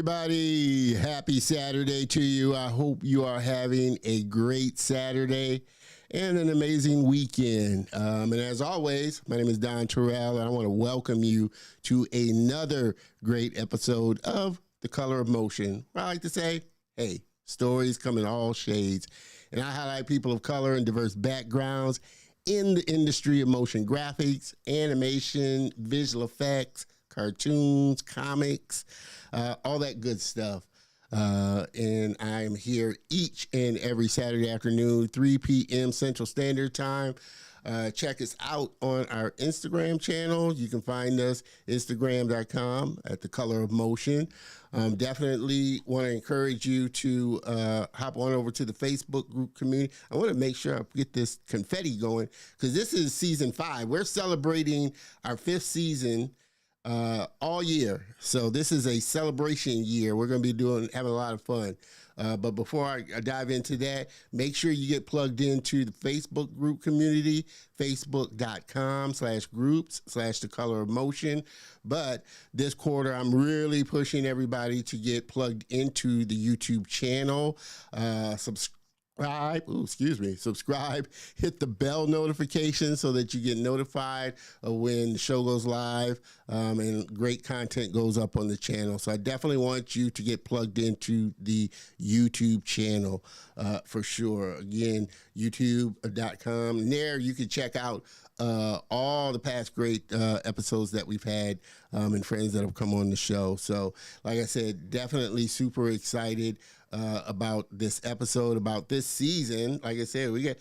everybody. Happy Saturday to you. I hope you are having a great Saturday and an amazing weekend. And as always, my name is Don Terrell, and I want to welcome you to another great episode of The Color of Motion. I like to say, hey, stories come in all shades, and I highlight people of color and diverse backgrounds in the industry of motion graphics, animation, visual effects, cartoons, comics, all that good stuff. And I'm here each and every Saturday afternoon, 3 p.m. Central Standard Time. Check us out on our Instagram channel. You can find us Instagram.com at The Color of Motion. Definitely want to encourage you to hop on over to the Facebook group community. I want to make sure I get this confetti going because this is season 5. We're celebrating our 5th season all year. So this is a celebration year. We're going to be having a lot of fun. But before I dive into that, make sure you get plugged into the Facebook group community, facebook.com/groups/The Color of Motion. But this quarter, I'm really pushing everybody to get plugged into the YouTube channel. Subscribe, hit the bell notification so that you get notified of when the show goes live, and great content goes up on the channel. So I definitely want you to get plugged into the YouTube channel for sure. Again, youtube.com. And there you can check out all the past great episodes that we've had and friends that have come on the show. So like I said, definitely super excited about this episode, about this season. Like I said, we're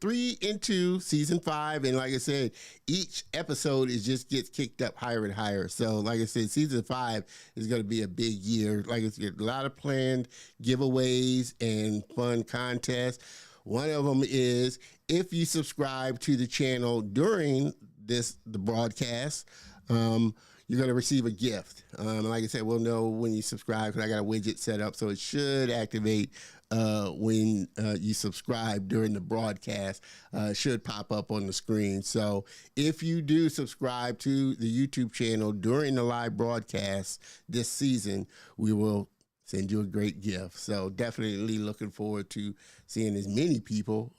3 into season 5, and like I said, each episode just gets kicked up higher and higher. So like I said, season 5 is going to be a big year. Like I said, a lot of planned giveaways and fun contests. One of them is if you subscribe to the channel during the broadcast, you're going to receive a gift. Like I said, we'll know when you subscribe because I got a widget set up, so it should activate when you subscribe during the broadcast. It should pop up on the screen. So if you do subscribe to the YouTube channel during the live broadcast this season, we will send you a great gift. So definitely looking forward to seeing as many people,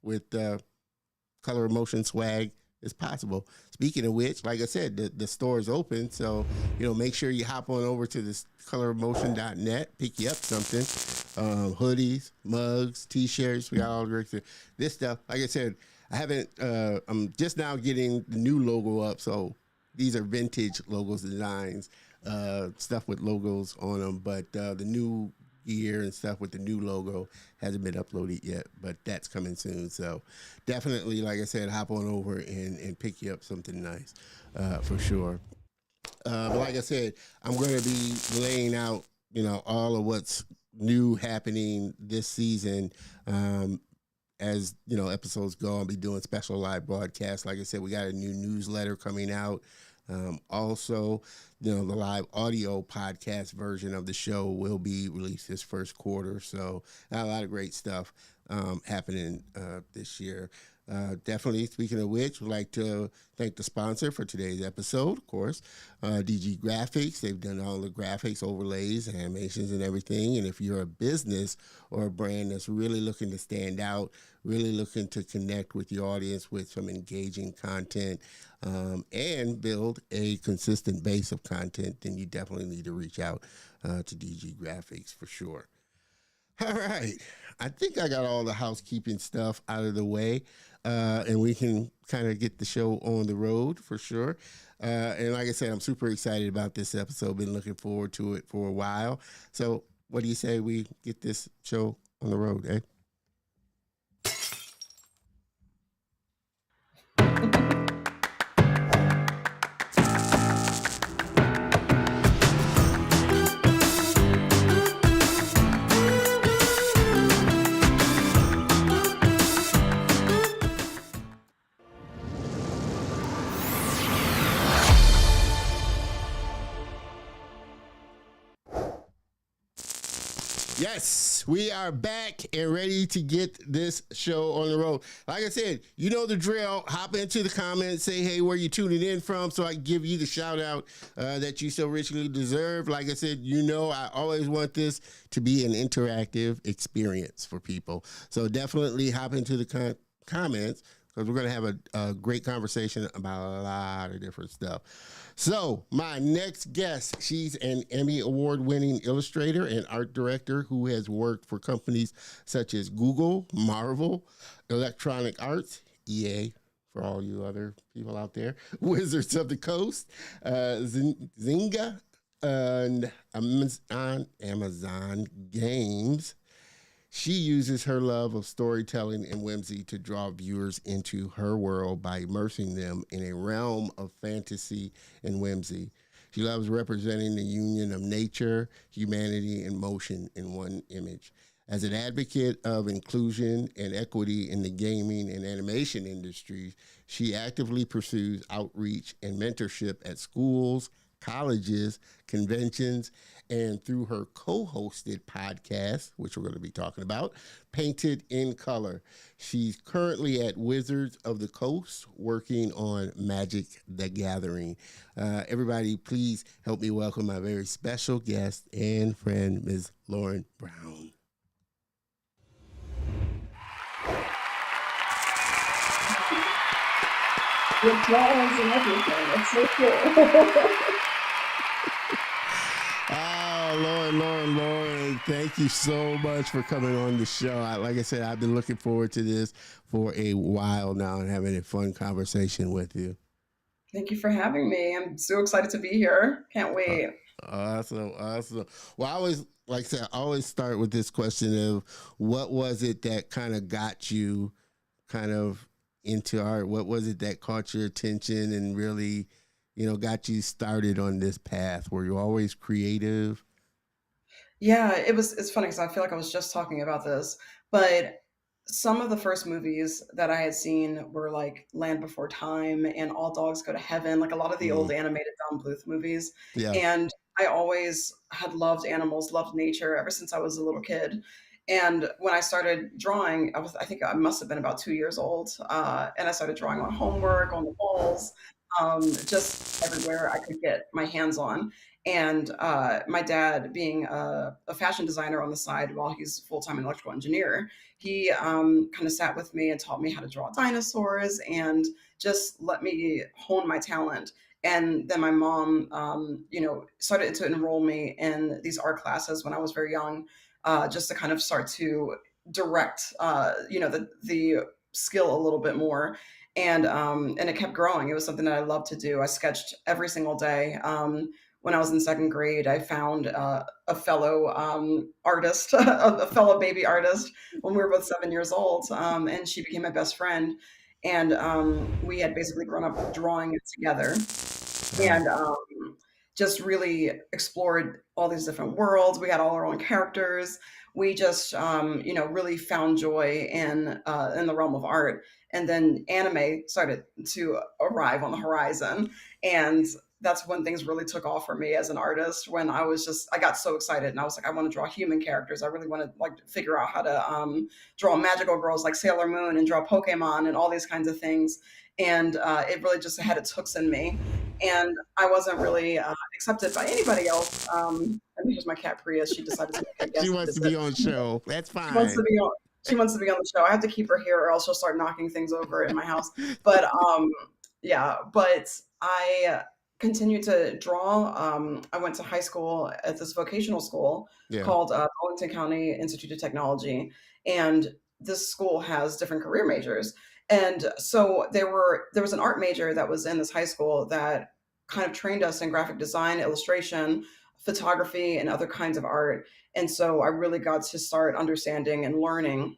with Color of Motion swag as possible. Speaking of which, like I said, the store is open, so make sure you hop on over to this colorofmotion.net, pick you up something, hoodies, mugs, t-shirts. We got all this stuff. Like I said, I'm just now getting the new logo up, so these are vintage logos, designs, stuff with logos on them, but the new gear and stuff with the new logo hasn't been uploaded yet, but that's coming soon. So definitely, like I said, hop on over and pick you up something nice for sure. But like I said, I'm going to be laying out, all of what's new happening this season. As episodes go, I'll be doing special live broadcasts. Like I said, we got a new newsletter coming out. Also, the live audio podcast version of the show will be released this first quarter. So a lot of great stuff happening this year. Definitely, speaking of which, we'd like to thank the sponsor for today's episode, of course, DG Graphics. They've done all the graphics, overlays, animations, and everything. And if you're a business or a brand that's really looking to stand out, really looking to connect with the audience with some engaging content, and build a consistent base of content, then you definitely need to reach out to DG Graphics for sure. All right. I think I got all the housekeeping stuff out of the way, and we can kind of get the show on the road for sure. And like I said, I'm super excited about this episode. Been looking forward to it for a while. So what do you say we get this show on the road, eh? Yes, we are back and ready to get this show on the road. Like I said, you know the drill. Hop into the comments, say, hey, where you tuning in from, so I can give you the shout out that you so richly deserve. Like I said, you know I always want this to be an interactive experience for people. So definitely hop into the comments because we're going to have a great conversation about a lot of different stuff. So, my next guest, she's an Emmy Award winning illustrator and art director who has worked for companies such as Google, Marvel, Electronic Arts, EA, for all you other people out there, Wizards of the Coast, Zynga, and Amazon Games. She uses her love of storytelling and whimsy to draw viewers into her world by immersing them in a realm of fantasy and whimsy. She loves representing the union of nature, humanity, and motion in one image. As an advocate of inclusion and equity in the gaming and animation industries, she actively pursues outreach and mentorship at schools, colleges, conventions, and through her co-hosted podcast, which we're going to be talking about, Painted in Color. She's currently at Wizards of the Coast working on Magic the Gathering. Everybody, please help me welcome my very special guest and friend, Ms. Lauren Brown. With flowers and everything. It's so cool. Lauren, thank you so much for coming on the show. Like I said, I've been looking forward to this for a while now and having a fun conversation with you. Thank you for having me. I'm so excited to be here. Can't Uh, wait. awesome. Well, I always, like I said, I always start with this question of what was it that kind of got you kind of into art? What was it that caught your attention and really, got you started on this path? Were you always creative? Yeah, it's funny because I feel like I was just talking about this, but some of the first movies that I had seen were like Land Before Time and All Dogs Go to Heaven, like a lot of the Mm, old animated Don Bluth movies. yeah. And I always had loved animals, loved nature ever since I was a little kid. And when I started drawing, I think I must have been about 2 years old. And I started drawing on homework, on the walls, just everywhere I could get my hands on. And my dad, being a fashion designer on the side while he's full time an electrical engineer, he kind of sat with me and taught me how to draw dinosaurs and just let me hone my talent. And then my mom, started to enroll me in these art classes when I was very young, just to kind of start to direct, the skill a little bit more. And it kept growing. It was something that I loved to do. I sketched every single day. When I was in second grade, I found a fellow artist, a fellow baby artist, when we were both 7 years old, and she became my best friend. And we had basically grown up drawing it together, Wow. and just really explored all these different worlds. We had all our own characters. We just, really found joy in the realm of art. And then anime started to arrive on the horizon, and that's when things really took off for me as an artist. When I got so excited, and I was like, I want to draw human characters. I really want to like figure out how to draw magical girls like Sailor Moon and draw Pokemon and all these kinds of things. And it really just had its hooks in me, and I wasn't really accepted by anybody else. And here's my cat Prius. She decided to make a She guest wants to visit. be on show. That's She wants to fine. be on. She wants to be on the show. I have to keep her here, or else she'll start knocking things over in my house. But yeah. But I continued to draw. I went to high school at this vocational school Yeah. called Arlington County Institute of Technology, and this school has different career majors. And so there was an art major that was in this high school that kind of trained us in graphic design, illustration, photography, and other kinds of art. And so I really got to start understanding and learning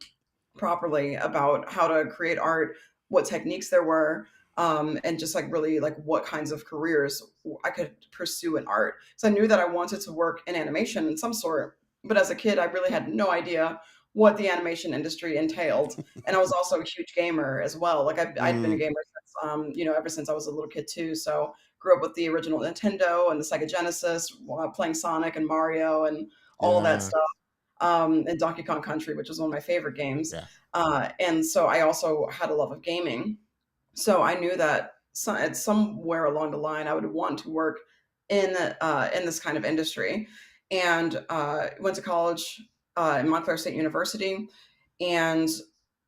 properly about how to create art, what techniques there were, and just like really like what kinds of careers I could pursue in art. So I knew that I wanted to work in animation in some sort, but as a kid, I really had no idea what the animation industry entailed. And I was also a huge gamer as well. Like I'd been a Mm, gamer since, ever since I was a little kid too. So grew up with the original Nintendo and the Sega Genesis, playing Sonic and Mario and all of that yeah. stuff. in Donkey Kong Country, which was one of my favorite games. Yeah. And so I also had a love of gaming. So I knew that at somewhere along the line, I would want to work in this kind of industry, and went to college in Montclair State University, and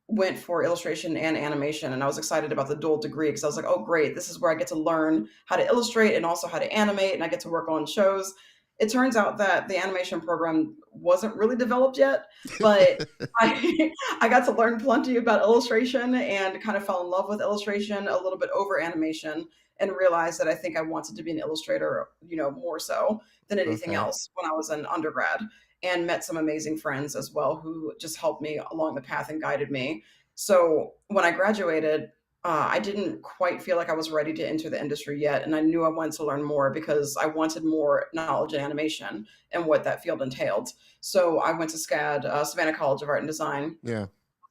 went for illustration and animation. And I was excited about the dual degree because I was like, oh, great, this is where I get to learn how to illustrate and also how to animate, and I get to work on shows. It turns out that the animation program wasn't really developed yet, but I, I got to learn plenty about illustration and kind of fell in love with illustration a little bit over animation, and realized that I think I wanted to be an illustrator, more so than anything Okay. else when I was an undergrad, and met some amazing friends as well who just helped me along the path and guided me. So when I graduated, I didn't quite feel like I was ready to enter the industry yet. And I knew I wanted to learn more because I wanted more knowledge in animation and what that field entailed. So I went to SCAD, Savannah College of Art and Design, Yeah.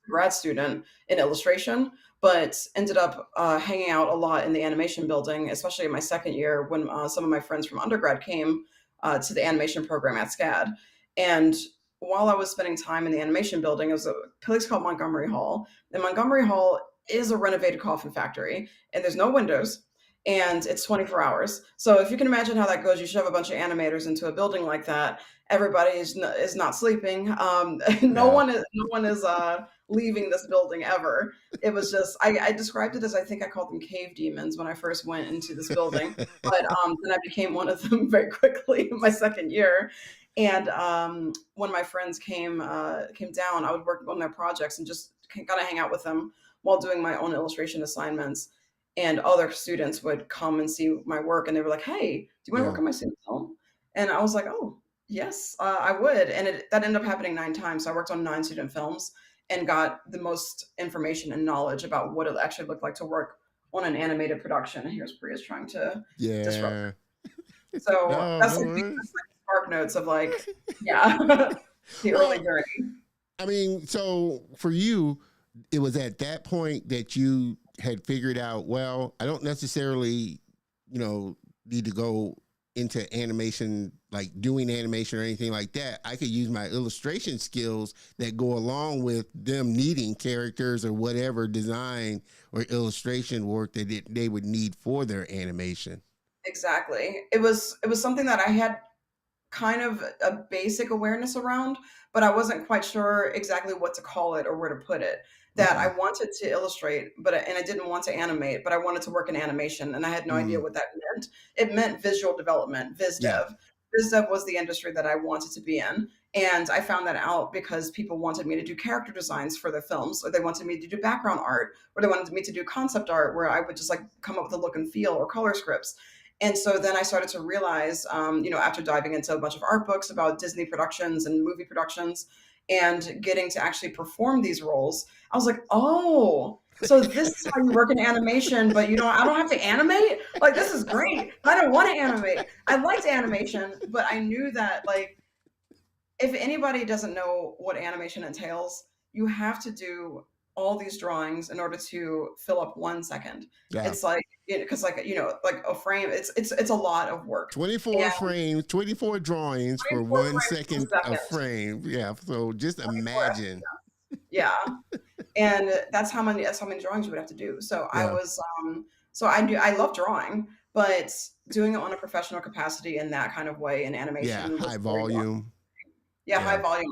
grad student in illustration, but ended up hanging out a lot in the animation building, especially in my second year when some of my friends from undergrad came to the animation program at SCAD. And while I was spending time in the animation building, it was a place called Montgomery Hall. And Montgomery Hall is a renovated coffin factory, and there's no windows. And it's 24 hours. So if you can imagine how that goes, you shove a bunch of animators into a building like that. Everybody is not sleeping. Yeah. No one is leaving this building ever. It was just I described it as, I think I called them cave demons when I first went into this building, but then I became one of them very quickly in my second year. And when my friends came down, I would work on their projects and just kind of hang out with them while doing my own illustration assignments. And other students would come and see my work, and they were like, "Hey, do you want to Yeah. work on my student film?" And I was like, "Oh, yes, I would." And that ended up happening 9 times. So I worked on 9 student films and got the most information and knowledge about what it actually looked like to work on an animated production. And here's Priya's trying to disrupt. Yeah. So No, that's no like the worries. spark notes of like, yeah, the early Well, journey. I mean, so for you, it was at that point that you had figured out, well, I don't necessarily, need to go into animation, like doing animation or anything like that. I could use my illustration skills that go along with them needing characters or whatever design or illustration work that they would need for their animation. Exactly. It was something that I had kind of a basic awareness around, but I wasn't quite sure exactly what to call it or where to put it. That I Okay. wanted to illustrate, and I didn't want to animate, but I wanted to work in animation, and I had no idea Mm, what that meant. It meant visual development, viz yeah. dev. Viz dev was the industry that I wanted to be in, and I found that out because people wanted me to do character designs for their films, or they wanted me to do background art, or they wanted me to do concept art, where I would just like come up with a look and feel or color scripts. And so then I started to realize, after diving into a bunch of art books about Disney productions and movie productions and getting to actually perform these roles, I was like, oh, so this is how you work in animation, but I don't have to animate? Like, this is great. I don't want to animate. I liked animation, but I knew that, like, if anybody doesn't know what animation entails, you have to do all these drawings in order to fill up 1 second. Yeah. It's like, because like a frame, it's a lot of work. 24 And frames, 24 drawings for 24 one frames second per a second, frame. Yeah. So just 24 imagine. FPS. Yeah. And that's how many drawings you would have to do. So Yeah. I love drawing, but doing it on a professional capacity in that kind of way in Yeah. animation was High very daunting. volume. Yeah, high Yeah. volume.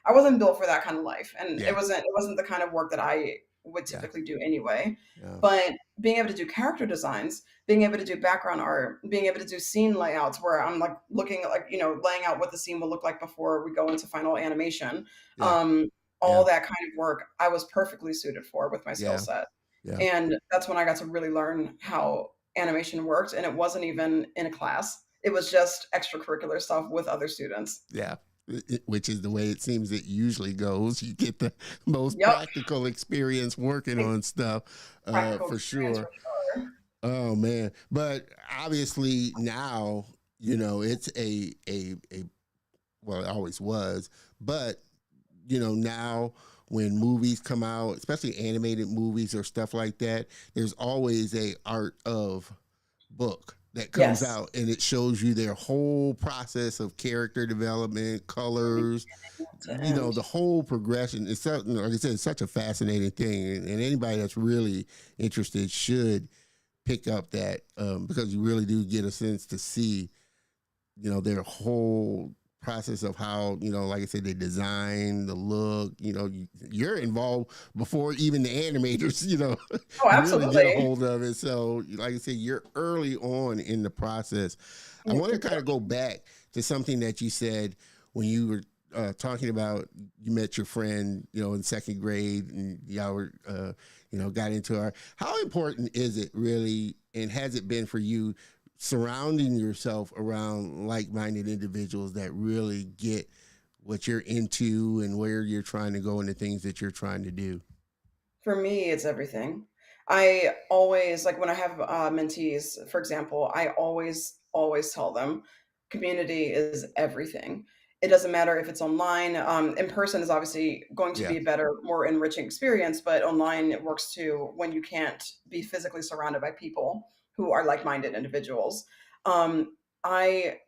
I wasn't built for that kind of life, and it Yeah. wasn't the kind of work that I would Yeah. typically do anyway. Yeah. But being able to do character designs, being able to do background art, being able to do scene layouts where I'm like looking at, like, laying out what the scene will look like before we go into final animation. Yeah. Um, all Yeah. that kind of work I was perfectly suited for with my skill Yeah. set. Yeah. And that's when I got to really learn how animation worked, and it wasn't even in a class. It was just extracurricular stuff with other students. Yeah. Which is the way it seems it usually goes. You get the most Yep. practical experience working on stuff, Practical for experience sure. for sure. Oh man. But obviously now, it's well, it always was, but now when movies come out, especially animated movies or stuff like that, there's always a art of book. that comes Yes. out, and it shows you their whole process of character development, From colors, beginning to you know, end. the whole progression. It's so, like I said, it's such a fascinating thing, and anybody that's really interested should pick up that, because you really do get a sense to see, you know, their whole process of how, you know, like I said, they design the look. You know, you're involved before even the animators, you know, Oh, really get a absolutely. hold of it. So like I said, you're early on in the process. I want to kind of go back to something that you said when you were talking about, you met your friend, you know, in second grade, and y'all were, you know, got into art. How important is it really, and has it been for you, surrounding yourself around like-minded individuals that really get what you're into and where you're trying to go and the things that you're trying to do? For me, it's everything. I always like when I have mentees, for example, I always tell them community is everything. It doesn't matter if it's online. In person is obviously going to Yeah. be a better, more enriching experience, but online it works too when you can't be physically surrounded by people who are like-minded individuals. Um, I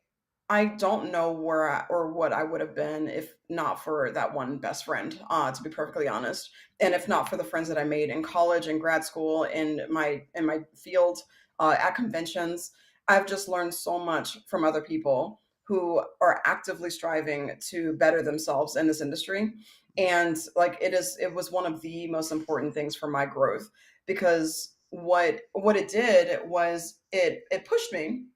I don't know where or what I would have been if not for that one best friend, to be perfectly honest. And if not for the friends that I made in college and grad school, in my field, at conventions, I've just learned so much from other people who are actively striving to better themselves in this industry. And like it was one of the most important things for my growth because what it did was it pushed me.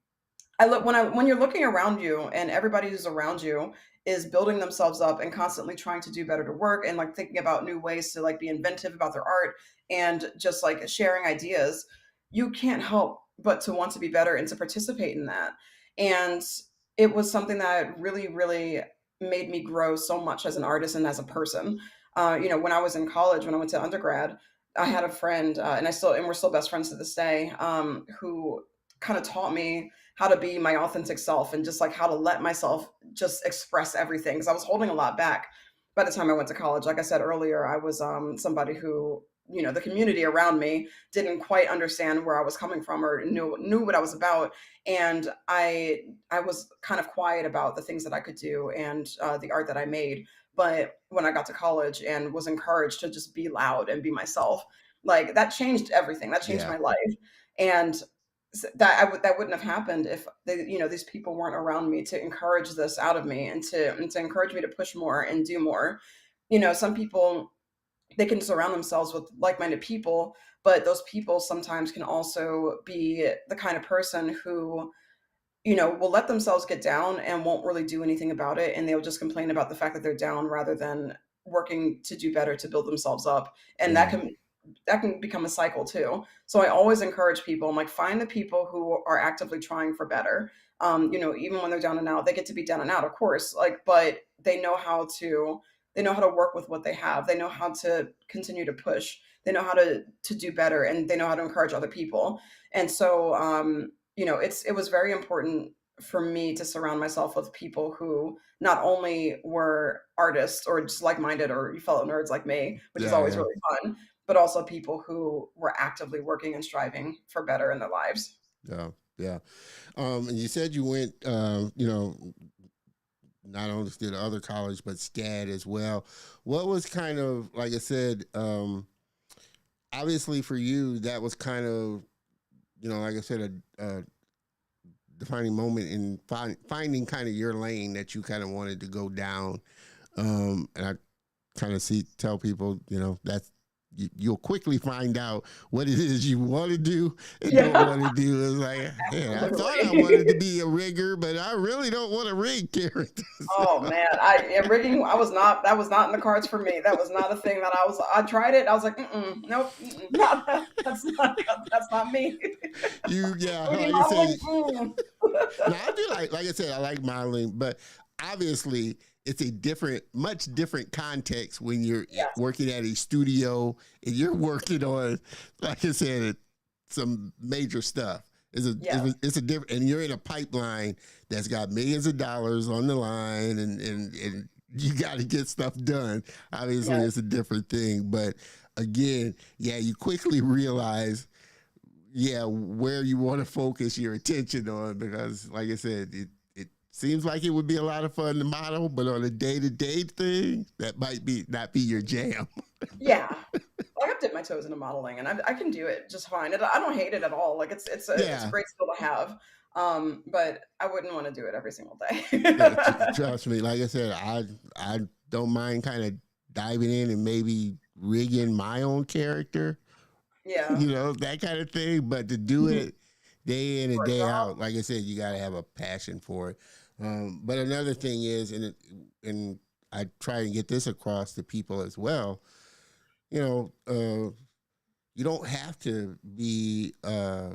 I look when you're looking around you and everybody who's around you is building themselves up and constantly trying to do better to work and like thinking about new ways to like be inventive about their art and just like sharing ideas, you can't help but to want to be better and to participate in that. And it was something that really made me grow so much as an artist and as a person. When I was in college, when I went to undergrad, I had a friend, and we're still best friends to this day, who kind of taught me how to be my authentic self and just like how to let myself just express everything because I was holding a lot back by the time I went to college. Like I said earlier, I was somebody who, the community around me didn't quite understand where I was coming from or knew what I was about, and I was kind of quiet about the things that I could do and the art that I made. But when I got to college and was encouraged to just be loud and be myself, like that changed everything. That changed Yeah. my life. And that wouldn't have happened if these people weren't around me to encourage this out of me and to encourage me to push more and do more. Some people, they can surround themselves with like-minded people, but those people sometimes can also be the kind of person who will let themselves get down and won't really do anything about it, and they'll just complain about the fact that they're down rather than working to do better to build themselves up. And that Yeah. can become a cycle too. So I always encourage people, I'm like, find the people who are actively trying for better. Even when they're down and out, they get to be down and out, of course, like, but they know how to work with what they have. They know how to continue to push. They know how to do better, and they know how to encourage other people. And so it was very important for me to surround myself with people who not only were artists or just like-minded or fellow nerds like me, which is Yeah. always Yeah. really fun, but also people who were actively working and striving for better in their lives. Yeah. Yeah. And you said you went, you know, not only to the other college, but SCAD as well. What was kind of, like I said, obviously for you, that was kind of, you know, like I said, a defining moment in finding kind of your lane that you kind of wanted to go down. And I kind of tell people, you know, that's, you'll quickly find out what it is you want to do and don't Yeah, want to do. It's like, man, I thought I absolutely. wanted to be a rigger, but I really don't want to rig characters. Oh man, rigging. That was not in the cards for me. That was not a thing that I tried it. I was like, mm-mm, nope, mm-mm, not, that's not me. Yeah, 3D like I said, modeling. Mm. now I do like I said, I like modeling, but obviously it's a much different context when you're Yes, working at a studio and you're working on, like I said, some major stuff. yes, It's a different, and you're in a pipeline that's got millions of dollars on the line, and you got to get stuff done. Obviously, yes. it's a different thing, but again, yeah, you quickly realize yeah, where you want to focus your attention on, because like I said, it seems like it would be a lot of fun to model, but on a day-to-day thing, that might be not be your jam. Yeah. Like, I've dipped my toes into modeling, and I can do it just fine. I don't hate it at all. Like, it's a Yeah, great skill to have, but I wouldn't wanna do it every single day. yeah, trust me. Like I said, I don't mind kind of diving in and maybe rigging my own character, Yeah. that kind of thing. But to do Mhm. it day in and For a day job? out, like I said, you got to have a passion for it. But another thing is, and I try and get this across to people as well. You know, you don't have to be uh,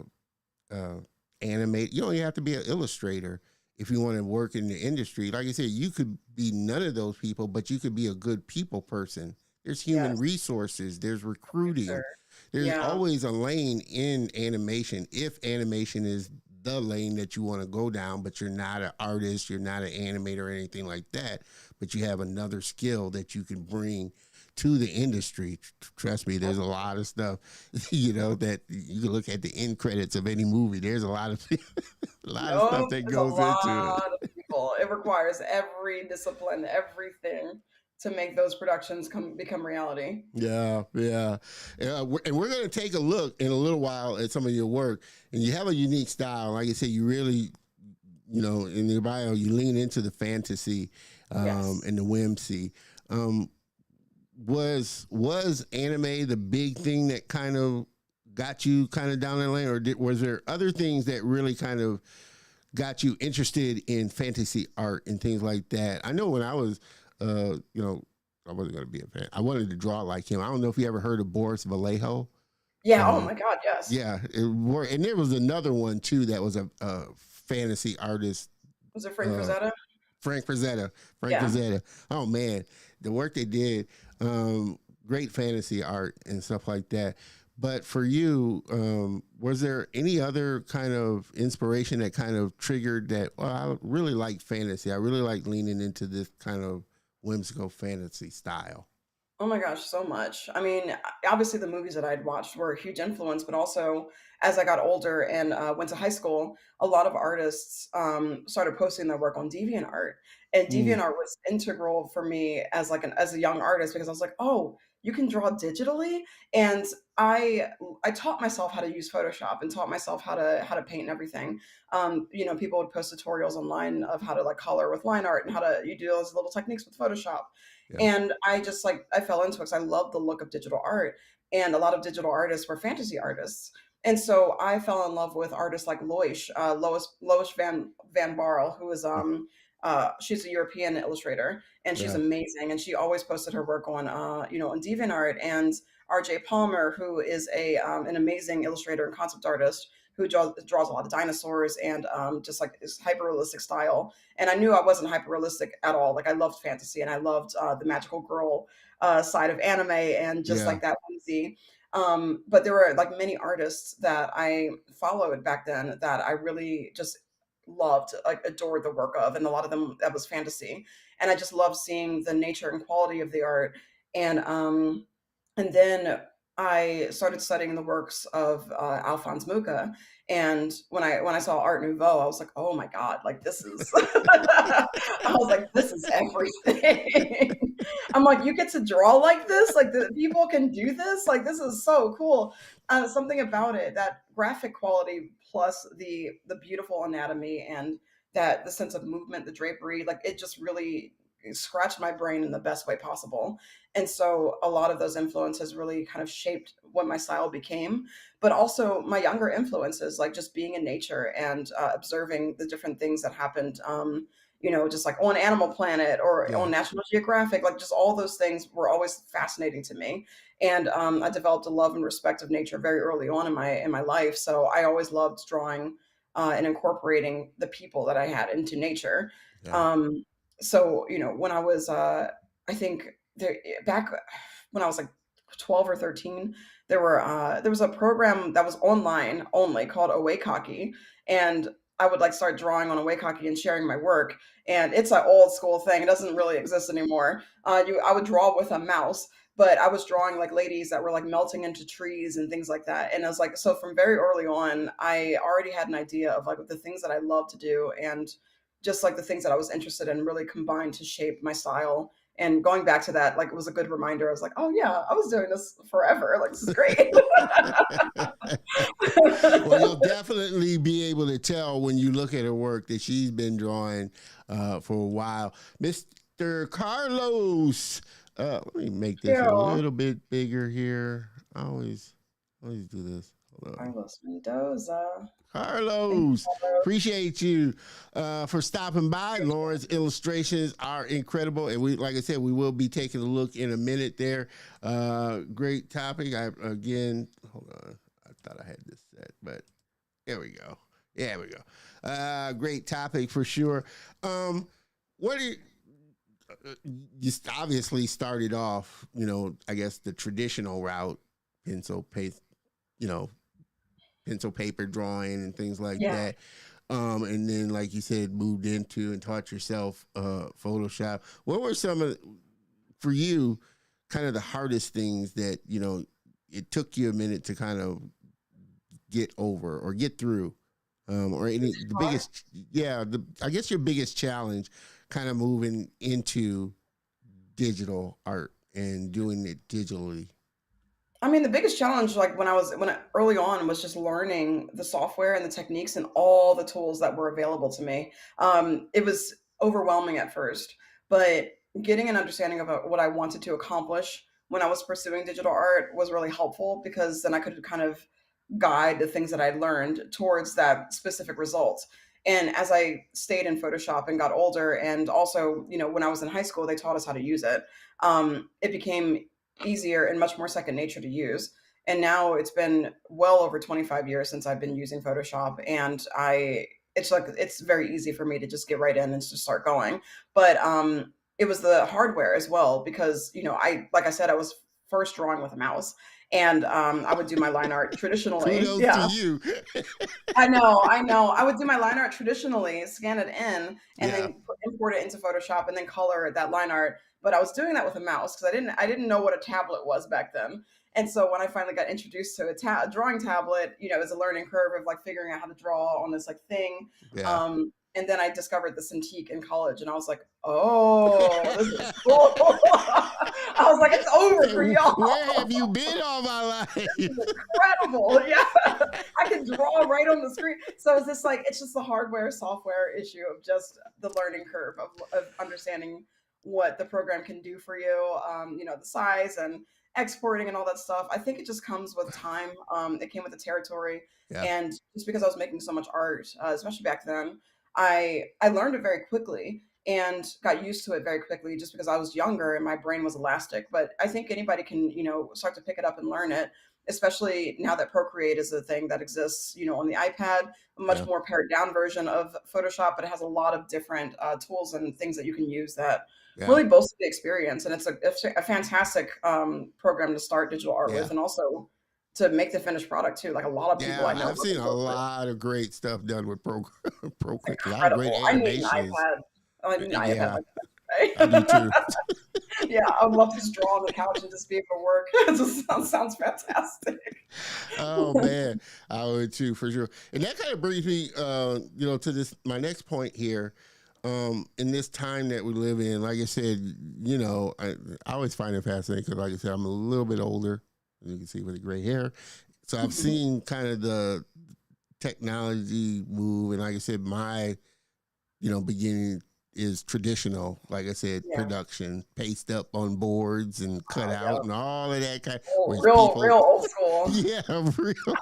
animate. You don't even have to be an illustrator if you want to work in the industry. Like I said, you could be none of those people, but you could be a good people person. There's human Yes, resources. There's recruiting. producer. There's Yeah. always a lane in animation if animation is the lane that you want to go down, but you're not an artist, you're not an animator or anything like that, but you have another skill that you can bring to the industry. Trust me, there's a lot of stuff, that you can look at the end credits of any movie. There's a lot of a lot of stuff No, that there's a goes into it. lot of people. It requires every discipline, everything to make those productions become reality. Yeah, yeah. And we're going to take a look in a little while at some of your work. And you have a unique style. Like I said, you really, in your bio, you lean into the fantasy Yes. and the whimsy. Um, was anime the big thing that kind of got you kind of down that lane, or was there other things that really kind of got you interested in fantasy art and things like that? I know when I was, I wasn't going to be a fan. I wanted to draw like him. I don't know if you ever heard of Boris Vallejo. Yeah, oh Um, my god, yes. yeah, and there was another one too that was a fantasy artist, Was it Frank uh, Frazetta? Frank Frazetta. Frank Yeah. Frazetta. Oh man, the work they did, great fantasy art and stuff like that. But for you, was there any other kind of inspiration that kind of triggered that? Well, I really like fantasy. I really like leaning into this kind of whimsical fantasy style. Oh my gosh, so much. I mean, obviously the movies that I'd watched were a huge influence, but also as I got older and went to high school, a lot of artists started posting their work on DeviantArt, and Mm, DeviantArt was integral for me as as a young artist because I was like, oh, you can draw digitally, and I I taught myself how to use Photoshop and taught myself how to paint and everything. People would post tutorials online of how to like color with line art and how to you do those little techniques with Photoshop. yeah, And I just like I fell into it because I love the look of digital art, and a lot of digital artists were fantasy artists. And so I fell in love with artists like Lois Van Barl, who is she's a European illustrator, and she's yeah, amazing. And she always posted her work on on DeviantArt. And RJ Palmer, who is a an amazing illustrator and concept artist who draws a lot of dinosaurs and just like this hyper realistic style. And I knew I wasn't hyper realistic at all. Like I loved fantasy and I loved the magical girl side of anime and just yeah, like that whimsy. But there were like many artists that I followed back then that I really just loved, like adored the work of, and a lot of them that was fantasy. And I just loved seeing the nature and quality of the art. And then I started studying the works of Alphonse Mucha, and when I saw Art Nouveau, I was like, "Oh my god! Like this is," I was like, "This is everything." I'm like, "You get to draw like this? Like the people can do this? Like this is so cool." Something about it, that graphic quality plus the beautiful anatomy and that the sense of movement, the drapery, like it just really scratched my brain in the best way possible. And so a lot of those influences really kind of shaped what my style became, but also my younger influences, like just being in nature and observing the different things that happened, just like on Animal Planet or yeah, on National Geographic, like just all those things were always fascinating to me. And I developed a love and respect of nature very early on in my life. So I always loved drawing and incorporating the people that I had into nature. yeah. Um, so when I was, I think there back when I was like 12 or 13, there was a program that was online only called Awake Hockey, and I would like start drawing on Awake Hockey and sharing my work. And it's an old school thing; it doesn't really exist anymore. I would draw with a mouse, but I was drawing like ladies that were like melting into trees and things like that. And I was like, so from very early on, I already had an idea of like the things that I love to do, and just like the things that I was interested in really combined to shape my style. And going back to that, like, it was a good reminder. I was like, oh yeah, I was doing this forever. Like, this is great. Well, you'll definitely be able to tell when you look at her work that she's been drawing for a while. Mr. Carlos, let me make this a Yeah. little bit bigger here. I always do this. Hold on. Carlos Mendoza. Thank you, Carlos, Carlos. appreciate you for stopping by. Lauren's illustrations are incredible, and we, like I said, we will be taking a look in a minute there. Great topic. Hold on. I thought I had this set, but there we go. Yeah, we go. Great topic for sure. What do you obviously started off, I guess the traditional route, pencil, paste, you know, pencil paper drawing and things like Yeah. that. And then, like you said, moved into and taught yourself Photoshop. What were some of, for you, kind of the hardest things that, it took you a minute to kind of get over or get through? Or any, the biggest, I guess your biggest challenge kind of moving into digital art and doing it digitally. I mean, the biggest challenge, like early on, was just learning the software and the techniques and all the tools that were available to me. It was overwhelming at first, but getting an understanding of what I wanted to accomplish when I was pursuing digital art was really helpful, because then I could kind of guide the things that I learned towards that specific result. And as I stayed in Photoshop and got older, and also, when I was in high school, they taught us how to use it. It became easier and much more second nature to use. And now it's been well over 25 years since I've been using Photoshop, and it's very easy for me to just get right in and just start going. But it was the hardware as well, because like I said, I was first drawing with a mouse, and I would do my line art traditionally. Kudos to Yeah, you. I know. I would do my line art traditionally, scan it in, and Yeah. then import it into Photoshop, and then color that line art. But I was doing that with a mouse because I didn't know what a tablet was back then. And so when I finally got introduced to a drawing tablet, it was a learning curve of like figuring out how to draw on this like thing. Yeah. And then I discovered the Cintiq in college, and I was like, "Oh, this is cool." I was like, "It's over for y'all." Where have you been all my life? Incredible. Yeah. I can draw right on the screen. So it's just the hardware software issue of just the learning curve of understanding what the program can do for you, the size and exporting and all that stuff. I think it just comes with time. It came with the territory. Yeah. And just because I was making so much art, especially back then, I learned it very quickly and got used to it very quickly, just because I was younger and my brain was elastic. But I think anybody can, start to pick it up and learn it, especially now that Procreate is a thing that exists, on the iPad, a much Yeah. more pared down version of Photoshop, but it has a lot of different tools and things that you can use that Yeah. really bolster the experience. And it's a fantastic program to start digital art Yeah. with, and also to make the finished product too. Like, a lot of people Yeah, I know I've seen really a go for it. lot of great stuff done with It's Procreate. A lot of great incredible. I need an animations. iPad. I need an iPad Yeah, like that. I do too. Yeah, I would love to just draw on the couch and just be able to work. It just sounds fantastic. Oh man, I would too for sure. And that kind of brings me, to this my next point here. In this time that we live in, like I said, I always find it fascinating because, like I said, I'm a little bit older. As you can see with the gray hair, so I've seen kind of the technology move, and like I said, my beginning is traditional. Like I said, Yeah. production, paste up on boards and cut Yeah. out and all of that kind. Oh, Whereas real people, old school. yeah, real.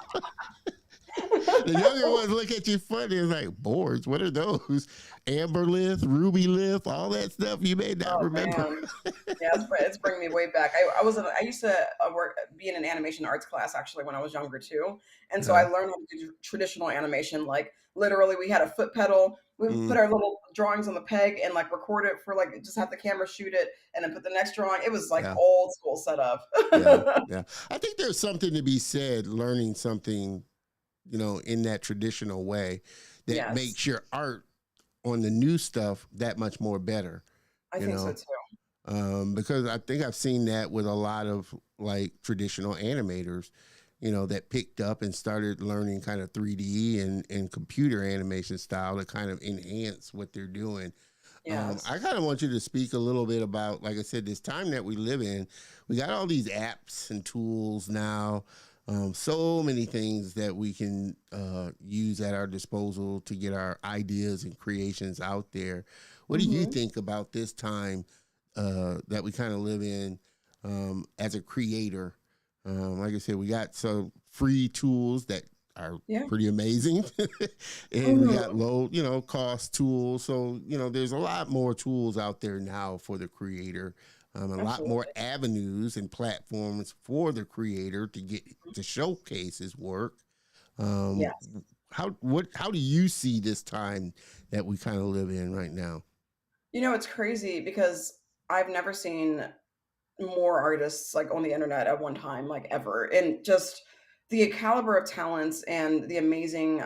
The younger ones look at you funny. It's like, boards, what are those? Amber lith, ruby lith, all that stuff you may not Oh remember. man. Yeah, it's bringing me way back. I used to be in an animation arts class actually when I was younger too, and so I Yeah. learned how to do traditional animation. Like, literally, we had a foot pedal. We would Mm, put our little drawings on the peg and like record it for, like, just have the camera shoot it, and then put the next drawing. It was like yeah, old school setup. yeah, yeah. I think there's something to be said learning something, in that traditional way that Yes, makes your art on the new stuff that much more better, I you think so know? too. because I think I've seen that with a lot of like traditional animators, that picked up and started learning kind of 3D and computer animation style to kind of enhance what they're doing. Yes. I kind of want you to speak a little bit about, like I said, this time that we live in. We got all these apps and tools now, so many things that we can use at our disposal to get our ideas and creations out there. What do you Hmm. think about this time that we kind of live in as a creator? Like I said, we got some free tools that are Yeah. pretty amazing, and we got Hmm. low, cost tools. So there's a lot more tools out there now for the creator, a lot more Absolutely. avenues and platforms for the creator to get to showcase his work. Um, Yes. how do you see this time that we kind of live in right now? It's crazy because I've never seen more artists like on the internet at one time, like ever, and just the caliber of talents and the amazing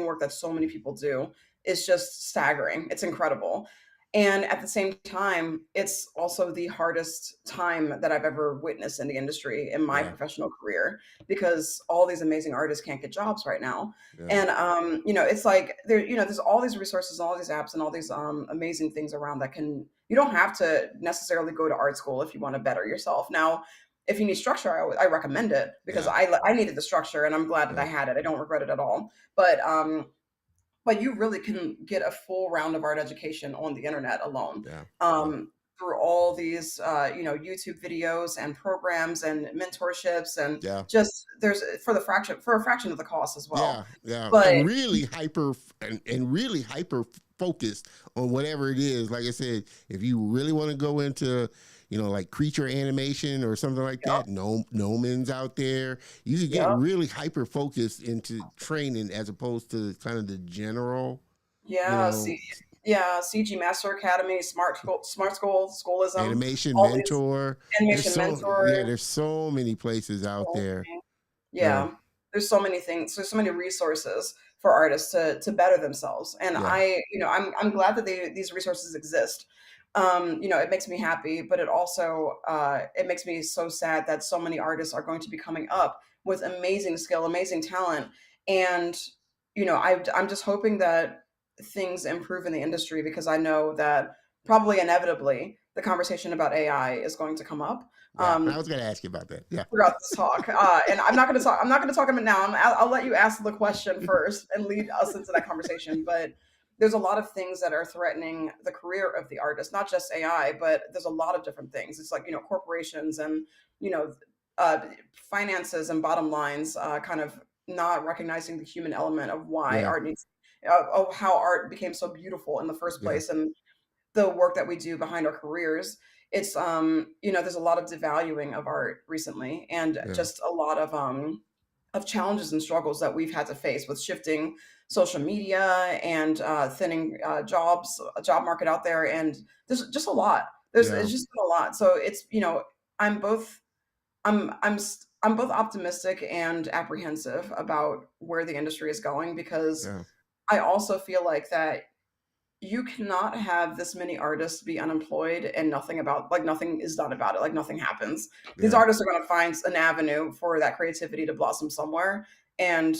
work that so many people do is just staggering. It's incredible. And at the same time, it's also the hardest time that I've ever witnessed in the industry in my Yeah, professional career because all these amazing artists can't get jobs right now. yeah, And it's like there's all these resources, all these apps, and all these amazing things around that can you don't have to necessarily go to art school if you want to better yourself. Now, if you need structure, I recommend it because yeah, I needed the structure and I'm glad that I yeah, had it. I don't regret it at all. But you really can get a full round of art education on the internet alone. yeah, yeah, Through all these YouTube videos and programs and mentorships and yeah. just there's for a fraction of the cost as well. Yeah, yeah, But and really hyper and really hyper focused on whatever it is. Like I said, if you really want to go into, like creature animation or something like yep, that, Gnomons out there, you could get yep. really hyper focused into training as opposed to kind of the general, you Yeah, know, CG Master Academy, Smart School, Schoolism, animation all these mentor. Animation Mentor. There's so many places out So there. many. Uh, Yeah, there's so many things. There's so many resources for artists to better themselves, and yeah, I'm glad that these resources exist. It makes me happy, but it makes me so sad that so many artists are going to be coming up with amazing skill, amazing talent, and I'm just hoping that things improve in the industry because I know that probably inevitably the conversation about AI is going to come up. yeah. I Um, was going to ask you about that. Yeah, throughout this talk, and I'm not going to talk. I'm not going to talk about it now. I'll let you ask the question first and lead us into that conversation. But there's a lot of things that are threatening the career of the artist, not just AI, but there's a lot of different things. It's like corporations and you know uh, finances and bottom lines, kind of not recognizing the human element of why yeah, art needs, of how art became so beautiful in the first yeah, place, and the work that we do behind our careers. It's there's a lot of devaluing of art recently and yeah, just a lot of challenges and struggles that we've had to face with shifting social media and thinning job market out there, and there's just a lot. yeah, It's just been a lot. So it's I'm both I'm both optimistic and apprehensive about where the industry is going because yeah, I also feel like that you cannot have this many artists be unemployed and nothing is done about it, like nothing happens. These yeah. artists are going to find an avenue for that creativity to blossom somewhere, and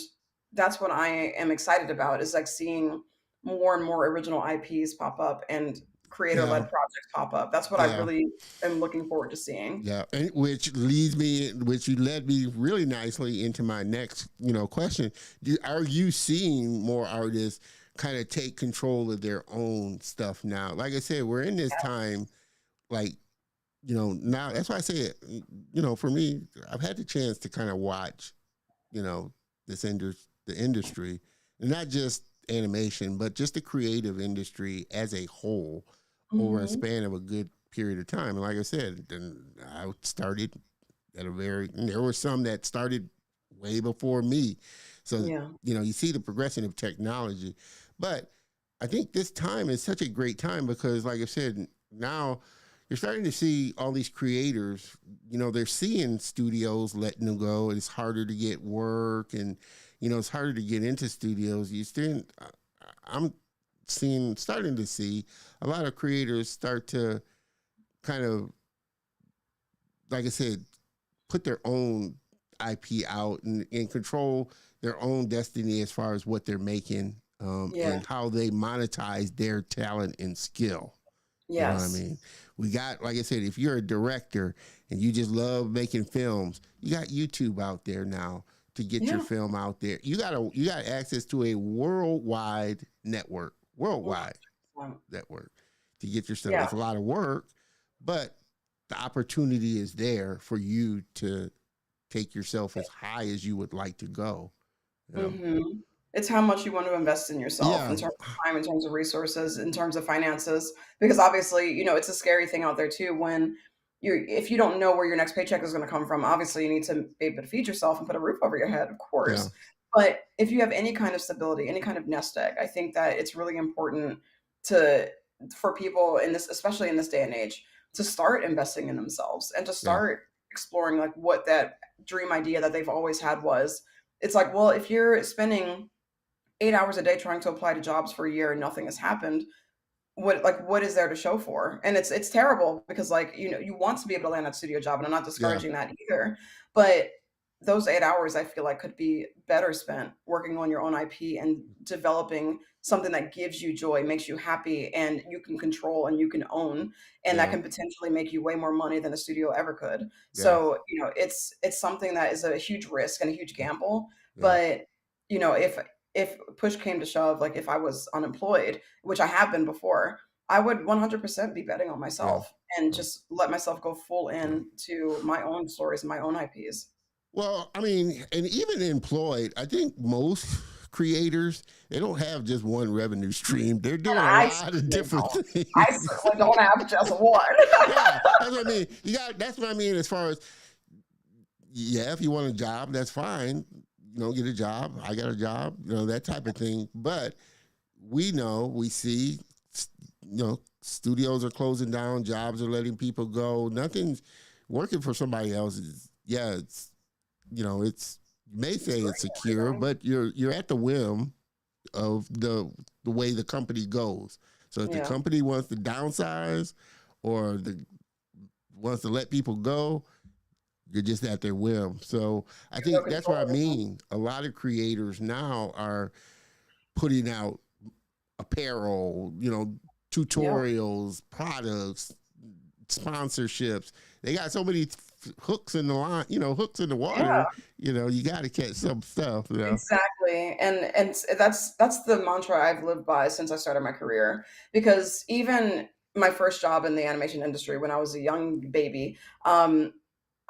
that's what I am excited about is like seeing more and more original IPs pop up and creator-led Yeah, projects pop up. That's what I yeah, really am looking forward to seeing. yeah. And which you led me really nicely into my next, question. Are you seeing more artists kind of take control of their own stuff now? Like I said, we're in this time, like, now that's why I say it, for me, I've had the chance to kind of watch, you know, the industry, and not just animation, but just the creative industry as a whole over a Mhm. span of a good period of time. And like I said, then I started there were some that started way before me. So, Yeah. you see the progression of technology. But I think this time is such a great time because, like I said, now you're starting to see all these creators, they're seeing studios letting them go. It's harder to get work and, it's harder to get into studios. I'm starting to see a lot of creators start to kind of, like I said, put their own IP out and control their own destiny as far as what they're making, Yeah. and how they monetize their talent and skill. You know what I Yes. mean? We got, like I said, if you're a director and you just love making films, you got YouTube out there now to get your Yeah. film out there. You got access to a worldwide network, worldwide 100%. network to get your stuff. Yeah. It's a lot of work, but the opportunity is there for you to take yourself as high as you would like to go. You know? Mhm. It's how much you want to invest in yourself in Yeah, terms of time, in terms of resources, in terms of finances, because obviously, it's a scary thing out there too when if you don't know where your next paycheck is gonna come from, obviously you need to be able to feed yourself and put a roof over your head, of yeah, course. But if you have any kind of stability, any kind of nest egg, I think that it's really important to for people in this, especially in this day and age, to start investing in themselves and to yeah, start exploring like what that dream idea that they've always had was. It's like, well, if you're spending 8 hours a day trying to apply to jobs for a year and nothing has happened, what is there to show for? And it's terrible because, like, you want to be able to land that studio job, and I'm not yeah, discouraging that either, but those 8 hours I feel like could be better spent working on your own IP and developing something that gives you joy, makes you happy, and you can control and you can own, and that yeah, can potentially make you way more money than a studio ever could. yeah, So, it's something that is a huge risk and a huge gamble, yeah, but, if push came to shove, like, if I was unemployed, which I have been before, I would 100% be betting on yeah. myself and Yeah. just let myself go full Yeah. in to my own stories and my own IPs. Well, I mean, and even employed, I think most creators, they don't have just one revenue stream. They're And doing a I lot of certainly different don't. I things. certainly don't have just one. Yeah, that's what I mean. That's what I mean as far as, yeah, if you want a job, that's fine. Get a job. I got a job, that type of thing. But we see, studios are closing down, jobs are letting people go. Nothing's working for somebody else. Yeah, it's, you may say it's secure, Everything. but you're at the whim of the way the company goes. So if the Yeah. company wants to downsize or wants to let people go, you're just at their whim. So I No think that's control what I over them. mean. A lot of creators now are putting out apparel, Yeah. tutorials, products, sponsorships. They got so many hooks in the line, hooks in the Yeah. water. You got to catch some stuff. Exactly, and that's the mantra I've lived by since I started my career, because even my first job in the animation industry when I was a young baby,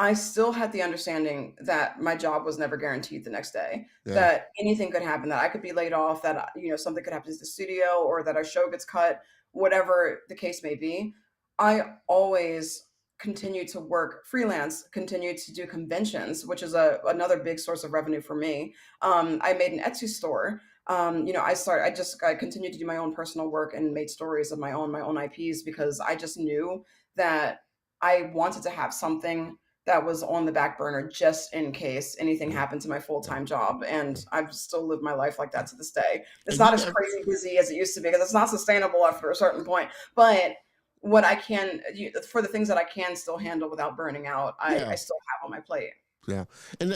I still had the understanding that my job was never guaranteed the next day, Yeah, that anything could happen, that I could be laid off, that, something could happen to the studio or that our show gets cut, whatever the case may be. I always continue to work freelance, continue to do conventions, which is another big source of revenue for me. I made an Etsy store. I continued to do my own personal work and made stories of my own IPs, because I just knew that I wanted to have something that was on the back burner just in case anything yeah, happened to my yeah, full-time job. yeah. And I've still lived my life like that to this day. It's And you not as never, crazy busy as it used to be because it's not sustainable after a certain point. But what I can for the things that I can still handle without burning out, I yeah, still have on my plate. yeah. And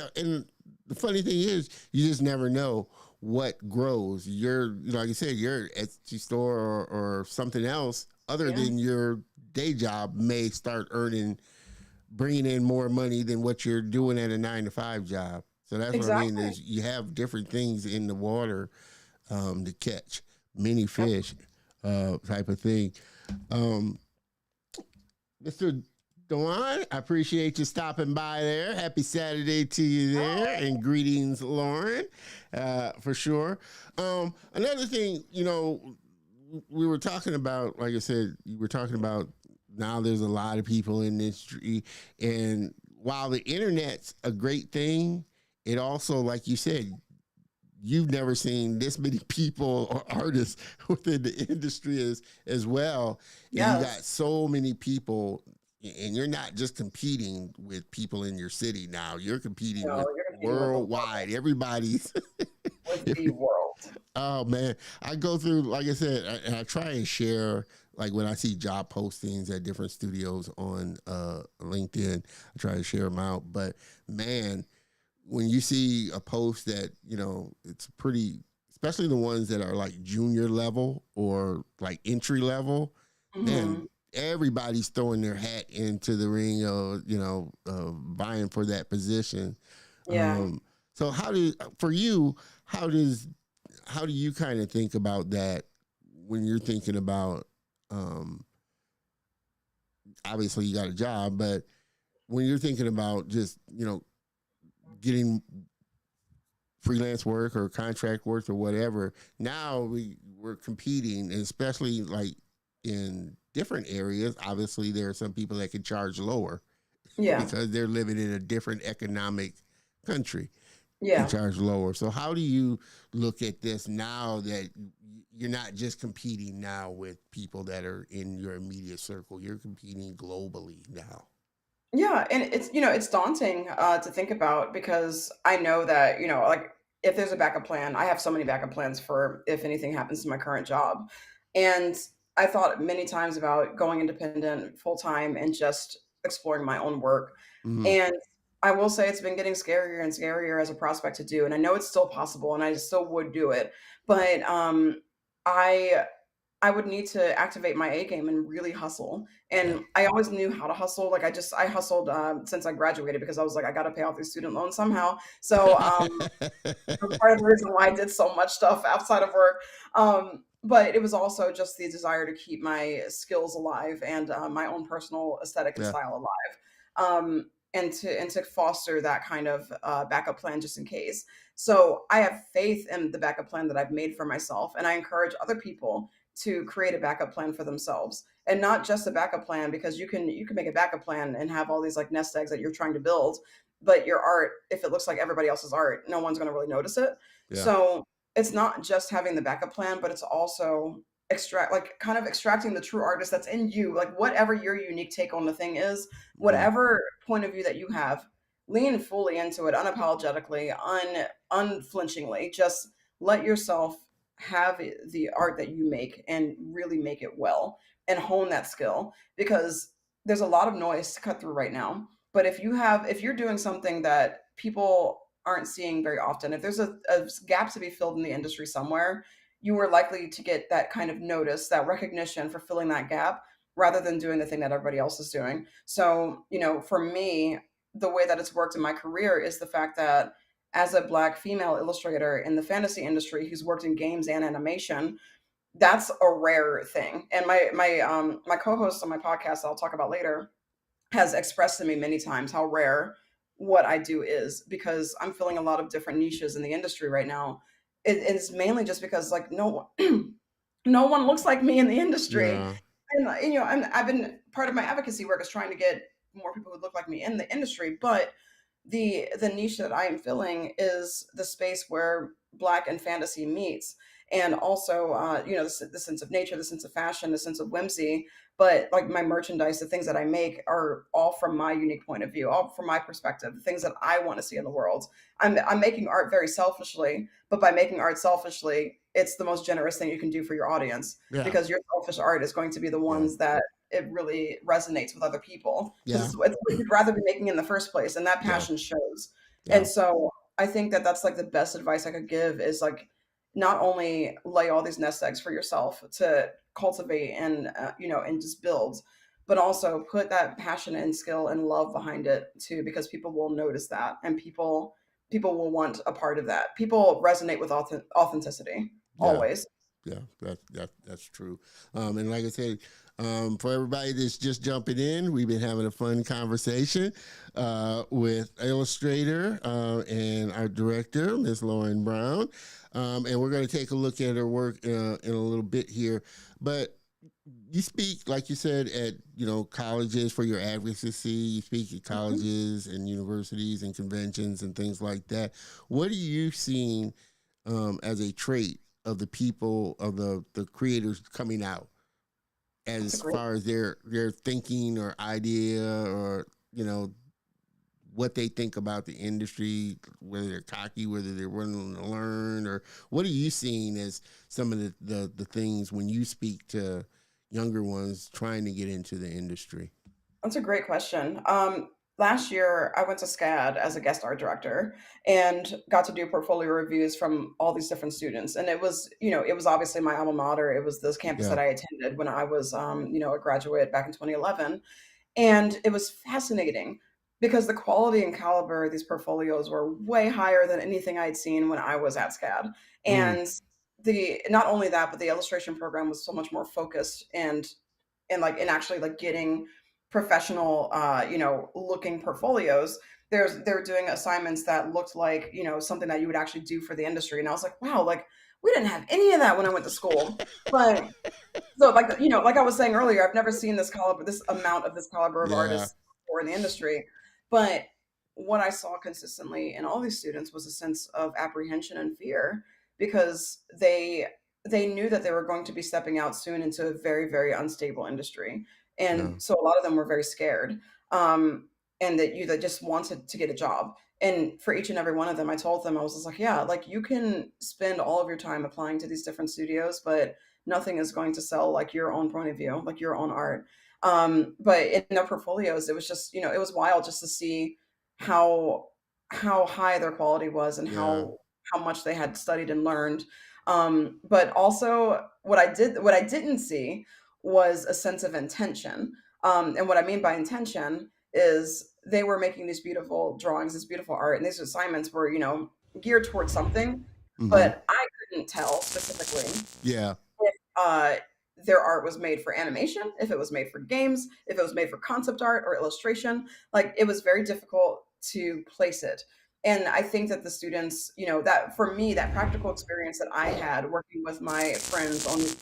the funny thing is, you just never know what grows. Like you said, your Etsy store or something else other Yeah, than your day job may start bringing in more money than what you're doing at a 9 to 5 job. So that's what I mean exactly. is you have different things in the water, to catch many fish, type of thing. Um, Mr. Dewan, I appreciate you stopping by there. Happy Saturday to you there, and greetings, Lauren, for sure. Another thing, we were talking about, like I said, you were talking about now there's a lot of people in this industry, and while the internet's a great thing, it also, like you said, you've never seen this many people or artists within the industry as well. And you got Yes. so many people, and you're not just competing with people in your city now. You're competing No, with you're competing with the world, worldwide. Everybody's was the world. Oh man, I go through, like I said, I try and share, like when I see job postings at different studios on LinkedIn, I try to share them out. But man, when you see a post that, it's pretty, especially the ones that are like junior level or like entry level, man, Mhm. everybody's throwing their hat into the ring of, vying for that position. Yeah. Um, so for you, how does, how do you kind of think about that when you're thinking about, um, obviously you got a job, but when you're thinking about just, getting freelance work or contract work or whatever, now we're competing, and especially like in different areas. Obviously, there are some people that can charge lower Yeah. because they're living in a different economic country and Yeah. charge lower. So how do you look at this now that you're not just competing now with people that are in your immediate circle? You're competing globally now. Yeah, and it's daunting to think about because I know that, like if there's a backup plan, I have so many backup plans for if anything happens to my current job. And I thought many times about going independent full time and just exploring my own work. Hmm. And I will say it's been getting scarier and scarier as a prospect to do. And I know it's still possible and I still would do it. But I I would need to activate my A game and really hustle. Yeah. And I always knew how to hustle. Like I hustled since I graduated because I was like, I got to pay off these student loans somehow. So that's part of the reason why I did so much stuff outside of work. But it was also just the desire to keep my skills alive and my own personal aesthetic and Yeah. style alive. And to foster that kind of backup plan just in case. So I have faith in the backup plan that I've made for myself, and I encourage other people to create a backup plan for themselves, and not just a backup plan because you can make a backup plan and have all these like nest eggs that you're trying to build, but your art, if it looks like everybody else's art, no one's going to really notice it. Yeah. So it's not just having the backup plan, but it's also kind of extracting the true artist that's in you, like whatever your unique take on the thing is, Hmm. whatever point of view that you have, lean fully into it unapologetically, unflinchingly. Just let yourself have the art that you make and really make it well and hone that skill, because there's a lot of noise to cut through right now. But if you're doing something that people aren't seeing very often, if there's a gap to be filled in the industry somewhere, you are likely to get that kind of notice, that recognition for filling that gap, rather than doing the thing that everybody else is doing. So, for me, the way that it's worked in my career is the fact that as a Black female illustrator in the fantasy industry who's worked in games and animation, that's a rare thing. And my co-host on my podcast, I'll talk about later, has expressed to me many times how rare what I do is, because I'm filling a lot of different niches in the industry right now. It's mainly just because like no one looks like me in the industry. Yeah. And I've been part of my advocacy work is trying to get more people who look like me in the industry, but the niche that I am filling is the space where Black and fantasy meets, and also the sense of nature, the sense of fashion, the sense of whimsy. But like my merchandise, the things that I make are all from my unique point of view, all from my perspective, the things that I want to see in the world. I'm making art very selfishly, but by making art selfishly, it's the most generous thing you can do for your audience, Yeah. because your selfish art is going to be the Yeah. ones that it really resonates with other people, because Yeah. it's what you'd rather be making in the first place, and that Yeah. passion shows. Yeah. And so I think that that's like the best advice I could give is like not only lay all these nest eggs for yourself to cultivate and and just build, but also put that passion and skill and love behind it too, because people will notice that, and people will want a part of that. People resonate with authenticity Yeah. always. Yeah, that's true. And like I said, for everybody that's just jumping in, we've been having a fun conversation with Illustrator and our director, Miss Lauren Brown, and we're going to take a look at her work in a little bit here. But you speak, like you said, at colleges for your advocacy. You speak at Mhm. colleges and universities and conventions and things like that. What are you seeing as a trait of the people of the creators coming out That's a as great. far as their thinking or idea or what they think about the industry, whether they're cocky, whether they're willing to learn, or what are you seeing as some of the things when you speak to younger ones trying to get into the industry? That's a great question. Last year, I went to SCAD as a guest art director and got to do portfolio reviews from all these different students. And it was, it was obviously my alma mater. It was this campus Yeah. that I attended when I was, a graduate back in 2011. And it was fascinating because the quality and caliber of these portfolios were way higher than anything I'd seen when I was at SCAD. Mm, And the not only that, but the illustration program was so much more focused and actually like getting professional looking portfolios. They're doing assignments that looked like something that you would actually do for the industry, and I was like, wow, like we didn't have any of that when I went to school. But so like like I was saying earlier, I've never seen this amount of this caliber of yeah. artists before in the industry. But what I saw consistently in all these students was a sense of apprehension and fear because they knew that they were going to be stepping out soon into a very, very unstable industry. And Yeah. so a lot of them were very scared. And that just wanted to get a job. And for each and every one of them, I told them, I was just like, yeah, like you can spend all of your time applying to these different studios, but nothing is going to sell like your own point of view, like your own art. But in their portfolios, it was just, it was wild just to see how how high their quality was and Yeah. how much they had studied and learned. But also what I didn't see was a sense of intention. And what I mean by intention is they were making these beautiful drawings, this beautiful art, and these assignments were, geared towards something, Mm-hmm. but I couldn't tell specifically Yeah. if their art was made for animation, if it was made for games, if it was made for concept art or illustration. Like it was very difficult to place it. And I think that the students, that for me, that practical experience that I had working with my friends on these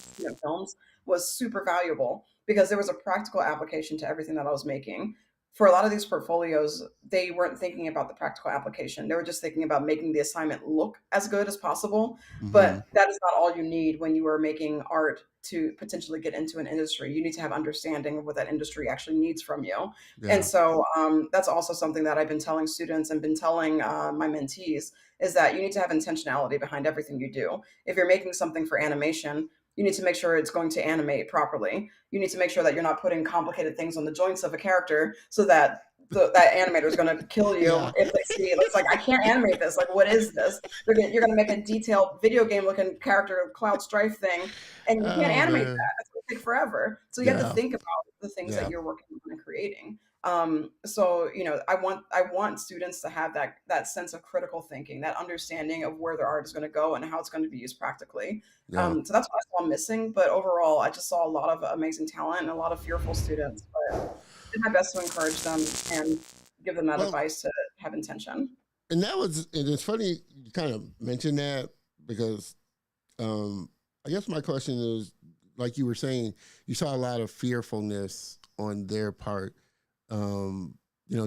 films was super valuable because there was a practical application to everything that I was making. For a lot of these portfolios, they weren't thinking about the practical application. They were just thinking about making the assignment look as good as possible, Mm-hmm. but that is not all you need when you are making art to potentially get into an industry. You need to have understanding of what that industry actually needs from you. And Yeah. so that's also something that I've been telling students and been telling my mentees is that you need to have intentionality behind everything you do. If you're making something for animation, you need to make sure it's going to animate properly. You need to make sure that you're not putting complicated things on the joints of a character so that that animator is going to kill you Yeah. if they see it. It's like, I can't animate this. Like, what is this? You're going to make a detailed video game looking character Cloud Strife thing, and you can't Oh animate man. that. That's going to take forever. So you have to Yeah. think about the things that Yeah. you're working on and creating. So I want students to have that sense of critical thinking, that understanding of where their art is going to go and how it's going to be used practically. Yeah. So that's what I saw missing. But overall, I just saw a lot of amazing talent and a lot of fearful students. But I did my best to encourage them and give them that Well, advice to have intention. and it's funny you kind of mentioned that because I guess my question is, like you were saying, you saw a lot of fearfulness on their part,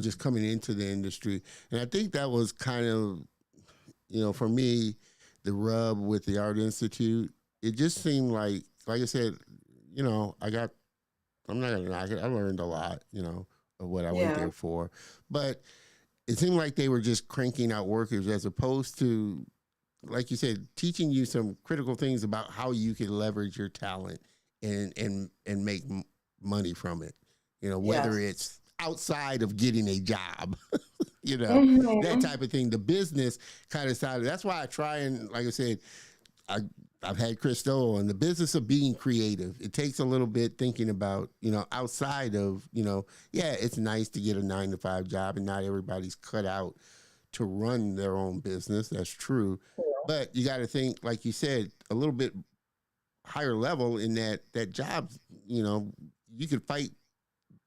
just coming into the industry. And I think that was kind of, for me, the rub with the Art Institute. It just seemed like I said, I'm not going to knock it. I learned a lot, of what I went Yeah. there for. But it seemed like they were just cranking out workers as opposed to, like you said, teaching you some critical things about how you can leverage your talent and make money from it. Whether Yes. it's outside of getting a job, that Hmm. type of thing. The business kind of side. That's why I try and, like I said, I I've had Christo on the business of being creative. It takes a little bit thinking about, outside of, yeah, it's nice to get a 9 to 5 job and not everybody's cut out to run their own business. That's true. But you got to think, like you said, a little bit higher level in that job, you could fight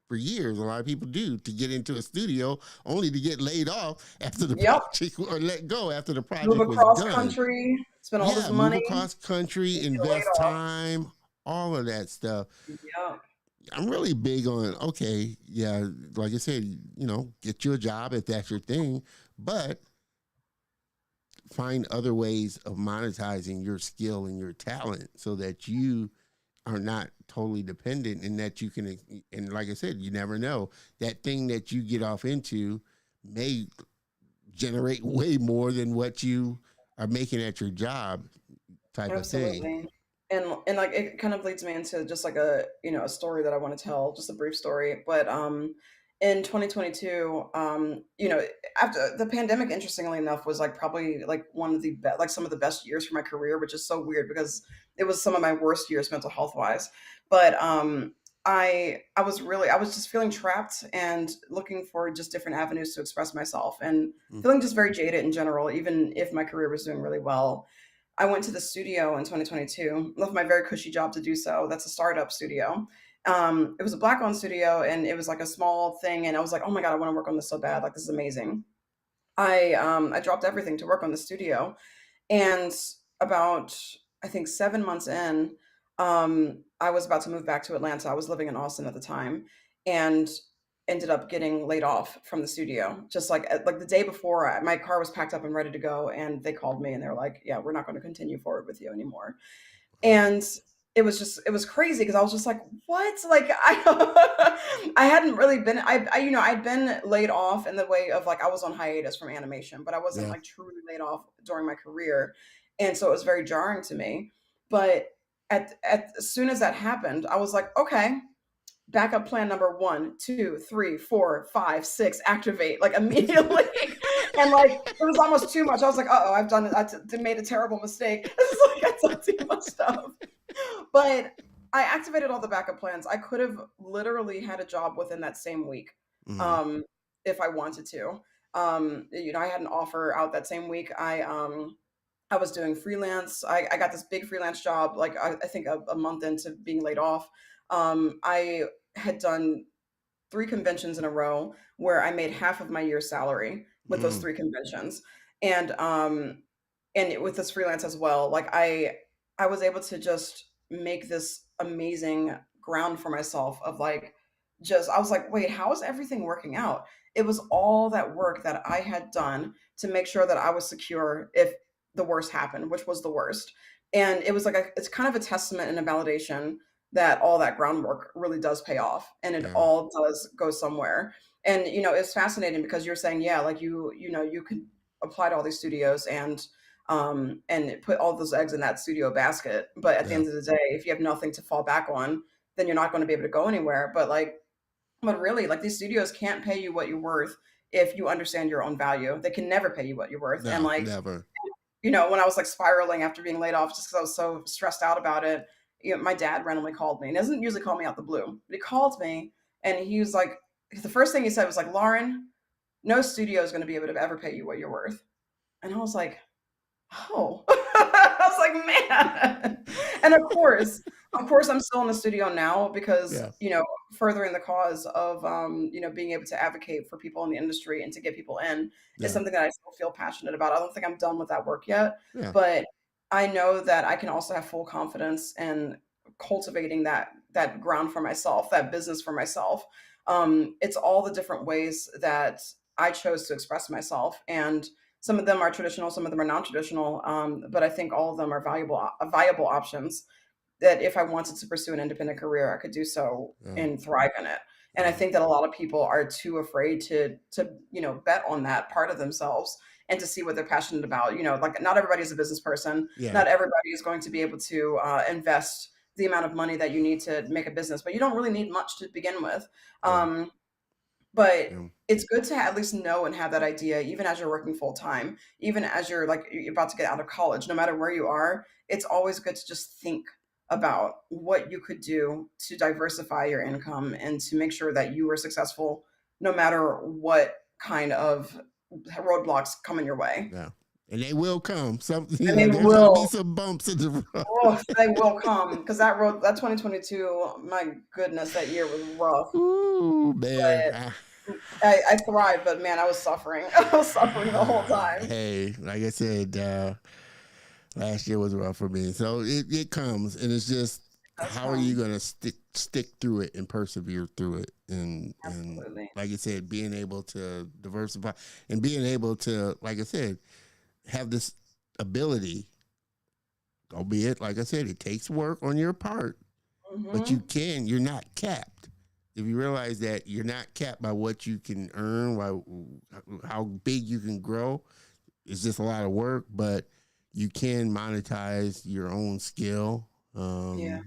for years. A lot of people do to get into a studio only to get laid off after the Yep. project or let go after the Move project was across done. country, spend all this Yeah, move money, across country, and get laid invest off. time, all of that stuff. Yep. I'm really big on, okay, yeah, like I said, get you a job if that's your thing, but find other ways of monetizing your skill and your talent so that you are not totally dependent and that you can, and like I said, you never know, that thing that you get off into may generate way more than what you are making at your job type of thing. Absolutely. And like it kind of leads me into just like a, a story that I want to tell, just a brief story. But in 2022, after the pandemic, interestingly enough, was like probably like one of the like some of the best years for my career, which is so weird because it was some of my worst years mental health wise. But I was just feeling trapped and looking for just different avenues to express myself and Mm. feeling just very jaded in general, even if my career was doing really well. I went to the studio in 2022, left my very cushy job to do so. That's a startup studio. It was a black owned studio and it was like a small thing. And I was like, oh my God, I want to work on this so bad. Like, this is amazing. I dropped everything to work on the studio. And about, I think, 7 months in, I was about to move back to Atlanta. I was living in Austin at the time and ended up getting laid off from the studio. Just like the day before, my car was packed up and ready to go. And they called me and they were like, yeah, we're not going to continue forward with you anymore. And it was crazy because I was just like, what? Like I hadn't really been I'd been laid off in the way of like I was on hiatus from animation, but I wasn't Yeah. like truly laid off during my career. And so it was very jarring to me. But at as soon as that happened, I was like, okay, backup plan number 1, 2, 3, 4, 5, 6, activate like immediately. And like it was almost too much. I was like, oh, I've done it. Made a terrible mistake. It's like I done too much stuff. But I activated all the backup plans. I could have literally had a job within that same week, Mm. um, if I wanted to. I had an offer out that same week. I was doing freelance. I got this big freelance job, like I think a month into being laid off. I had done 3 conventions in a row where I made half of my year's salary with those Mm. 3 conventions. And with this freelance as well, like I was able to just make this amazing ground for myself of like just I was like, wait, how is everything working out? It was all that work that I had done to make sure that I was secure if the worst happened, which was the worst. And it was like it's kind of a testament and a validation that all that groundwork really does pay off and it Yeah. all does go somewhere. And it's fascinating because you're saying, yeah, like you could apply to all these studios and put all those eggs in that studio basket. But at the Yeah. end of the day, if you have nothing to fall back on, then you're not going to be able to go anywhere. But really, like these studios can't pay you what you're worth if you understand your own value. They can never pay you what you're worth. And No, like, never. when I was like spiraling after being laid off, just because I was so stressed out about it, my dad randomly called me. He doesn't usually call me out the blue, but he called me and he was like, the first thing he said was like, Lauren, no studio is going to be able to ever pay you what you're worth. And I was like, oh, I was like, man. And of course, I'm still in the studio now because, Yeah. furthering the cause of, being able to advocate for people in the industry and to get people in is Yeah. something that I still feel passionate about. I don't think I'm done with that work yet, Yeah. but I know that I can also have full confidence in cultivating that ground for myself, that business for myself. It's all the different ways that I chose to express myself, and some of them are traditional, some of them are non-traditional, but I think all of them are viable options that if I wanted to pursue an independent career, I could do so Yeah. and thrive in it. And I Yeah. think that a lot of people are too afraid to bet on that part of themselves and to see what they're passionate about. Like not everybody is a business person. Yeah. Not everybody is going to be able to invest the amount of money that you need to make a business, but you don't really need much to begin with. Yeah. Um, but Yeah. it's good to at least know and have that idea, even as you're working full time, even as you're like you're about to get out of college, no matter where you are, it's always good to just think about what you could do to diversify your income and to make sure that you are successful no matter what kind of roadblocks come in your way. Yeah. And they will come. And they There's gonna be will, some bumps in the road. oh, they will come because that 2022, my goodness, that year was rough. Ooh, man. But I thrived, but man, I was suffering. I was suffering the whole time. Hey, like I said, last year was rough for me. So it comes, and it's just That's how are you come. gonna stick through it and persevere through it, and Absolutely. like I said, being able to diversify and being able to, like I said, have this ability, albeit like I said, it takes work on your part, but Hmm. you're not capped. if you realize that you're not capped by what you can earn, how big you can grow, it's just a lot of work, but you can monetize your own skill. Yeah.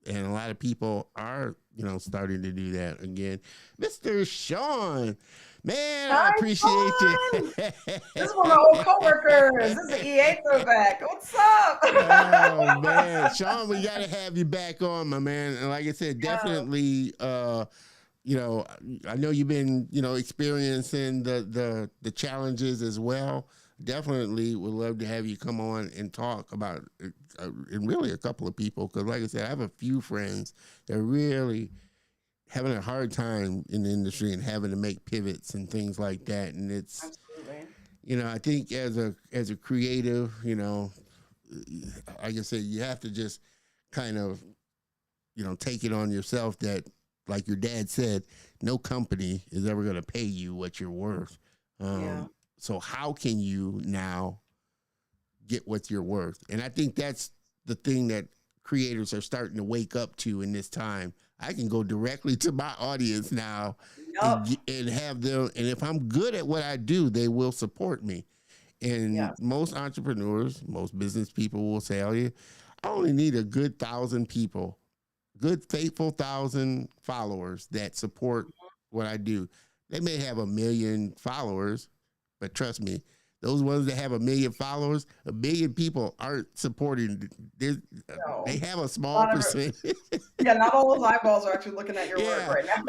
And a lot of people are, starting to do that again. Mr. Sean, man, I Hi, appreciate you. Sean. This is one of my old coworkers. This is an EA throwback. What's up? Oh man, Sean, we got to have you back on, my man. And like I said, Yeah. definitely. I know you've been, experiencing the challenges as well. Definitely would love to have you come on and talk about and really a couple of people, because like I said, I have a few friends that are really having a hard time in the industry and having to make pivots and things like that. And it's, Absolutely. I think as a creative, like I said, you have to just kind of, take it on yourself that, like your dad said, no company is ever going to pay you what you're worth. Yeah. So how can you now get what you're worth? And I think that's the thing that creators are starting to wake up to in this time. I can go directly to my audience now Yup. and have them. And if I'm good at what I do, they will support me. And Yes. most entrepreneurs, most business people will tell you, I only need a good 1,000 people, good, faithful 1,000 followers that support what I do. They may have 1 million followers, but trust me, those ones that have 1 million followers, 1 million people aren't supporting. No. They have a small Not, percentage. yeah, not all those eyeballs are actually looking at your work right now.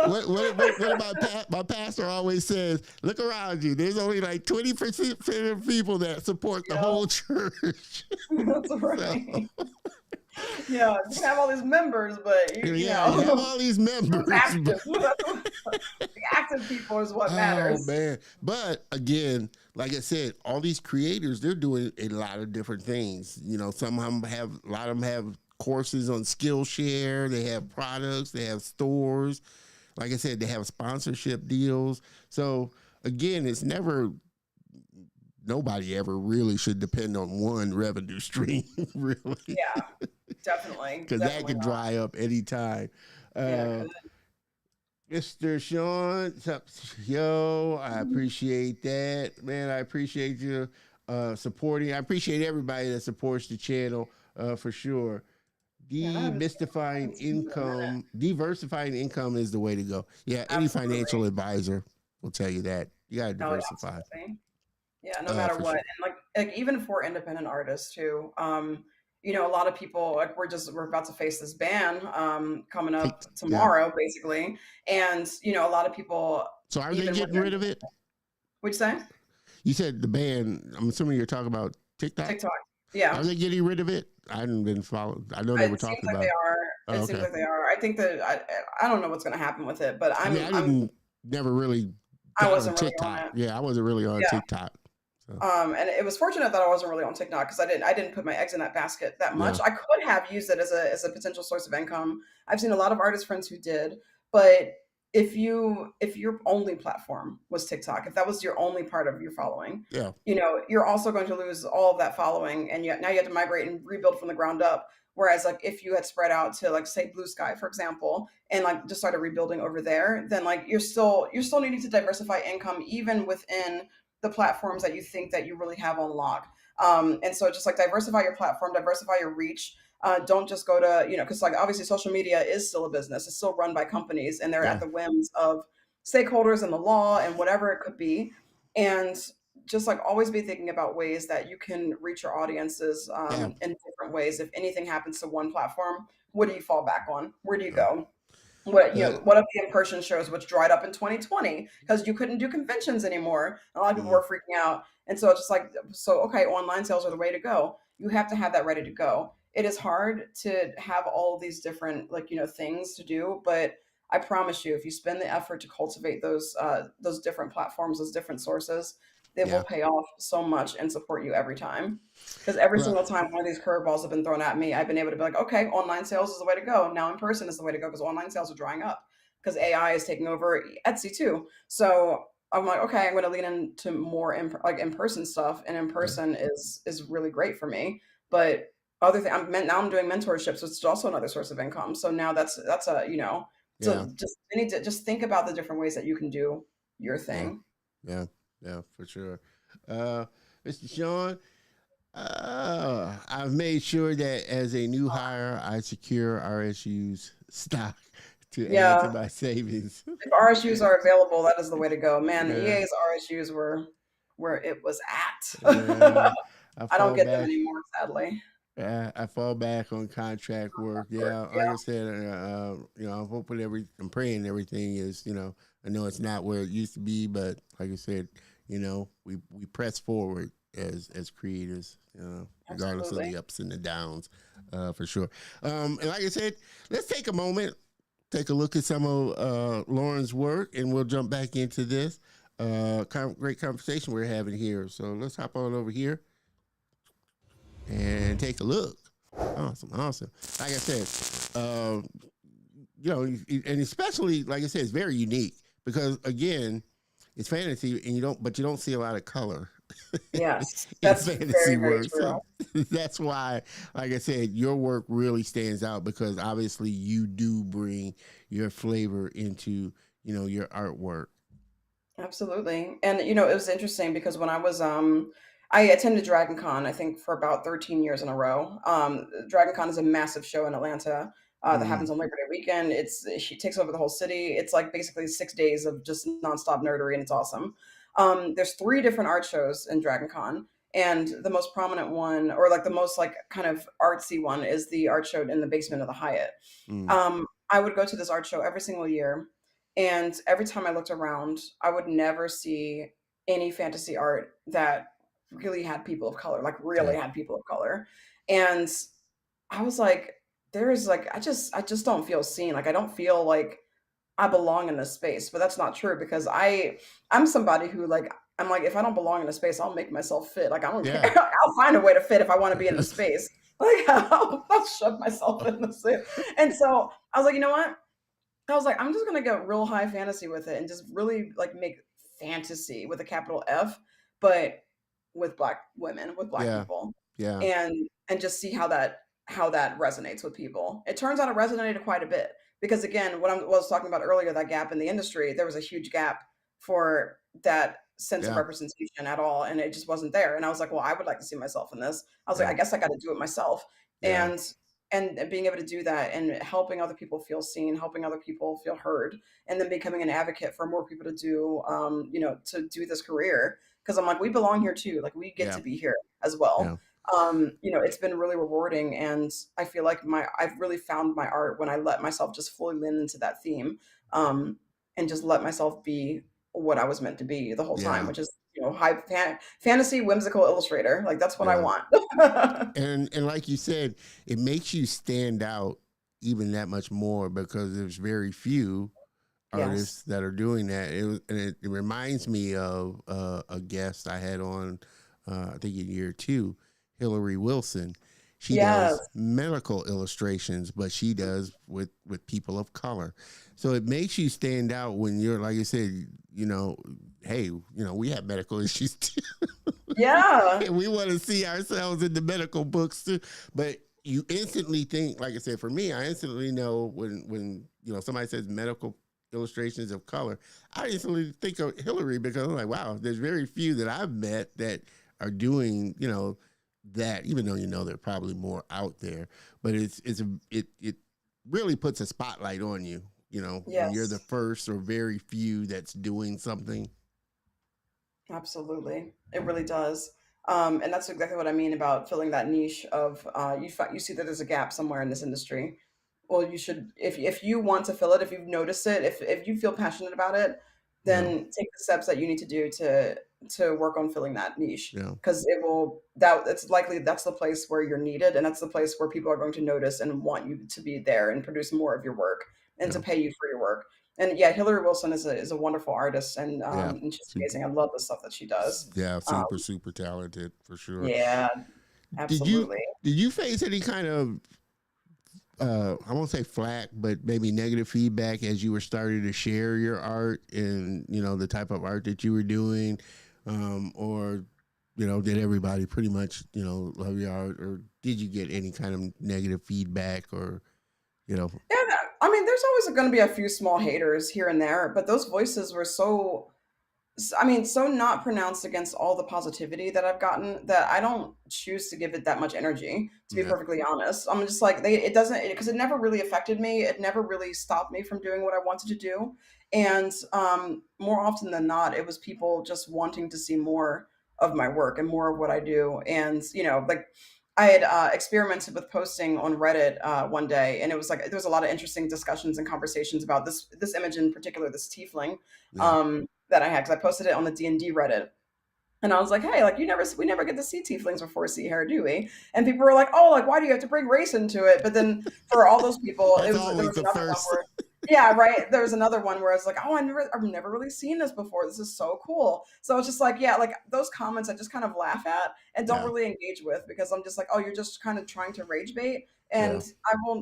what my pastor always says, look around you. There's only like 20% of people that support the whole church. That's right. So, Yeah, you can have all these members, but you have all these members. active. The active people is what matters. Oh man! But again, like I said, all these creators, they're doing a lot of different things. Some of them have, a lot of them have courses on Skillshare. They have products. They have stores. Like I said, they have sponsorship deals. So again, it's never. Nobody ever really should depend on one revenue stream, really. Yeah, definitely. Because that can dry up anytime. Yeah, Mr. Sean, yo, I appreciate that, man. I appreciate you supporting. I appreciate everybody that supports the channel for sure. Diversifying income is the way to go. Yeah, any financial advisor will tell you that you got to diversify. Yeah, no matter what, sure. and like even for independent artists too. A lot of people, like we're about to face this ban coming up tomorrow, basically, and a lot of people. So are they getting rid of it? What'd you say? You said the ban. I'm assuming you're talking about TikTok. TikTok, yeah. Are they getting rid of it? I haven't been following. I know they were talking about. They are. It seems like they are. I think that I don't know what's going to happen with it, but I never really. I wasn't on TikTok. Really on it. Yeah, I wasn't really on TikTok. So. And it was fortunate that I wasn't really on TikTok because I didn't put my eggs in that basket that much. Yeah. I could have used it as a potential source of income. I've seen a lot of artist friends who did, but if your only platform was TikTok, if that was your only part of your following, you're also going to lose all of that following, and now you have to migrate and rebuild from the ground up. Whereas like if you had spread out to like say Blue Sky, for example, and like just started rebuilding over there, then like you're still needing to diversify income even within the platforms that you think that you really have on lock. And so just like diversify your platform, diversify your reach. Don't just go to, because like obviously social media is still a business. It's still run by companies and they're at the whims of stakeholders and the law and whatever it could be. And just like always be thinking about ways that you can reach your audiences in different ways. If anything happens to one platform, what do you fall back on? Where do you go? What of the in-person shows which dried up in 2020 because you couldn't do conventions anymore. A lot of people were freaking out. And so it's just like, okay, online sales are the way to go. You have to have that ready to go. It is hard to have all of these different things to do, but I promise you, if you spend the effort to cultivate those different platforms, those different sources, they will pay off so much and support you every time. Because every single time one of these curveballs have been thrown at me, I've been able to be like, okay, online sales is the way to go. Now in person is the way to go because online sales are drying up because AI is taking over Etsy too. So I'm like, okay, I'm going to lean into more in-person stuff, and in person is really great for me. But other thing, I'm doing mentorships, which is also another source of income. So now that's a Yeah. just you need to just think about the different ways that you can do your Yeah. thing. Yeah. Yeah. For sure. Uh, Mr. Sean, I've made sure that as a new hire, I secure RSU's stock to add to Yeah, my savings. if RSUs are available, that is the way to go. Man, Yeah. EA's RSUs were where it was at. Yeah. I I don't fall get them back. anymore, sadly. I fall back on contract work. Yeah, like I Yeah, said, I'm hoping I'm praying everything is, I know it's not where it used to be, but like I said, we press forward as creators, regardless of absolutely. the ups and the downs, for sure. And like I said, let's take a moment, take a look at some of Lauren's work, and we'll jump back into this great conversation we're having here. So let's hop on over here and take a look. Awesome, awesome. Like I said, and especially like I said, it's very unique because again, it's fantasy, and you don't see a lot of color Yes, in that's very, fantasy very work. So true. that's why, like I said, your work really stands out because obviously you do bring your flavor into your artwork. Absolutely. And it was interesting because when I attended Dragon Con, I think for about 13 years in a row. Dragon Con is a massive show in Atlanta that Mm, happens on Labor Day weekend. She takes over the whole city. It's like basically 6 days of just nonstop nerdery, and it's awesome. There's three different art shows in Dragon Con, and the most prominent one, or like the most like kind of artsy one, is the art show in the basement of the Hyatt. mm, I would go to this art show every single year, and every time I looked around, I would never see any fantasy art that really had people of color, like yeah, really had people of color. And I was like, there's like, I just don't feel seen. Like I don't feel like I belong in this space. But that's not true because I'm somebody who like I'm like if I don't belong in a space, I'll make myself fit. Like I don't care. yeah. I'll find a way to fit if I want to be in the space. Like I'll shove myself in the space. And so I was like, you know what? I was like, I'm just gonna go real high fantasy with it and just really like make fantasy with a capital F, but with black women, with black Yeah, people, yeah, and just see how that resonates with people. It turns out it resonated quite a bit because again, what I was talking about earlier, that gap in the industry, there was a huge gap for that sense of yeah, representation at all, and it just wasn't there. And I was like, well, I would like to see myself in this. I was like, yeah, I guess I got to do it myself. yeah, And being able to do that and helping other people feel seen, helping other people feel heard, and then becoming an advocate for more people to do, to do this career. Because I'm like, we belong here too. Like we get yeah, to be here as well. yeah, It's been really rewarding, and I feel like I've really found my art when I let myself just fully lean into that theme, um, and just let myself be what I was meant to be the whole time, yeah, which is fantasy whimsical illustrator. Like that's what I yeah. want. And like you said, it makes you stand out even that much more because there's very few Yes. artists that are doing that. It reminds me of a guest I had on, I think in year two, Hillary Wilson. She Yes. does medical illustrations, but she does with people of color. So it makes you stand out when you're, like I said, hey, we have medical issues too. Yeah. And we want to see ourselves in the medical books too. But you instantly think, like I said, for me, I instantly know when somebody says medical illustrations of color, I instantly think of Hillary because I'm like, wow, there's very few that I've met that are doing, that, even though there are probably more out there. But it really puts a spotlight on you, when you're the Yes. first or very few that's doing something. Absolutely. It really does. And that's exactly what I mean about filling that niche of you see that there's a gap somewhere in this industry. Well, you should if you want to fill it, if you've noticed it, if you feel passionate about it, Yeah, then take the steps that you need to do to work on filling that niche yeah, because it's likely that's the place where you're needed and that's the place where people are going to notice and want you to be there and produce more of your work and to yeah, pay you for your work. And yeah, Hillary Wilson is a wonderful artist, yeah. and she's Super, amazing. I love the stuff that she does. yeah, Um, super talented for sure. yeah, Did you absolutely. did you face any kind of I won't say flack, but maybe negative feedback as you were starting to share your art and the type of art that you were doing, or did everybody pretty much love your art, or did you get any kind of negative feedback or you know? Yeah, I mean, there's always going to be a few small haters here and there, but those voices were so I mean, so not pronounced against all the positivity that I've gotten that I don't choose to give it that much energy, to be Yeah. perfectly honest. I'm just like, it doesn't, because it never really affected me. It never really stopped me from doing what I wanted to do. And more often than not, it was people just wanting to see more of my work and more of what I do. And, like, I had experimented with posting on Reddit one day, and it was like there was a lot of interesting discussions and conversations about this image in particular, this tiefling. Yeah. That I had because I posted it on the D&D Reddit. And I was like, hey, like we never get to see tieflings before sea hair, do we? And people were like, oh, like why do you have to bring race into it? But then for all those people, That's there always was the another one first. where, yeah, right. There was another one where I was like, oh, I've never really seen this before. This is so cool. So it's just like, yeah, like those comments I just kind of laugh at and don't Yeah. really engage with because I'm just like, oh, you're just kind of trying to rage bait. Yeah. And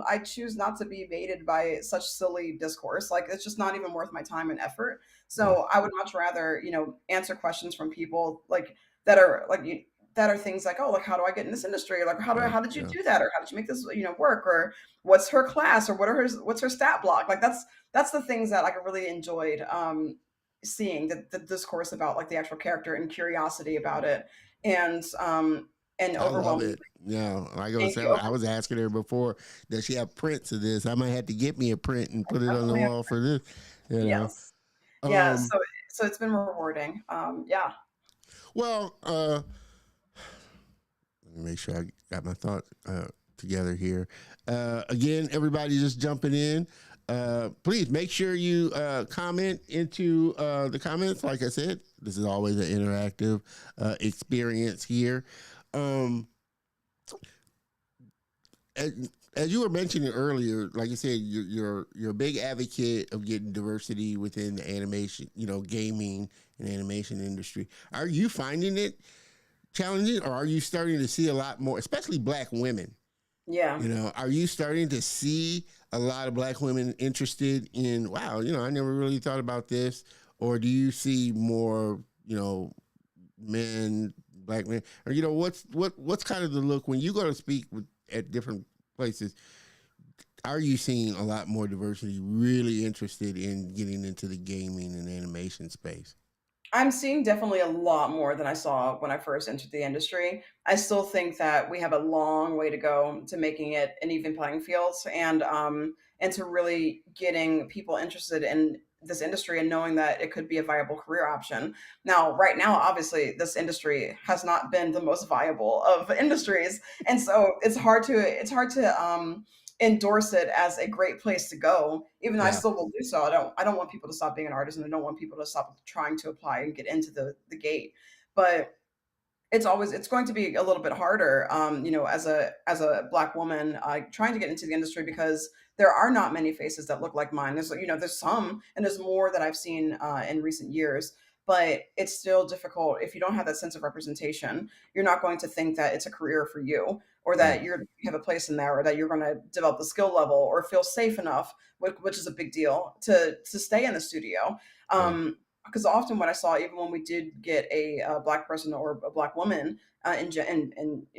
I choose not to be baited by such silly discourse. Like it's just not even worth my time and effort. Yeah. So I would much rather, answer questions from people like that are like that are things like, oh, like how do I get in this industry? Like Yeah. how did you Yeah. do that? Or how did you make this, work? Or what's her class? Or what's her stat block? Like that's the things that like, I really enjoyed seeing the discourse about like the actual character and curiosity about it. And I love overwhelmingly, it. Yeah, like I was thank you. saying, I was asking her before, does she have prints of this? I might have to get me a print and put it on the Definitely wall for this. You know. yes. Yeah. Um. So it's been rewarding. Yeah. Well. Let me make sure I got my thoughts together here. Again, everybody just jumping in. Please make sure you comment into the comments. Like I said, this is always an interactive experience here. Um, as you were mentioning earlier, like I said, you're a big advocate of getting diversity within the animation, gaming and animation industry. Are you finding it challenging, or are you starting to see a lot more, especially Black women? Yeah. Are you starting to see a lot of Black women interested in? Wow, I never really thought about this. Or do you see more, men, Black men, or what's kind of the look when you go to speak at different places? Are you seeing a lot more diversity, really interested in getting into the gaming and animation space? I'm seeing definitely a lot more than I saw when I first entered the industry. I still think that we have a long way to go to making it an even playing field and to really getting people interested in this industry and knowing that it could be a viable career option. Now, right now, obviously, this industry has not been the most viable of industries. And so it's hard to endorse it as a great place to go, even though I Yeah, still will do so. I don't want people to stop being an artist and I don't want people to stop trying to apply and get into the gate. But it's going to be a little bit harder, as a Black woman trying to get into the industry because there are not many faces that look like mine. There's some, and there's more that I've seen in recent years, but it's still difficult if you don't have that sense of representation. You're not going to think that it's a career for you, or yeah, that you have a place in there, or that you're going to develop the skill level or feel safe enough, which is a big deal to stay in the studio. yeah, Because often what I saw, even when we did get a Black person or a Black woman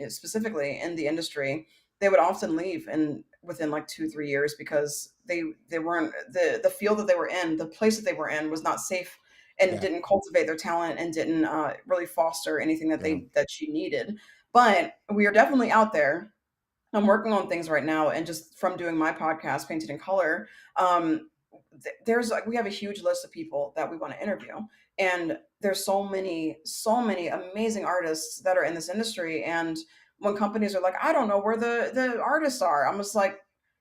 specifically in the industry, they would often leave and within like 2 3 years because they weren't the field that they were in, the place that they were in was not safe and yeah, didn't cultivate their talent and didn't really foster anything that yeah, that she needed. But we are definitely out there. I'm working on things right now, and just from doing my podcast, Painted in Color, there's like we have a huge list of people that we want to interview, and there's so many amazing artists that are in this industry. And when companies are like, I don't know where the artists are, I'm just like,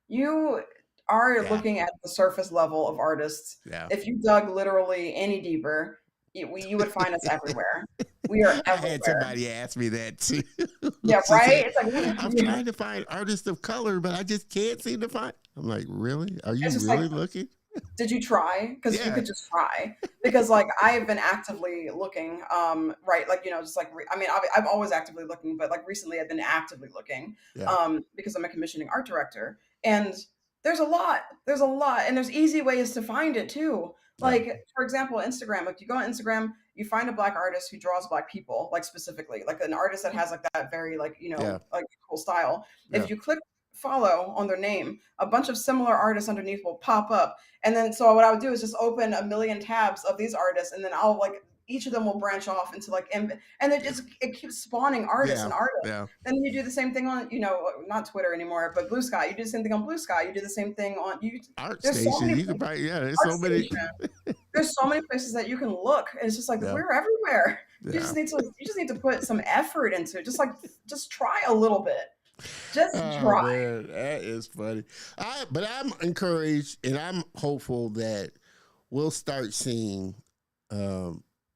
you are yeah, looking at the surface level of artists. yeah. If you dug literally any deeper, you would find us everywhere. We are I had everywhere. somebody ask me that too. Yeah, She right. said, It's like, I'm yeah. trying to find artists of color, but I just can't seem to find. I'm like, really? Are you It's just like, really looking? did you try? Because you Yeah, could just try. Because like I've been actively looking, right? Like just like I mean, I'm always actively looking, but like recently I've been actively looking, yeah, because I'm a commissioning art director, and there's a lot, and there's easy ways to find it too. yeah, Like for example, Instagram. Like you go on Instagram, you find a Black artist who draws Black people, like specifically, like an artist that has like that very like yeah, like cool style. yeah, If you click follow on their name, a bunch of similar artists underneath will pop up. And then so what I would do is just open a million tabs of these artists, and then I'll like each of them will branch off into like and it keeps spawning artists Yeah, and artists. yeah. Then you do the same thing on, not Twitter anymore, but Blue Sky. You do the same thing on Blue Sky. You do the same thing on you. Art There's so station. many You could places. probably, yeah. There's so many. ArtStation. There's so many places that you can look. And it's just like Yeah, we're everywhere. yeah. You just need to put some effort into it. Just try a little bit. Just Oh try. man, that is funny. But I'm encouraged and I'm hopeful that we'll start seeing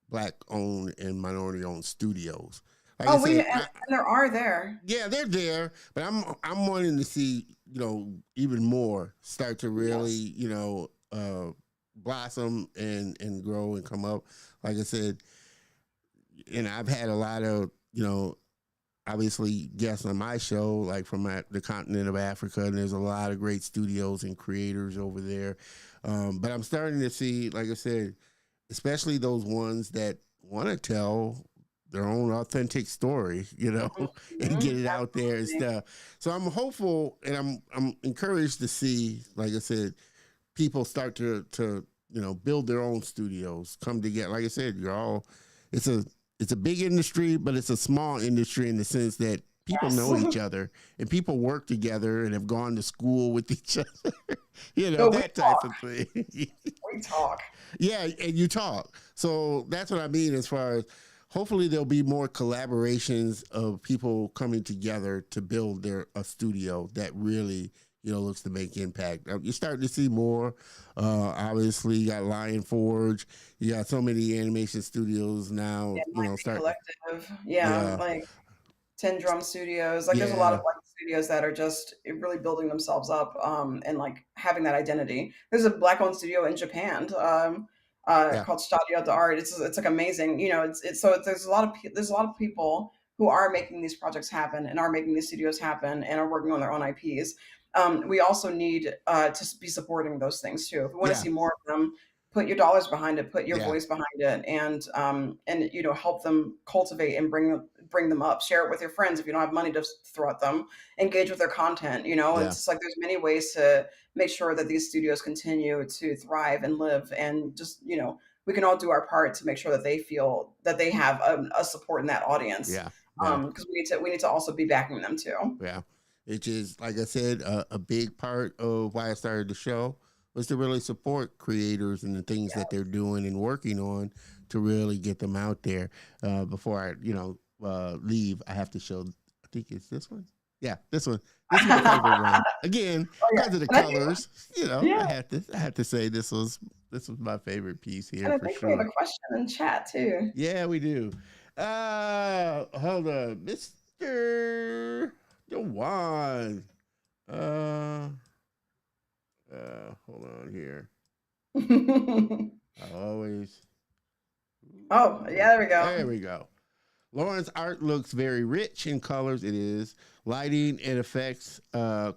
black owned and minority owned studios. Like I Oh, said, and there are there. yeah, they're there, but I'm wanting to see even more start to really Yes. blossom and grow and come up. Like I said, and I've had a lot of obviously guests on my show, like from the continent of Africa, and there's a lot of great studios and creators over there. But I'm starting to see, like I said, especially those ones that want to tell their own authentic story, and get it out there and Absolutely. stuff. So I'm hopeful and I'm encouraged to see, like I said, people start to build their own studios, come together. Like I said, it's a big industry, but it's a small industry in the sense that people Yes. know each other and people work together and have gone to school with each other, So we that type talk. of thing. We talk. Yeah, and you talk. So that's what I mean as far as hopefully there'll be more collaborations of people coming together to build a studio that really looks to make impact. You're starting to see more. Obviously, you got Lion Forge. You got so many animation studios now. Yeah, Mind Starting. Collective. Yeah, Yeah, like 10 Drum Studios. Like there's a lot of yeah, like studios that are just really building themselves up and like having that identity. There's a black owned studio in Japan yeah, called Stadio de Art. It's like amazing. There's there's a lot of people who are making these projects happen and are making these studios happen and are working on their own IPs. We also need to be supporting those things too. If we want to yeah, see more of them, put your dollars behind it, put your yeah, voice behind it, and help them cultivate and bring them up. Share it with your friends if you don't have money to throw at them. Engage with their content. And yeah, it's just like there's many ways to make sure that these studios continue to thrive and live, and just we can all do our part to make sure that they feel that they have a support in that audience. yeah, yeah. Because we need to also be backing them too. Yeah. It's just, like I said, a big part of why I started the show was to really support creators and the things that they're doing and working on to really get them out there. Before leave, I have to show, I think it's this one. Yeah, this one. This is my favorite one. Again, Oh yeah, because of the and I think colors, yeah, I have to say this was my favorite piece and here I for think we have sure. a question in chat too. Yeah, we do. Hold on, Mr. Dewan. Uh, hold on here. I always. Oh yeah, there we go. There we go. Lauren's art looks very rich in colors. It is lighting and effects.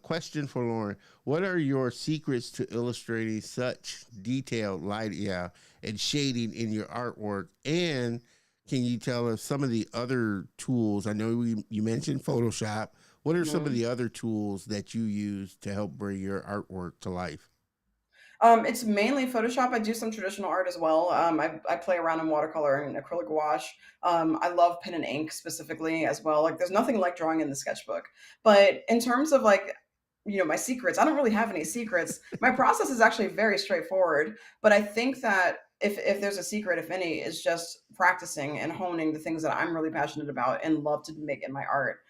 Question for Lauren: what are your secrets to illustrating such detailed light, and shading in your artwork? And can you tell us some of the other tools? I know you mentioned Photoshop. What are some of Mhm. the other tools that you use to help bring your artwork to life? It's mainly Photoshop. I do some traditional art as well. I play around in watercolor and acrylic gouache. I love pen and ink specifically as well. Like, there's nothing like drawing in the sketchbook. But in terms of like, my secrets, I don't really have any secrets. My process is actually very straightforward. But I think that if there's a secret, if any, is just practicing and honing the things that I'm really passionate about and love to make in my art.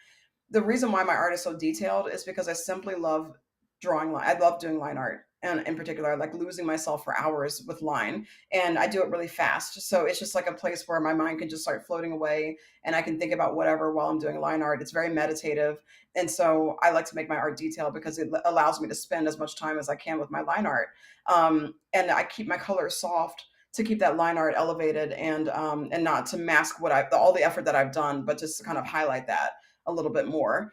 The reason why my art is so detailed is because I simply love drawing line. I love doing line art. And in particular, I like losing myself for hours with line, and I do it really fast. So it's just like a place where my mind can just start floating away and I can think about whatever while I'm doing line art. It's very meditative. And so I like to make my art detailed because it allows me to spend as much time as I can with my line art. And I keep my colors soft to keep that line art elevated and not to mask all the effort that I've done, but just to kind of highlight that a little bit more.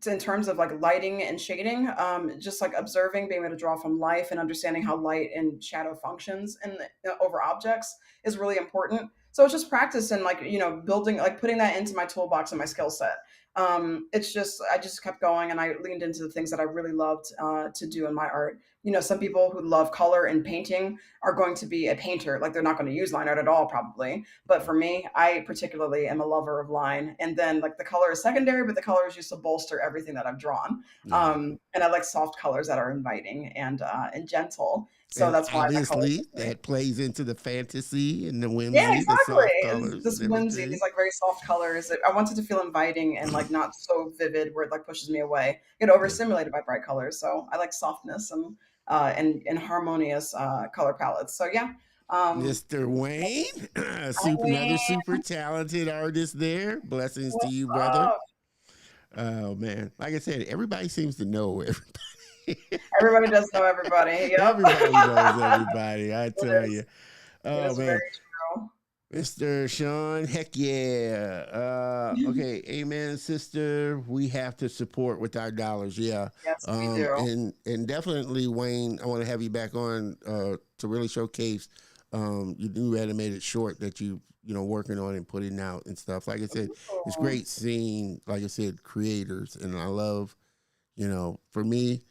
In terms of like lighting and shading, just like observing, being able to draw from life and understanding how light and shadow functions over objects is really important. So it's just practice and like building, like putting that into my toolbox and my skill set. It's just I just kept going, and I leaned into the things that I really loved to do in my art. Some people who love color and painting are going to be a painter. Like they're not going to use line art at all, probably. But for me, I particularly am a lover of line. And then like the color is secondary, but the color is used to bolster everything that I've drawn. Yeah. And I like soft colors that are inviting and gentle. So And that's why that color obviously is great. that plays into the fantasy and the Yeah, whimsy, the exactly. soft It's colors this and whimsy, everything. these like very soft colors. I wanted to feel inviting and like not so vivid where it like pushes me away. Get Yeah. overstimulated by bright colors. So I like softness and harmonious color palettes. So yeah. Um Mr. Wayne, another I super talented artist there. Blessings to what's you, brother. up? Oh man, like I said, everybody seems to know everybody. Everybody does know everybody. Yep. Everybody knows everybody. I It tell is. you. It Oh is very man, true. Mr. Sean, heck yeah. Okay, amen, sister. We have to support with our dollars. Yeah. Yes, we do. And definitely, Wayne, I want to have you back on to really showcase your new animated short that working on and putting out and stuff. Like I said, it's Ooh. great seeing, like I said, creators, and I love, for me,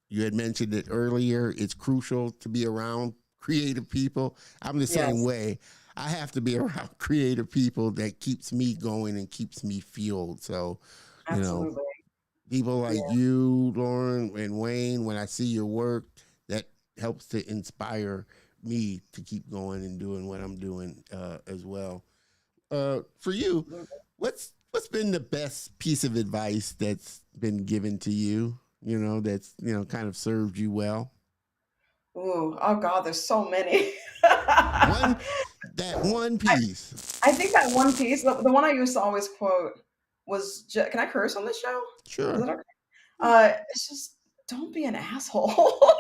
you had mentioned it earlier. It's crucial to be around creative people. I'm the same Yes, way. I have to be around creative people that keeps me going and keeps me fueled. So, you know, absolutely. people Yeah. like you, Lauren, and Wayne, when I see your work, that helps to inspire me to keep going and doing what I'm doing as well. For you, what's been the best piece of advice that's been given to you? That's kind of served you well. Ooh, oh God, there's so many. One that one piece. I think that one piece, the one I used to always quote was, "Can I curse on this show? Is Sure. that okay?" It's just don't be an asshole.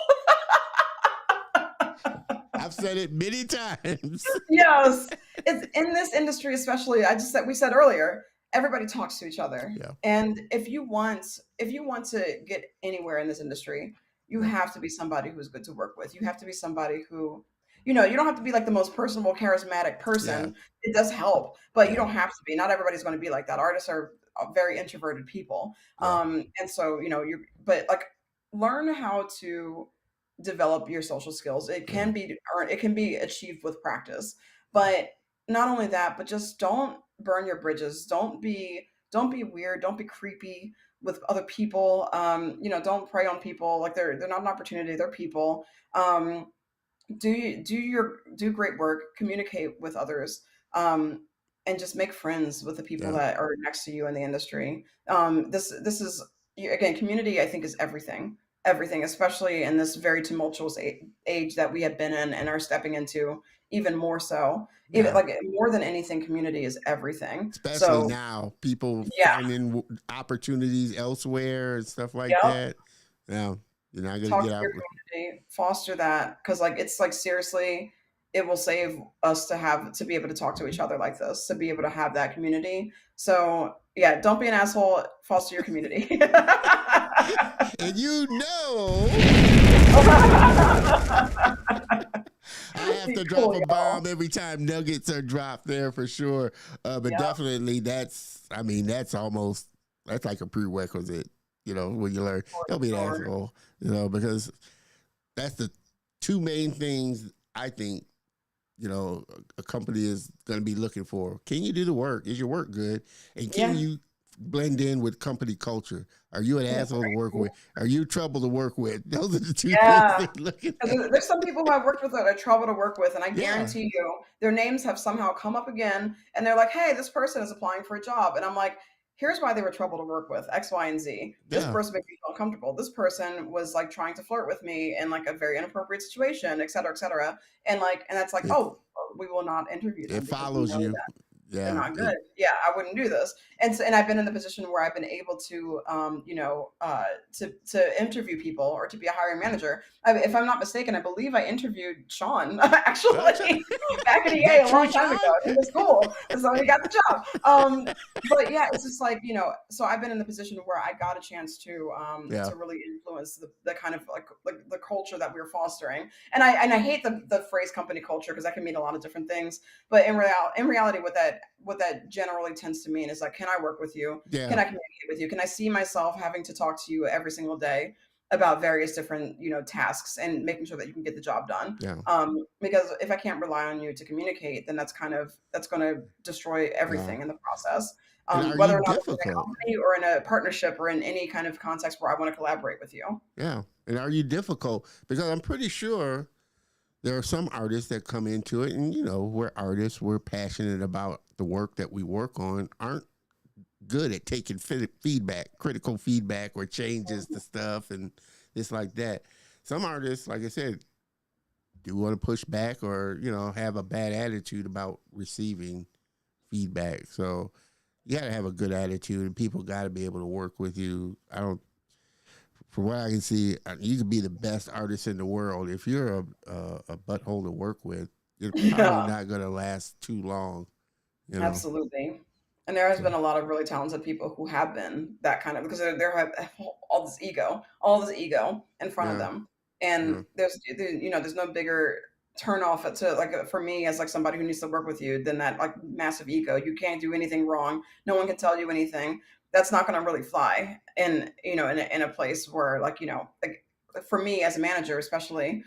I've said it many times. Yes, it's in this industry, especially. I just said we said earlier, everybody talks to each other, Yeah. and if you want to get anywhere in this industry, you Yeah. have to be somebody who's good to work with. You have to be somebody who, you don't have to be like the most personable, charismatic Yeah. person. It does help, but you Yeah. don't have to be. Not everybody's going to be like that. Artists are very introverted people, Yeah. and so but like learn how to develop your social skills. It Yeah. can be or it can be achieved with practice. But not only that, but just don't burn your bridges. Don't be weird, don't be creepy with other people. Don't prey on people like they're not an opportunity, they're people. Um do great work, communicate with others, and just make friends with the people Yeah. that are next to you in the industry. This is again, community. I think is everything, everything, especially in this very tumultuous age that we have been in and are stepping into even more so. Even Yeah. like more than anything, community is everything. Especially So now, people yeah, finding opportunities elsewhere and stuff like yep. that. Yeah. You're not gonna Talk get to your out. community, foster that, because like it's like seriously, it will save us to be able to talk to each other like this, to be able to have that community. So yeah, don't be an asshole, foster your community. And I have to drop Cool, a y'all. bomb every time nuggets are dropped there for sure. But Yep, definitely that's like a prerequisite, when you learn. for Don't be an sure. asshole, because that's the two main things I think, a company is going to be looking for. Can you do the work? Is your work good? And can Yeah, you blend in with company culture? Are you an yeah, asshole to work with? Are you trouble to work with? Those are the two things yeah. they're looking 'Cause at. there's some people who I've worked with that are trouble to work with, and I Yeah. guarantee you their names have somehow come up again, and they're like, "Hey, this person is applying for a job." And I'm like, "Here's why they were trouble to work with, X, Y, and Z. This Yeah. person made me feel uncomfortable. This person was like trying to flirt with me in like a very inappropriate situation, et cetera, et cetera." And that's like, It "Oh, well, we will not interview it them because we follows know you. they're Yeah. not good. Yeah, I wouldn't do this. And I've been in the position where I've been able to, to interview people or to be a hiring manager. If I'm not mistaken, I believe I interviewed Sean actually back in EA That a true, long time ago. Sean? He was cool, so he got the job. But yeah, it's just like so I've been in the position where I got a chance Yeah. to really influence the kind of like the culture that we're fostering. And I hate the phrase company culture because that can mean a lot of different things. But in reality, what what that generally tends to mean is like, can I work with you? Can Yeah. I communicate with you? Can I see myself having to talk to you every single day about various different, tasks and making sure that you can get the job done? Yeah. Because if I can't rely on you to communicate, then that's going to destroy Yeah. everything in the process. And are you Whether or not it's in a difficult? company or in a partnership or in any kind of context where I want to collaborate with you. Yeah. And are you difficult? Because I'm pretty sure there are some artists that come into it, and we're artists, we're passionate about the work that we work on, aren't good at taking feedback, critical feedback, or changes to stuff and it's like that. Some artists, like I said, do want to push back or have a bad attitude about receiving feedback. So you got to have a good attitude, and people got to be able to work with you. I don't. From what I can see, you could be the best artist in the world. If you're a butthole to work with, you're probably Yeah, not going to last too long. You know. absolutely. And there has So, been a lot of really talented people who have been that kind of because there have all this ego in front of yeah, them, and yeah, there's no bigger turn off to like for me as like somebody who needs to work with you than that like massive ego. You can't do anything wrong. No one can tell you anything. That's not going to really fly in a place where like for me as a manager especially.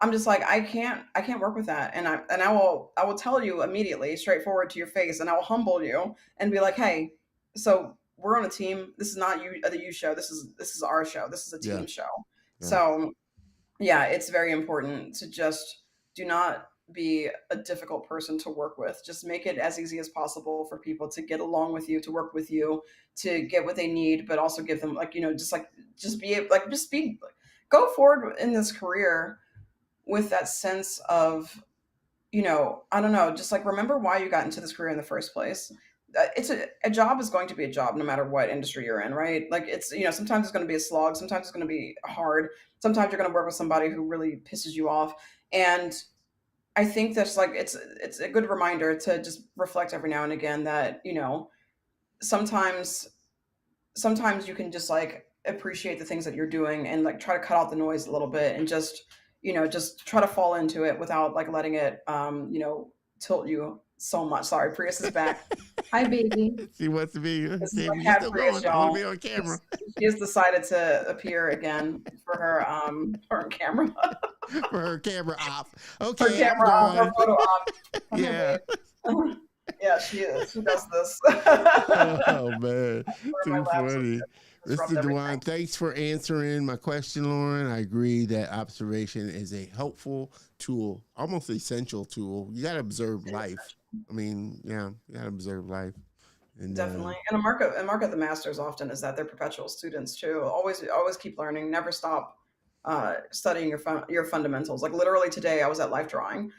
I'm just like I can't work with that, and I will tell you immediately, straightforward to your face, and I will humble you and be like, hey, so we're on a team. This is not the you show. This is our show. This is a yeah, team show. yeah, So yeah, it's very important to just do not be a difficult person to work with. Just make it as easy as possible for people to get along with you, to work with you, to get what they need, but also give them just be go forward in this career with that sense of, I don't know, just like remember why you got into this career in the first place. It's a job is going to be a job no matter what industry you're in, right? Like sometimes it's going to be a slog, sometimes it's going to be hard, sometimes you're going to work with somebody who really pisses you off. And I think that's like it's a good reminder to just reflect every now and again that, sometimes sometimes you can just like appreciate the things that you're doing and like try to cut out the noise a little bit and just try to fall into it without like letting it tilt you so much. Sorry, Prius is back. Hi, baby. she wants to be. This is Baby, my you cat still Prius, going? I want to y'all. be on camera. She has decided to appear again for her camera. For her camera off. Her Okay, I'm camera off, her gone. photo off. Come here, Yeah. babe. Yeah, she is. She does this. Oh man, We're in my too lap, so funny. disrupt Mr. everything. Dewan, thanks for answering my question, Lauren. I agree that observation is a helpful tool, almost essential tool. You got to observe It is life. I mean, yeah, you got to observe life. And definitely. And a mark of the masters often is that they're perpetual students too. Always keep learning, never stop studying your fundamentals. Like literally today I was at life drawing.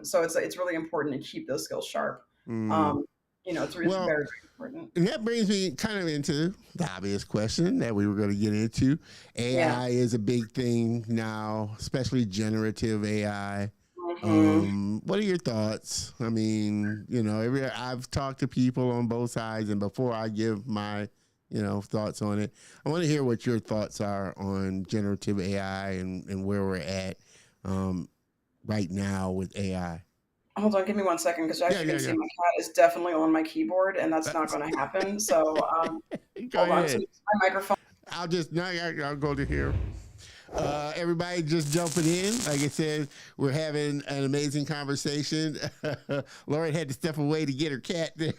So it's really important to keep those skills sharp. mm, Um, it's well, very, very important. and that brings me kind of into the obvious question that we were going to get into. Yeah. AI is a big thing now, especially generative AI. Hmm. What are your thoughts? I mean, I've talked to people on both sides, and before I give my, thoughts on it, I want to hear what your thoughts are on generative AI and where we're at um, right now with AI. Hold on, give me 1 second, because as Yeah, you yeah, can see, yeah. my cat is definitely on my keyboard, and that's not That's- going to happen. So Go hold on. So ahead. my microphone. I'll just now I'll go to here. Everybody just jumping in. Like I said, we're having an amazing conversation. Lauren had to step away to get her cat there.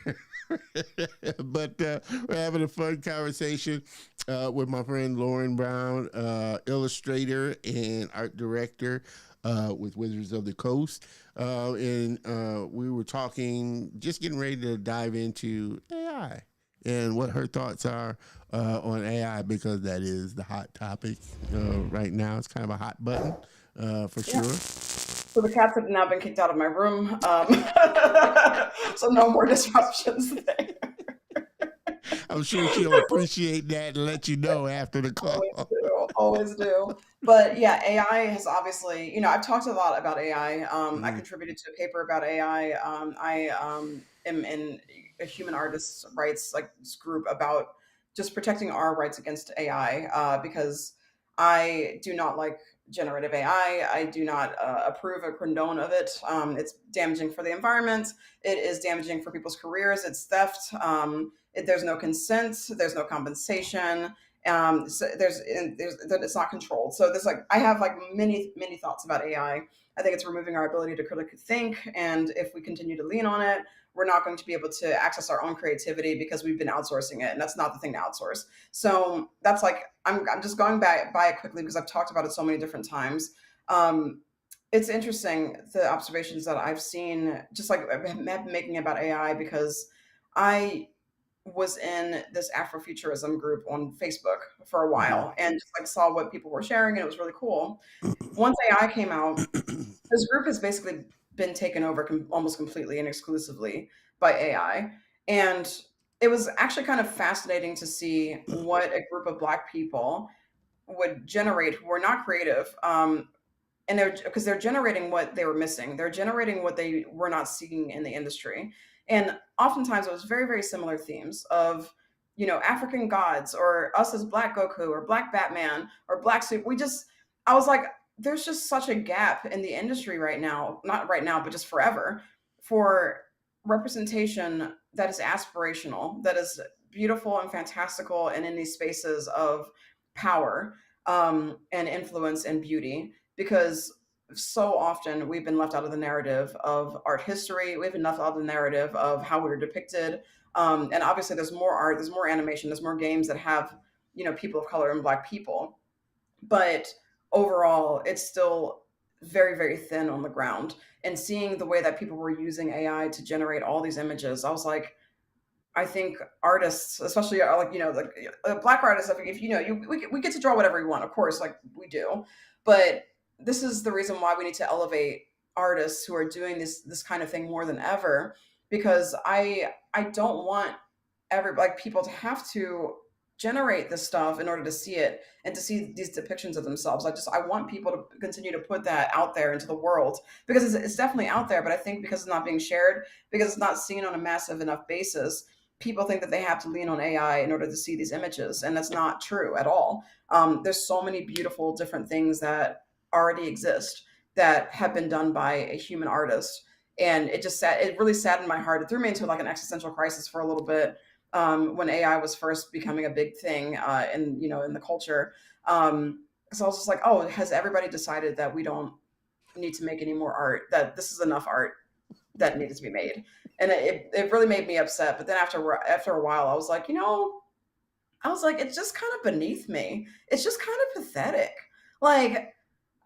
But we're having a fun conversation with my friend Lauren Brown, illustrator and art director with Wizards of the Coast. And we were talking, just getting ready to dive into AI and what her thoughts are on AI, because that is the hot topic right now. It's kind of a hot button for Yeah. sure. So the cats have now been kicked out of my room. So no more disruptions there. I'm sure she'll appreciate that and let you know after the call. Always do, always do. But yeah, AI has obviously, I've talked a lot about AI. I Mhm. contributed to a paper about AI. I am in a human artists' rights like group about just protecting our rights against AI because I do not like generative AI. I do not approve or condone of it. It's damaging for the environment. It is damaging for people's careers. It's theft. There's no consent. There's no compensation. So it's not controlled. So there's like I have like many thoughts about AI. I think it's removing our ability to critically think, and if we continue to lean on it, we're not going to be able to access our own creativity because we've been outsourcing it, and that's not the thing to outsource. So that's like I'm just going back by it quickly because I've talked about it so many different times. Um, it's interesting the observations that I've seen, just like I've been making about AI because I was in this Afrofuturism group on Facebook for a Hmm. while and just like saw what people were sharing and it was really cool. Once AI came out, this group has basically been taken over almost completely and exclusively by AI. And it was actually kind of fascinating to see what a group of Black people would generate who were not creative. And they're because they're generating what they were missing. They're generating what they were not seeing in the industry. And oftentimes it was very similar themes of, African gods or us as Black Goku or Black Batman or Black Soup. I was like, there's just such a gap in the industry right now, not right now, but just forever, for representation that is aspirational, that is beautiful and fantastical, and in these spaces of power and influence and beauty because so often we've been left out of the narrative of art history. We've been left out of the narrative of how we were depicted. And obviously, there's more art, there's more animation, there's more games that have, people of color and Black people. But overall, it's still very thin on the ground. And seeing the way that people were using AI to generate all these images, I was like, I think artists, especially like like Black artists, if we get to draw whatever we want, of course, like we do, but this is the reason why we need to elevate artists who are doing this kind of thing more than ever, because I don't want like people to have to generate this stuff in order to see it and to see these depictions of themselves. I want people to continue to put that out there into the world because it's definitely out there, but I think because it's not being shared, because it's not seen on a massive enough basis, people think that they have to lean on AI in order to see these images, and that's not true at all. There's so many beautiful different things that already exist that have been done by a human artist, and it really saddened my heart. It threw me into like an existential crisis for a little bit when AI was first becoming a big thing in the culture. So I was just like, oh, has everybody decided that we don't need to make any more art? That this is enough art that needed to be made, and it really made me upset. But then after a while, I was like, it's just kind of beneath me. It's just kind of pathetic. Like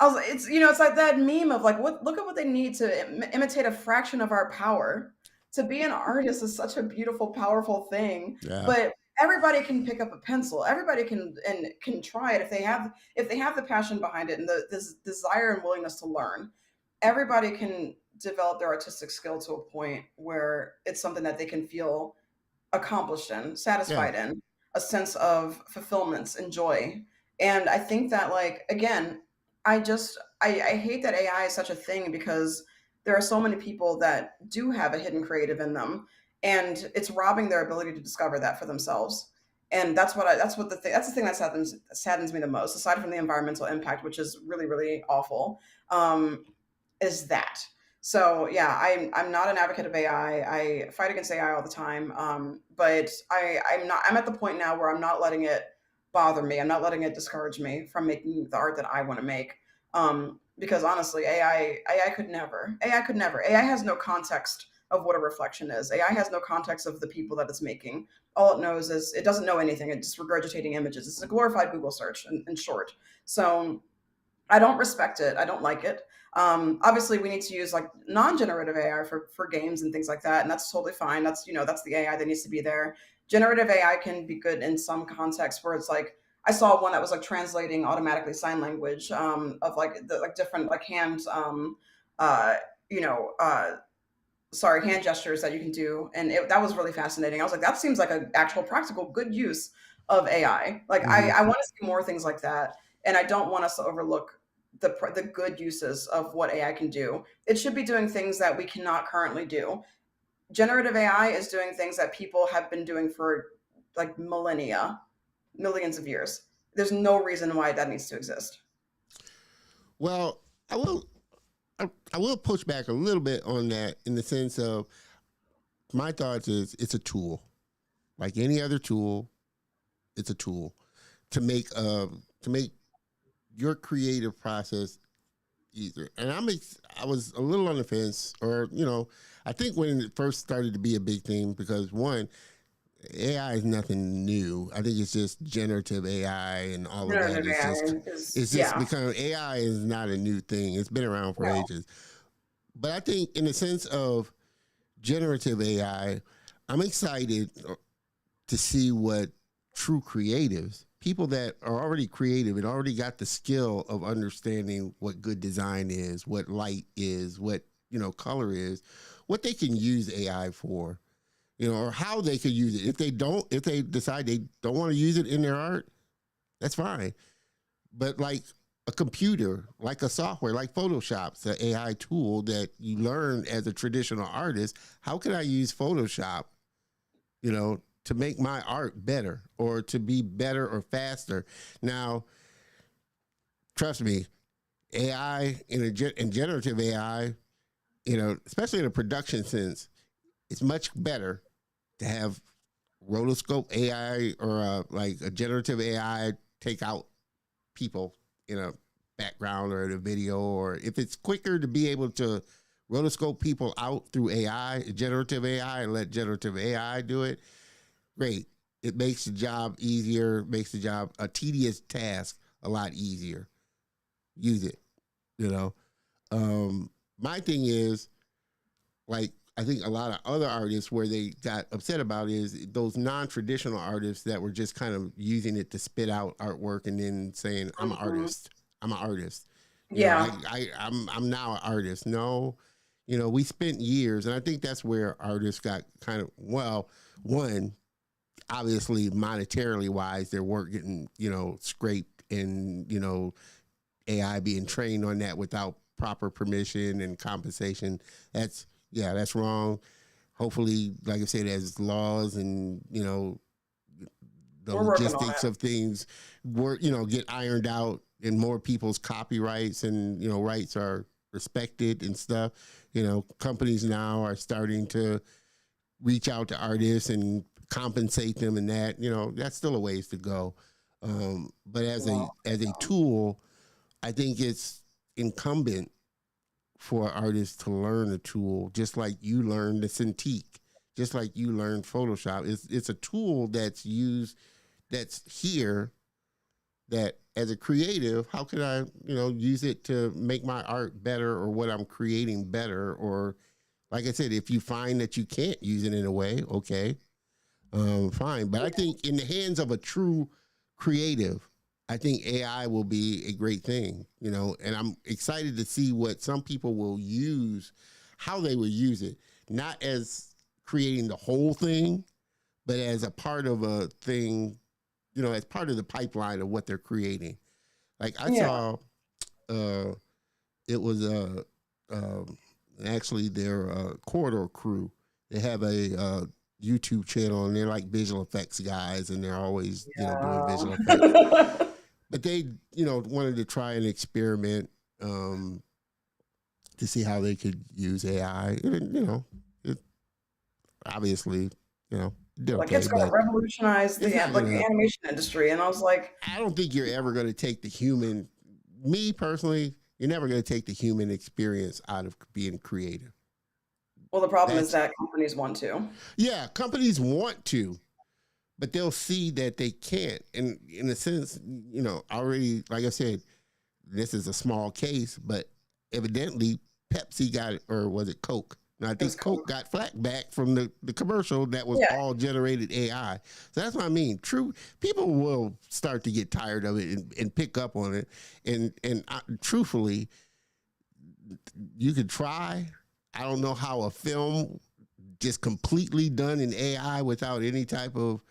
it's like that meme of like, what look at what they need to imitate a fraction of our power. To be an artist is such a beautiful, powerful thing, Yeah. but everybody can pick up a pencil. Everybody can try it if they have the passion behind it and this desire and willingness to learn. Everybody can develop their artistic skill to a point where it's something that they can feel accomplished in, Yeah. satisfied in, a sense of fulfillment and joy. And I think that like again, I hate that AI is such a thing because there are so many people that do have a hidden creative in them and it's robbing their ability to discover that for themselves. And that's the thing that saddens me the most, aside from the environmental impact, which is really awful, um, is that. So yeah, I'm not an advocate of AI. I fight against AI all the time. But I'm at the point now where I'm not letting it bother me. I'm not letting it discourage me from making the art that I want to make. Because honestly, AI could never. AI has no context of what a reflection is. AI has no context of the people that it's making. All it knows is it doesn't know anything. It's just regurgitating images. It's a glorified Google search in short. So I don't respect it. I don't like it. Obviously, we need to use like non-generative AI for games and things like that, and that's totally fine. That's the AI that needs to be there. Generative AI can be good in some contexts where it's like I saw one that was like translating automatically sign language of like the like different like hand uh, you know uh, sorry, hand gestures that you can do, and that was really fascinating. I was like, that seems like an actual practical good use of AI. Like Hmm. I want to see more things like that, and I don't want us to overlook the good uses of what AI can do. It should be doing things that we cannot currently do. Generative AI is doing things that people have been doing for like millennia, millions of years. There's no reason why that needs to exist. Well, I will. I will push back a little bit on that in the sense of my thoughts is it's a tool, like any other tool. It's a tool to make your creative process easier. And I was a little on the fence, or I think when it first started to be a big thing because one, AI is nothing new. I think it's just generative AI and all of that. Generative AI is, It's just yeah, become AI is not a new thing. It's been around for no, ages. But I think in the sense of generative AI, I'm excited to see what true creatives, people that are already creative and already got the skill of understanding what good design is, what light is, what color is, what they can use AI for, or how they could use it. If they decide they don't want to use it in their art, that's fine. But like a computer, like a software, like Photoshop's an AI tool that you learn as a traditional artist. How can I use Photoshop, to make my art better or to be better or faster? Now, trust me, AI in generative AI, especially in a production sense, it's much better to have rotoscope AI or like a generative AI take out people in a background or in a video, or if it's quicker to be able to rotoscope people out through AI, generative AI, and let generative AI do it, great. It makes the job easier, makes the job a tedious task a lot easier. Use it, you know. My thing is, like, I think a lot of other artists where they got upset about is those non-traditional artists that were just kind of using it to spit out artwork and then saying, "I'm an mhm, artist. I'm an artist." yeah, I'm now an artist. No, we spent years, and I think that's where artists got kind of one, obviously monetarily wise, their work getting scraped, and AI being trained on that without proper permission and compensation. That's wrong. Hopefully, like I said, as laws and the we're working on logistics of things work, get ironed out, and more people's copyrights and rights are respected and stuff. Companies now are starting to reach out to artists and compensate them, and that's still a ways to go. But it. Well, as a tool, I think it's incumbent for artists to learn a tool, just like you learned the Cintiq, just like you learned Photoshop. It's a tool that's used, that's here, that as a creative, how can I, use it to make my art better or what I'm creating better? Or like I said, if you find that you can't use it in a way, okay, fine. But I think in the hands of a true creative, I think AI will be a great thing, and I'm excited to see what some people will use, how they will use it, not as creating the whole thing, but as a part of a thing, as part of the pipeline of what they're creating. Like I yeah, saw, uh, it was actually their corridor crew. They have a YouTube channel, and they're like visual effects guys, and they're always doing visual effects. yeah. But they wanted to try and experiment, to see how they could use AI. And, it obviously did Like okay, it's going to but revolutionize it's not like gonna. the animation industry, and I was like, I don't think you're ever gonna take the human. Me personally, you're never gonna take the human experience out of being creative. well, the problem is That's that companies want to. Yeah, companies want to, but they'll see that they can't. And in a sense, already, like I said, this is a small case, but evidently Pepsi got it, or was it Coke? And I It was think Coke cool. got flack back from the commercial that was Yeah, all generated AI. So that's what I mean. True, people will start to get tired of it and pick up on it. And truthfully, you could try. I don't know how a film just completely done in AI without any type of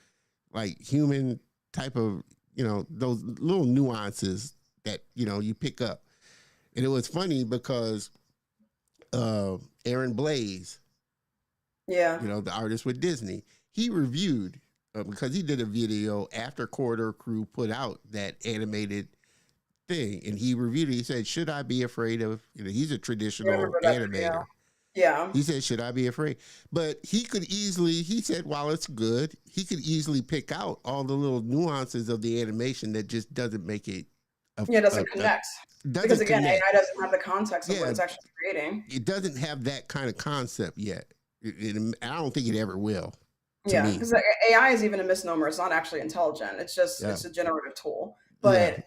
like human type of those little nuances that you pick up. And it was funny because Aaron Blaze, yeah, the artist with Disney, he reviewed, because he did a video after Corridor Crew put out that animated thing, and he reviewed it. He said, "Should I be afraid of?" He's a I traditional remember that. Yeah. animator. Yeah. He said, "Should I be afraid?" But he could easily. He said, while it's good, he could easily pick out all the little nuances of the animation that just doesn't make it. Yeah, it doesn't connect. Because Doesn't again, connect. AI doesn't have the context of what Yeah, it's actually creating. it doesn't have that kind of concept yet. I don't think it ever will. To Yeah, me, because AI is even a misnomer. It's not actually intelligent. yeah, It's a generative tool. yeah,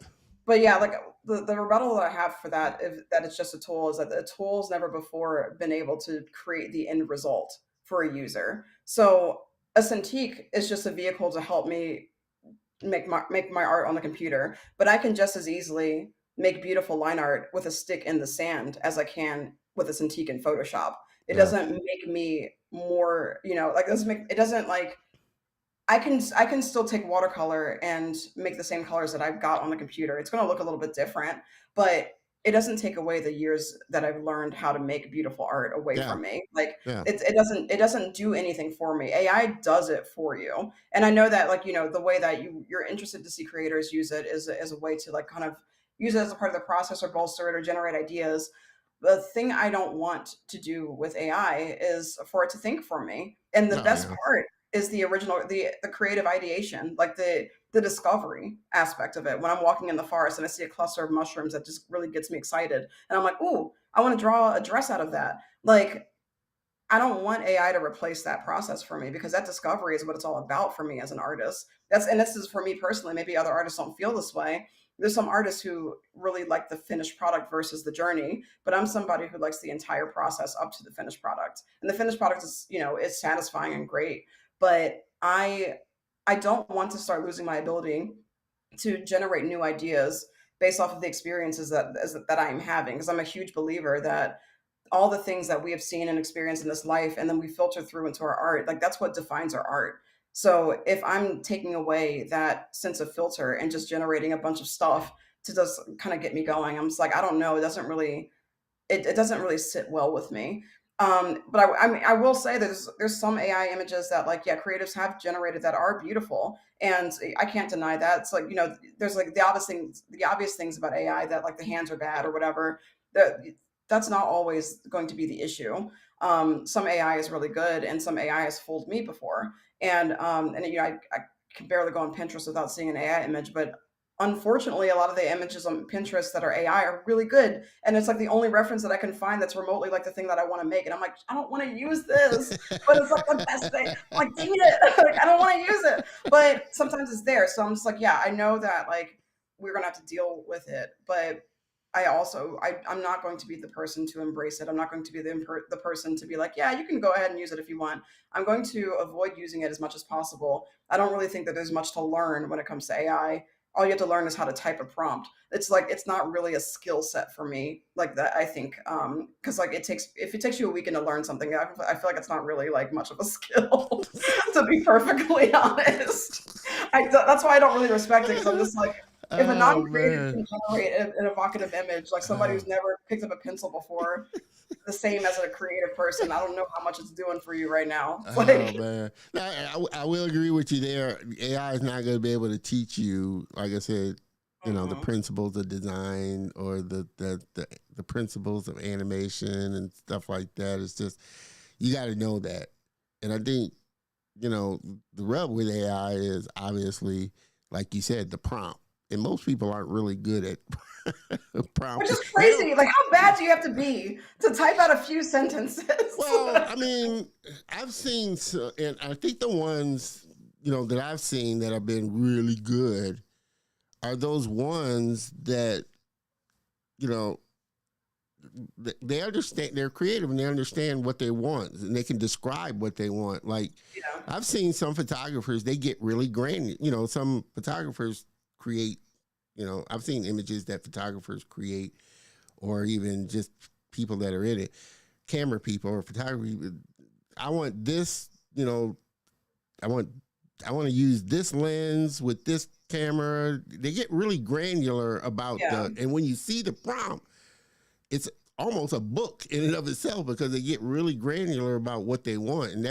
But yeah, like the rebuttal that I have for that, if that it's just a tool, is that the tool's never before been able to create the end result for a user. So a Cintiq is just a vehicle to help me make my art on the computer, but I can just as easily make beautiful line art with a stick in the sand as I can with a Cintiq in Photoshop. It yeah, doesn't make me more, like it doesn't like I can still take watercolor and make the same colors that I've got on the computer. It's going to look a little bit different, but it doesn't take away the years that I've learned how to make beautiful art away yeah, from me. Like yeah, it doesn't do anything for me. AI does it for you. And I know that like, the way that you're interested to see creators use it is as a way to like kind of use it as a part of the process or bolster it or generate ideas. The thing I don't want to do with AI is for it to think for me. And the oh best yeah, part is the original the creative ideation, like the discovery aspect of it. When I'm walking in the forest and I see a cluster of mushrooms, that just really gets me excited. And I'm like, "Ooh, I want to draw a dress out of that." Like I don't want AI to replace that process for me because that discovery is what it's all about for me as an artist. And this is for me personally. Maybe other artists don't feel this way. There's some artists who really like the finished product versus the journey, but I'm somebody who likes the entire process up to the finished product. And the finished product is, is satisfying and great, but I don't want to start losing my ability to generate new ideas based off of the experiences that I'm having because I'm a huge believer that all the things that we have seen and experienced in this life and then we filter through into our art, like that's what defines our art. So if I'm taking away that sense of filter and just generating a bunch of stuff to just kind of get me going, I'm just like, I don't know, it doesn't really sit well with me. But I mean, I will say there's some AI images that like, yeah, creatives have generated that are beautiful, and I can't deny that. It's like there's like the obvious things about AI that like the hands are bad or whatever. That that's not always going to be the issue. Some AI is really good, and some AI has fooled me before. And I can barely go on Pinterest without seeing an AI image, but unfortunately, a lot of the images on Pinterest that are AI are really good. And it's like the only reference that I can find that's remotely like the thing that I want to make. And I'm like, I don't want to use this, but it's like the best thing. I'm like, dang it. Like, I don't want to use it. But sometimes it's there. So I'm just like, yeah, I know that like we're gonna have to deal with it. But I'm not going to be the person to embrace it. I'm not going to be the person to be like, yeah, you can go ahead and use it if you want. I'm going to avoid using it as much as possible. I don't really think that there's much to learn when it comes to AI. All you have to learn is how to type a prompt. It's like it's not really a skill set for me like that. I think because like if it takes you a weekend to learn something, I feel like it's not really like much of a skill to be perfectly honest. That's why I don't really respect it because I'm just like if a oh non-creative man, can generate an evocative image, like somebody oh, who's never picked up a pencil before, the same as a creative person, I don't know how much it's doing for you right now. It's oh like, man. Now, I will agree with you there. AI is not going to be able to teach you, like I said, the mm-mm. principles of design or the principles of animation and stuff like that. It's just you got to know that. And I think the rub with AI is obviously, like you said, the prompt. And most people aren't really good at Which prompting. is They don't. crazy. Like, how bad do you have to be to type out a few sentences? Well, I mean, I've seen, and I think the ones that I've seen that have been really good are those ones that you know they understand. They're creative and they understand what they want and they can describe what they want. Like Yeah. I've seen some photographers, they get really grand. Some photographers create. I've seen images that photographers create, or even just people that are in it, camera people or photography. I want this. I want to use this lens with this camera. They get really granular about Yeah. and when you see the prompt, it's almost a book in and of itself because they get really granular about what they want. And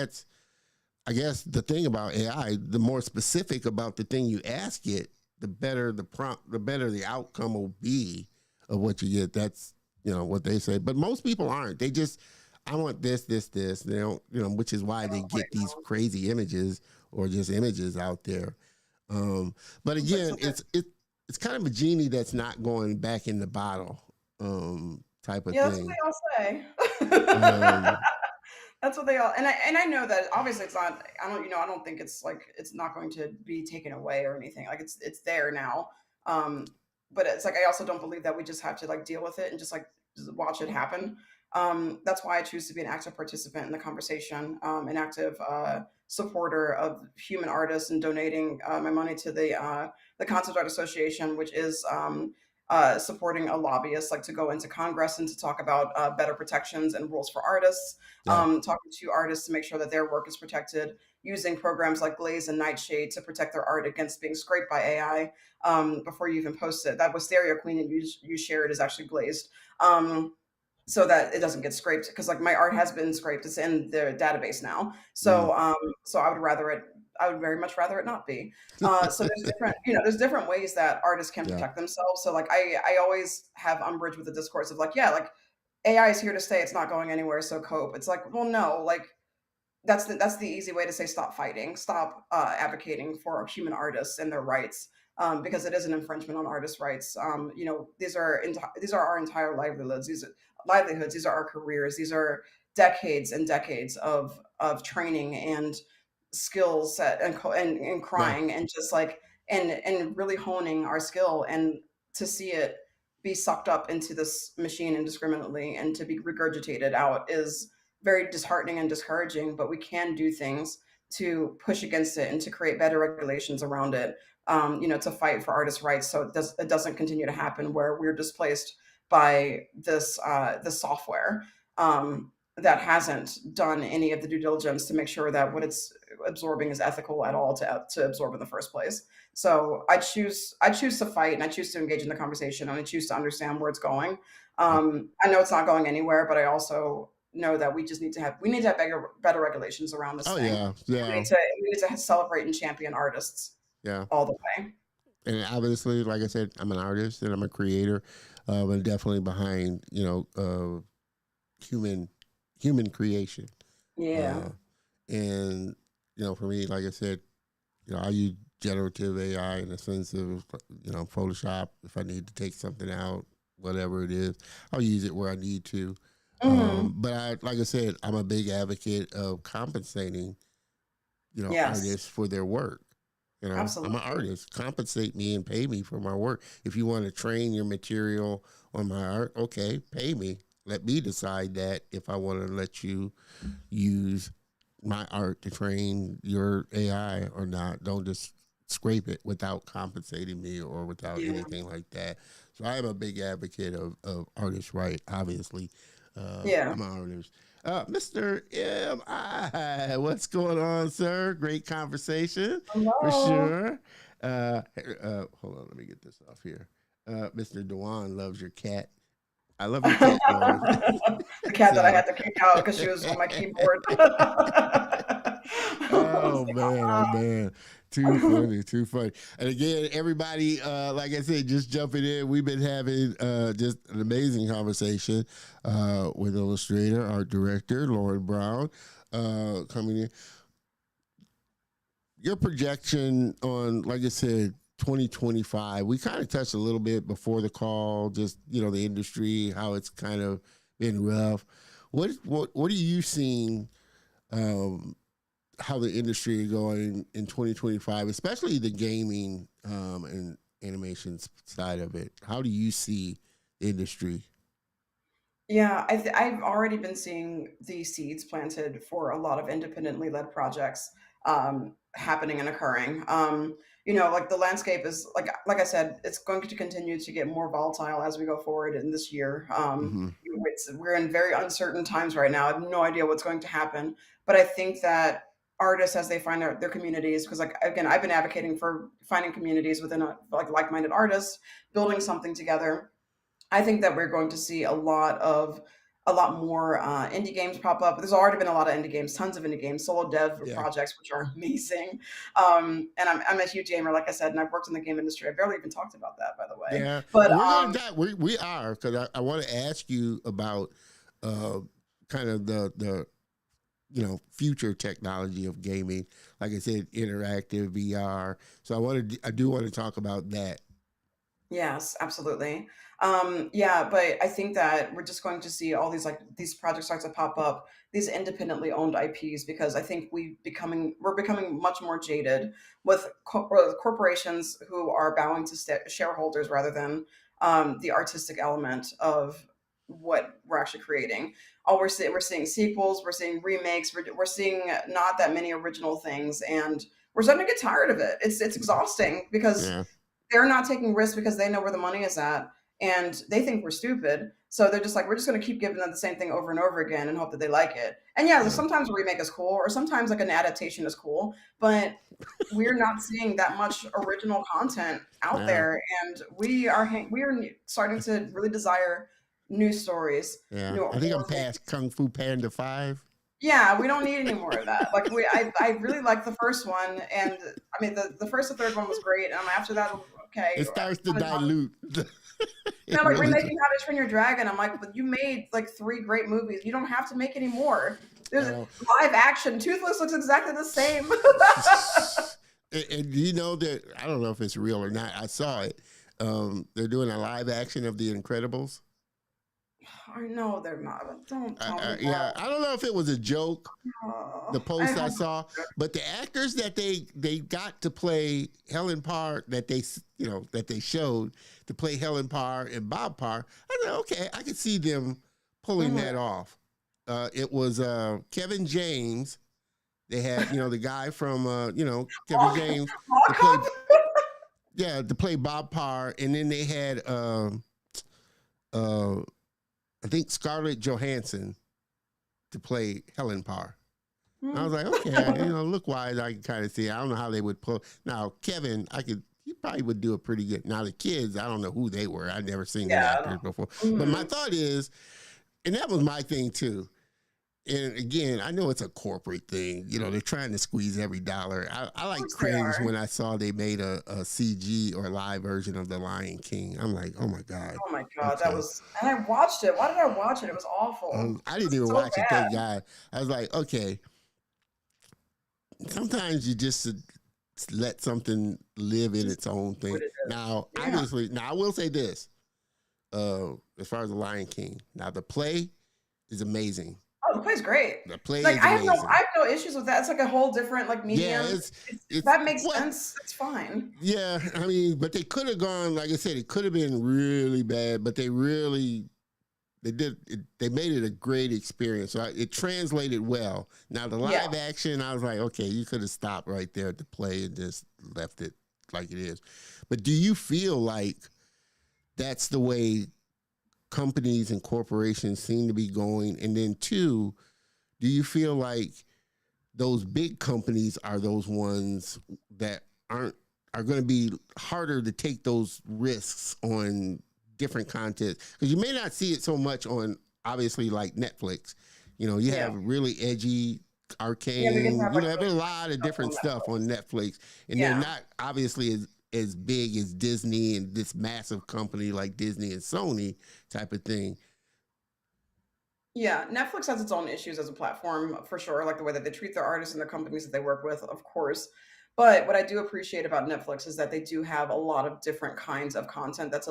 I guess, the thing about AI, the more specific about the thing you ask it, the better the prompt, the better the outcome will be of what you get. That's what they say. But most people aren't. They just, I want this, this, this. They don't, which is why they get these crazy images or just images out there. But It's like again, something. it's kind of a genie that's not going back in the bottle, type of Yeah, that's what thing. they all say. Um, That's what they all, and I know that obviously it's not. I don't think it's like it's not going to be taken away or anything. Like it's there now. Um, but it's like I also don't believe that we just have to like deal with it and just watch it happen. That's why I choose to be an active participant in the conversation, an active supporter of human artists and donating my money to the Concept Art Association, which is supporting a lobbyist like to go into Congress and to talk about better protections and rules for artists, yeah, talking to artists to make sure that their work is protected, using programs like Glaze and Nightshade to protect their art against being scraped by AI before you even post it. That Wisteria Queen that you shared is actually glazed. So that it doesn't get scraped because like my art has been scraped. It's in the database now. mm, So I would very much rather it not be. So there's different, there's different ways that artists can yeah, protect themselves. So like I always have umbrage with the discourse of like, yeah, like AI is here to stay. It's not going anywhere. So cope. It's like, well, no, like that's the easy way to say stop fighting, stop advocating for human artists and their rights, because it is an infringement on artists' rights. These are our entire livelihoods. These are our careers. These are decades and decades of training and skill set and right, crying and just like and really honing our skill and to see it be sucked up into this machine indiscriminately and to be regurgitated out is very disheartening and discouraging, but we can do things to push against it and to create better regulations around it, to fight for artists' rights so it doesn't continue to happen where we're displaced by this software that hasn't done any of the due diligence to make sure that what it's absorbing is ethical at all to absorb in the first place. So I choose to fight and I choose to engage in the conversation and I choose to understand where it's going. yep. I know it's not going anywhere, but I also know that we need to have better regulations around this Oh thing. yeah, We yeah, need to we need to celebrate and champion artists yeah. all the way. And obviously, like I said, I'm an artist and I'm a creator, and definitely behind human human creation. Yeah. Uh, and for me, like I said, I use generative AI in the sense of Photoshop. If I need to take something out, whatever it is, I'll use it where I need to. Mhm. But like I said, I'm a big advocate of compensating Yes. artists for their work. I'm an Absolutely. artist. Compensate me and pay me for my work. If you want to train your material on my art, okay, pay me. Let me decide that if I want to let you use my art to train your AI or not. Don't just scrape it without compensating me or without Yeah. anything like that. So I am a big advocate of artist right, obviously. Yeah. I'm an artist. Mr. M.I., what's going on, sir? Great conversation for Hello. sure. Hold on, let me get this off here. Mr. Dewan loves your cat. I love your cat, Dewan. The cat that I So, had to kick out because she was on my keyboard. oh man, oh man, too funny, too funny. And again, everybody, like I said, just jumping in. We've been having just an amazing conversation with Illustrator, art director Lauren Brown, coming in. Your projection on, like I said, 2025. We kind of touched a little bit before the call, just the industry, how it's kind of been rough. What are you seeing? Um, how the industry is going in 2025, especially the gaming and animation side of it. How do you see the industry? Yeah, I've already been seeing the seeds planted for a lot of independently led projects happening and occurring. Like the landscape is like I said, it's going to continue to get more volatile as we go forward in this year. Mm-hmm. We're in very uncertain times right now. I have no idea what's going to happen, but I think that artists as they find their communities, because like again, I've been advocating for finding communities within like-minded artists, building something together. I think that we're going to see a lot of a lot more indie games pop up. There's already been a lot of indie games, tons of indie games, solo dev Yeah. projects, which are amazing. And I'm a huge gamer, like I said, and I've worked in the game industry. I barely even talked about that, by the way. Yeah. But And we're going to dive. We are, because I want to ask you about uh, kind of the future technology of gaming. Like I said, interactive VR. So I do want to talk about that. yes, absolutely. Yeah, but I think that we're just going to see all these these projects start to pop up, these independently owned IPs, because I think we're becoming much more jaded with corporations who are bowing to shareholders rather than the artistic element of what we're actually creating. All we're seeing sequels, we're seeing remakes, we're seeing not that many original things, and we're starting to get tired of it. It's exhausting because Yeah. they're not taking risks because they know where the money is at and they think we're stupid. So they're just like, we're just going to keep giving them the same thing over and over again and hope that they like it. And yeah, Yeah. sometimes a remake is cool or sometimes like an adaptation is cool, but we're not seeing that much original content out Yeah. there. And we are starting to really desire new stories, Yeah. new I think more I'm past things. Kung Fu Panda 5. Yeah, we don't need any more of that. Like I really like the first one, and I mean the first and third one was great. And after that, okay, It starts to I'm kind of done. dilute. It Now, like really does. remaking How to Train Your Dragon, I'm like, but you made like three great movies. You don't have to make any more. There's Uh, live action. Toothless looks exactly the same. and you know that, I don't know if it's real or not. I saw it. They're doing a live action of The Incredibles. I know they're not. Don't tell me Yeah, I don't know if it was a joke, that. the I post I hope. saw, but the actors that they got to play Helen Parr, that they showed to play Helen Parr and Bob Parr, I said, okay, I could see them pulling Mhm. that off. It was Kevin James. They had the guy from Kevin Walk, James to walk play, up. to play Bob Parr, and then they had uh, I think Scarlett Johansson to play Helen Parr. I was like, okay, look wise, I can kind of see. I don't know how they would pull. Now, Kevin, he probably would do a pretty good. Now, the kids, I don't know who they were. I'd never seen them Yeah. I actors don't- before. But my Mhm. thought is, and that was my thing too. And again, I know it's a corporate thing. They're trying to squeeze every dollar. I Of like course they cringe are. when I saw they made a CG or live version of The Lion King. I'm like, oh my God. Oh my god, that Okay. was. And I watched it. Why did I watch it? It was awful. I It didn't was even so watch it, bad. thank God. I was like, okay, sometimes you just let something live in Just its own thing. what it is. Now, Yeah. obviously, I will say this: as far as the Lion King, now the play is amazing. Oh, the play's great. The play Like is I amazing. have no issues with that. It's like a whole different like Yeah, medium. it's That makes well, sense. It's fine. yeah. I mean, but they could have gone. Like I said, it could have been really bad, but they made it a great experience. So it translated well. Now the Yeah. live action, I was like, okay, you could have stopped right there at the play and just left it like it is. But do you feel like that's the way companies and corporations seem to be going? And then two, do you feel like those big companies are those ones that are going to be harder to take those risks on different content? Because you may not see it so much on, obviously, like Netflix. You Yeah. have really edgy Yeah, we get to Arcane. have like Have a really lot of stuff different on stuff on Netflix. Netflix, and they're Yeah. not obviously as big as Disney and this massive company like Disney and Sony type of thing. Yeah. Netflix has its own issues as a platform for sure, like the way that they treat their artists and the companies that they work with, of course. But what I do appreciate about Netflix is that they do have a lot of different kinds of content that's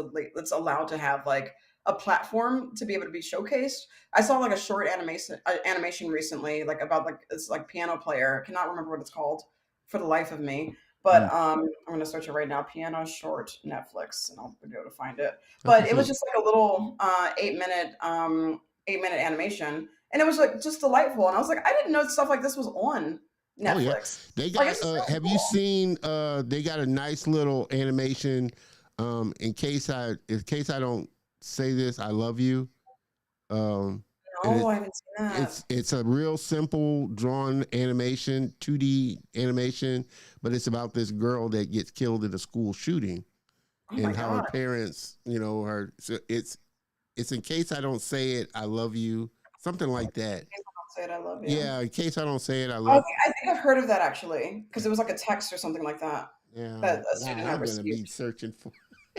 allowed to have like a platform to be able to be showcased. I saw like a short animation recently, like about like it's like piano player. I cannot remember what it's called for the life of me. But Mm. I'm gonna search it right now. Piano short Netflix, and I'll be able to find it. Okay, But it was so just like a little 8-minute animation, and it was like just delightful. And I was like, I didn't know stuff like this was on oh yeah, Netflix. they Like got. it's so Have you cool. seen? They got a nice little animation. In case I don't say this, I love you. Um, and No, I haven't seen that. it's a real simple drawn animation, 2D animation, but it's about this girl that gets killed in a school shooting Oh my and how her god. parents, her. So it's it's in case I don't say it, I love you, something like that. Don't say it, I love you. Yeah, in case I don't say it, I Oh, love. okay, I think I've heard of that actually, because it was like a text or something like that Yeah, that a wow, student had I'm gonna received. be searching for.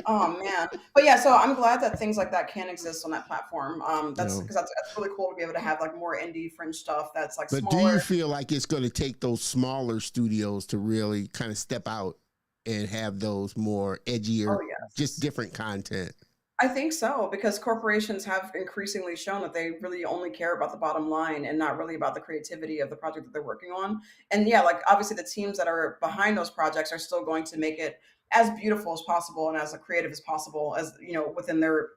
Oh man, but yeah, so I'm glad that things like that can exist on that platform. You That's know, because that's really cool to be able to have like more indie fringe stuff that's like but do smaller. you feel like it's going to take those smaller studios to really kind of step out and have those more edgier, Oh just yes. different content? I think so because corporations have increasingly shown that they really only care about the bottom line and not really about the creativity of the project that they're working on. And yeah, like obviously the teams that are behind those projects are still going to make it as beautiful as possible and as creative as possible as within their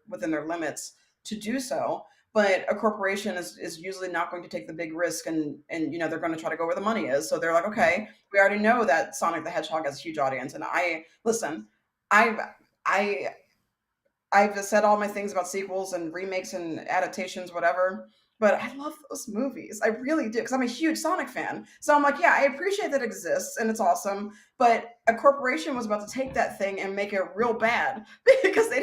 limits to do so. But a corporation is usually not going to take the big risk and they're going to try to go where the money is. So they're like, Yeah, okay, we already know that Sonic the Hedgehog has a huge audience. And I listen, I've I I've said all my things about sequels and remakes and adaptations, whatever. But I love those movies. I really do because I'm a huge Sonic fan. So I'm like, yeah, I appreciate that it exists and it's awesome. But a corporation was about to take that thing and make it real bad because they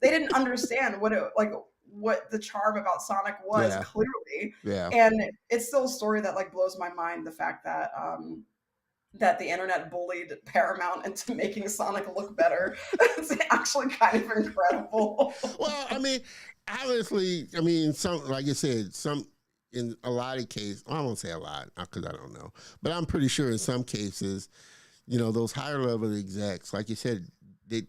didn't understand what the charm about Sonic was yeah, clearly. yeah. And it's still a story that like blows my mind. The fact that the internet bullied Paramount into making Sonic look better. It's actually kind of incredible. Well, I mean, obviously, I mean, some like I said, some in a lot of cases, I won't say a lot because I don't know, but I'm pretty sure in some cases, those higher level execs, like you said, they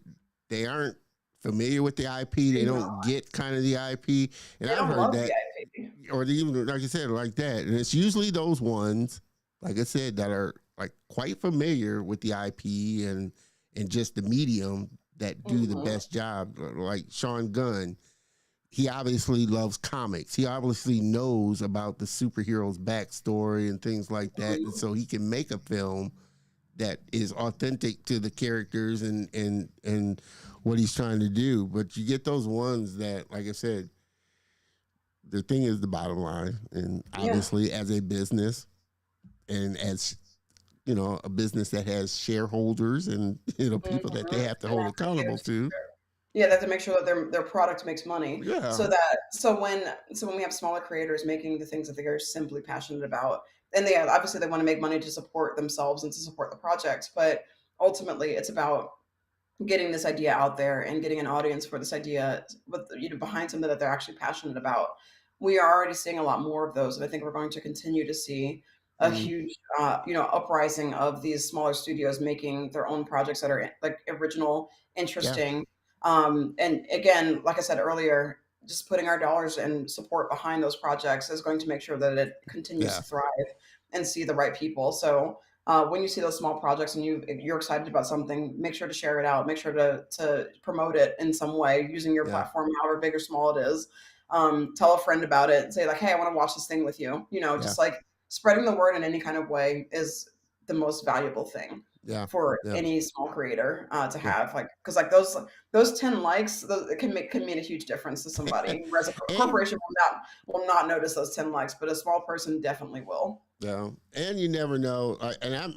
they aren't familiar with the IP. They No, don't get kind of the IP, and they I've don't heard love the that, IP. or even like I said, like that, and it's usually those ones, like I said, that are like quite familiar with the IP and just the medium that do the Mhm. best job, like Sean Gunn. He obviously loves comics. He obviously knows about the superheroes' backstory and things like that, and Mhm. so he can make a film that is authentic to the characters and what he's trying to do. But you get those ones that, like I said, the thing is the bottom line, and Yeah. obviously as a business and as a business that has shareholders and Mhm. people that they have to And hold have to accountable give to. Yeah, they have to make sure that their product makes money. Yeah, So when we have smaller creators making the things that they are simply passionate about, and they obviously they want to make money to support themselves and to support the project, but ultimately it's about getting this idea out there and getting an audience for this idea with behind something that they're actually passionate about. We are already seeing a lot more of those, and I think we're going to continue to see a mm, huge uprising of these smaller studios making their own projects that are like original, yeah, interesting, and again, like I said earlier, just putting our dollars and support behind those projects is going to make sure that it continues yeah, to thrive and see the right people. So when you see those small projects and you're excited about something, make sure to share it out. Make sure to promote it in some way using your yeah, platform, however big or small it is. Tell a friend about it and say like, "Hey, I want to watch this thing with you." yeah, Just like spreading the word in any kind of way is the most valuable thing yeah, for yeah, any small creator to yeah. have. Like, because like those 10 likes, it can mean a huge difference to somebody. Whereas a and corporation will not notice those 10 likes, but a small person definitely will. and you never know.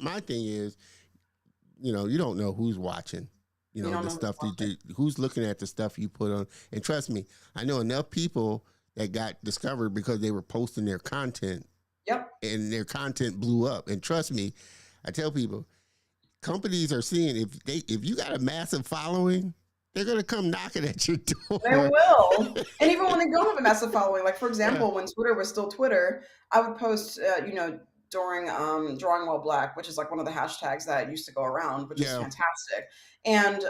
My thing is, you don't know who's watching. You don't The know who's stuff that watching. who's looking at the stuff you put on. And trust me, I know enough people that got discovered because they were posting their content, Yep. and their content blew up. And trust me, I tell people, companies are seeing if you got a massive following, they're gonna come knocking at your They door. will. And even when they don't have a massive following, like for Yeah, example, when Twitter was still Twitter, I would post, during Drawing While Black, which is like one of the hashtags that used to go around, which is yeah, fantastic. And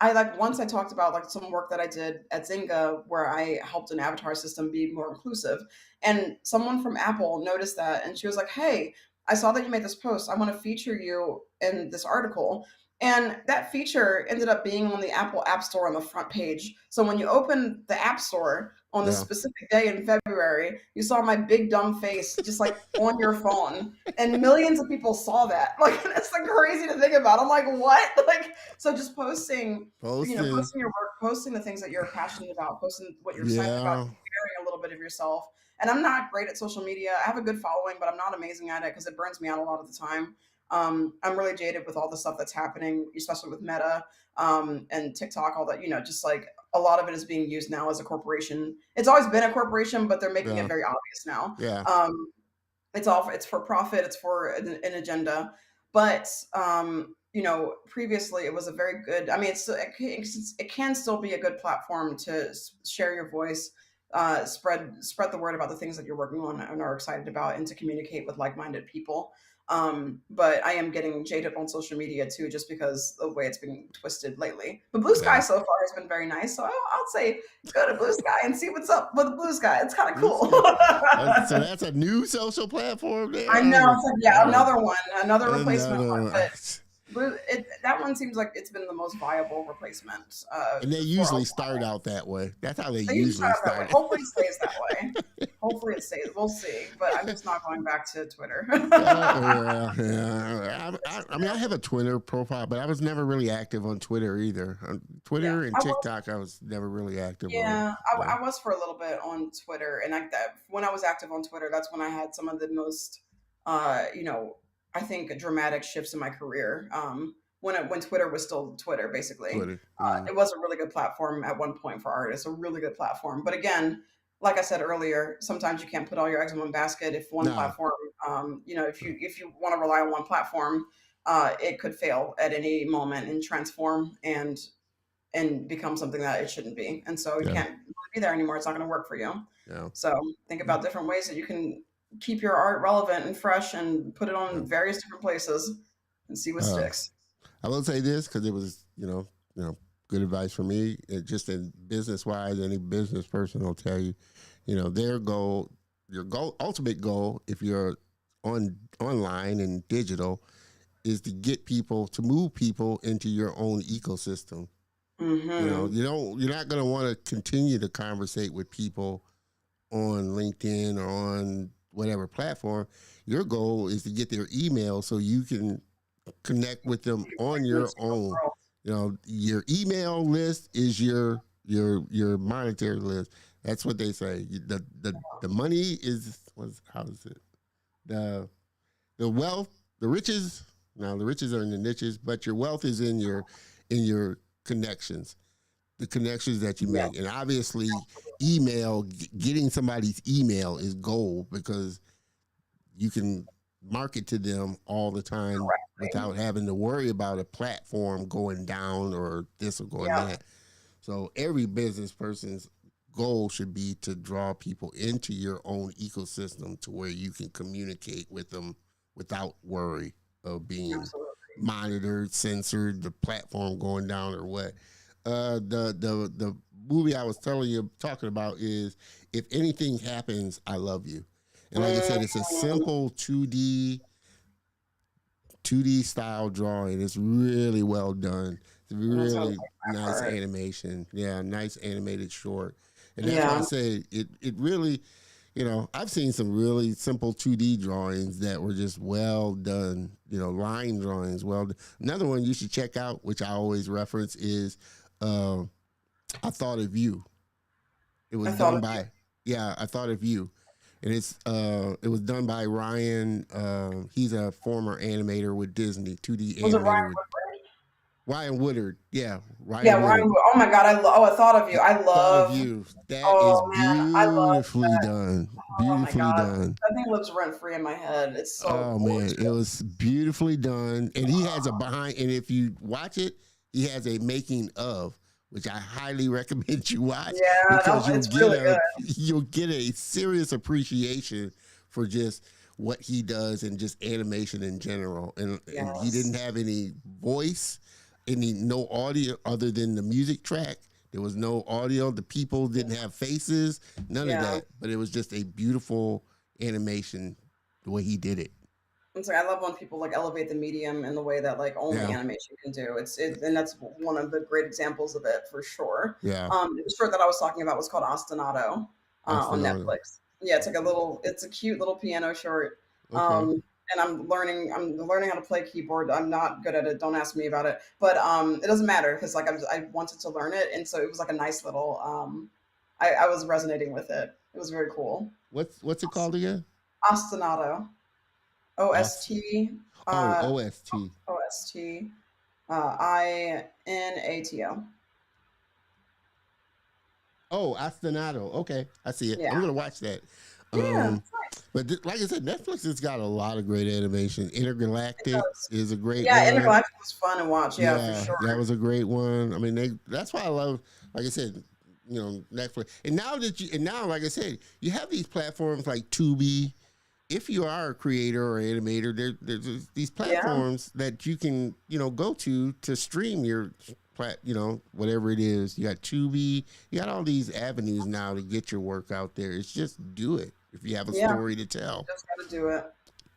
I like once I talked about like some work that I did at Zynga where I helped an avatar system be more inclusive. And someone from Apple noticed that and she was like, "Hey, I saw that you made this post. I want to feature you in this article." And that feature ended up being on the Apple App Store on the front page. So when you open the App Store on this yeah. specific day in February, you saw my big dumb face just like on your phone. And millions of people saw that. Like that's like crazy to think about. I'm like, what? Like so just posting, Posting, posting your work, posting the things that you're passionate about, posting what you're excited about, yeah, sharing a little bit of yourself. And I'm not great at social media. I have a good following, but I'm not amazing at it because it burns me out a lot of the time. I'm really jaded with all the stuff that's happening, especially with Meta, and TikTok, all that, just like a lot of it is being used now as a corporation. It's always been a corporation, but they're making it Yeah. very obvious now. Yeah. It's for profit, it's for an agenda. But previously it was a very good, I mean, it can still be a good platform to share your voice, spread the word about the things that you're working on and are excited about, and to communicate with like-minded people. But I am getting jaded on social media too, just because of the way it's been twisted lately. But Blue Sky Yeah. so far has been very nice, so I'll say go to Blue Sky and see what's up with the Blue Sky. It's kind of Blue cool. Sky. So that's a new social platform there. I know. It's like, yeah, Oh, another one, another replacement one. another. But that one seems like it's been the most viable replacement. And they For a usually while. start out that way. That's how they They usually usually start out that way. start. Hopefully it stays that way. Hopefully it stays. We'll see. But I'm just not going back to Twitter. Yeah. I mean, I have a Twitter profile, but I was never really active on Twitter either. On Twitter and TikTok, I was never really active on. Yeah, I was for a little bit on Twitter, and when I was active on Twitter, that's when I had some of the most, uh, you know, I think dramatic shifts in my career. When Twitter was still Twitter, basically, Twitter. Mm. it was a really good platform at one point for artists, a really good platform. But again, like I said earlier, sometimes you can't put all your eggs in one basket. If one No. platform, if you want to rely on one platform, it could fail at any moment and transform and become something that it shouldn't be. And so you Yeah. can't really be there anymore. It's not going to work for you. Yeah. So think about different ways that you can keep your art relevant and fresh and put it on various different places and see what sticks. I will say this because it was, good advice for me. Just in business wise, any business person will tell you, their goal, ultimate goal, if you're online and digital, is to get people to move people into your own ecosystem. Mm-hmm. You're not going to want to continue to conversate with people on LinkedIn or on whatever platform. Your goal is to get their email so you can connect with them on your own. Your email list is your monetary list. That's what they say. The money is how is it? The wealth, the riches. Now the riches are in the niches, but your wealth is in your connections, the connections that you make. And obviously getting somebody's email is gold because you can market to them all the time without having to worry about a platform going down or this or going that. So every business person's goal should be to draw people into your own ecosystem to where you can communicate with them without worry of being monitored, censored, the platform going down or what. The movie I was talking about is If Anything Happens, I Love You. And like I said, it's a simple 2D style drawing. It's really well done. It's really nice animation. Yeah, nice animated short. And that's why I say it really, I've seen some really simple 2D drawings that were just well done, line drawings. Well done. Another one you should check out, which I always reference, is I Thought of You. It was done by, I Thought of You. And it was done by Ryan. He's a former animator with Disney, 2D Was it animator. Ryan Woodard, yeah. Ryan. Oh my God! I Thought of You. I love. Thought of You. That is beautifully done. Beautifully done. That thing lives rent free in my head. It's so. Oh gorgeous. Man, it was beautifully done, and he has a behind. And if you watch it, he has a making of, which I highly recommend you watch. Yeah, because you'll get a serious appreciation for just what he does and just animation in general. And he didn't have any voice. No audio other than the music track. There was no audio. The people didn't have faces. None of that. But it was just a beautiful animation the way he did it. It's like I love when people elevate the medium in the way that only animation can do. And that's one of the great examples of it for sure. Yeah. The short that I was talking about was called Ostinato on Netflix. Yeah, it's a cute little piano short. Okay. And I'm learning how to play keyboard. I'm not good at it. Don't ask me about it. But it doesn't matter because I wanted to learn it, and so it was a nice little. I was resonating with it. It was very cool. What's it called again? Ostinato. OST. Oh, Uh, OST. OST. INATO. Oh, Ostinato. Okay, I see it. Yeah. I'm gonna watch that. Yeah. Um, but like I said, Netflix has got a lot of great animation. It Intergalactic does. is a great Yeah, one. Intergalactic was fun to watch. Yeah, for Yeah, sure. that was a great one. I mean, that's why I love, like I said, Netflix. And now, like I said, you have these platforms like Tubi. If you are a creator or animator, there's these Yeah. platforms that you can, go to stream your whatever it is. You got Tubi, you got all these avenues now to get your work out there. It's just do it if you have a Yeah. story to tell, Just got to do it.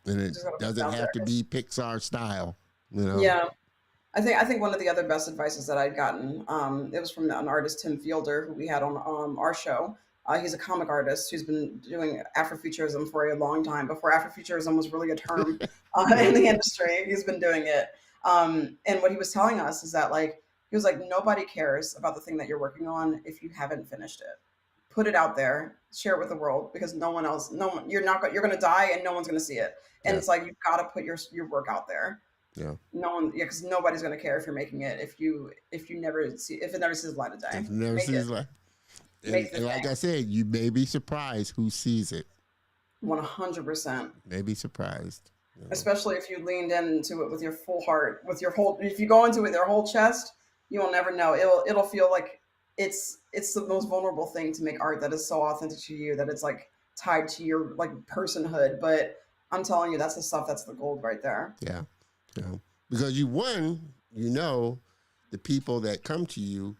and it Just got to put it doesn't out there. have to be Pixar style. Yeah. I think one of the other best advices that I'd gotten, it was from an artist, Tim Fielder, who we had on our show. He's a comic artist who's been doing Afrofuturism for a long time. Before Afrofuturism was really a term Yeah, in the industry, he's been doing it. And what he was telling us is that like he was like, nobody cares about the thing that you're working on if you haven't finished it. Put it out there, share it with the world because no one else, no one, you're gonna die and no one's gonna see it. And yeah, it's like you've got to put your work out there. yeah. No one, yeah, because nobody's gonna care if you're making it if you never see if it never sees the light of day. I've never Make seen it, this like, make the and like thing. I said, you may be surprised who sees it. 100%. May be surprised. Especially if you leaned into it with your full heart, with your whole. If you go into it with your whole chest, you will never know. It'll feel like it's the most vulnerable thing to make art that is so authentic to you that it's like tied to your like personhood. But I'm telling you, that's the stuff. That's the gold right there. Yeah, yeah. Because the people that come to you,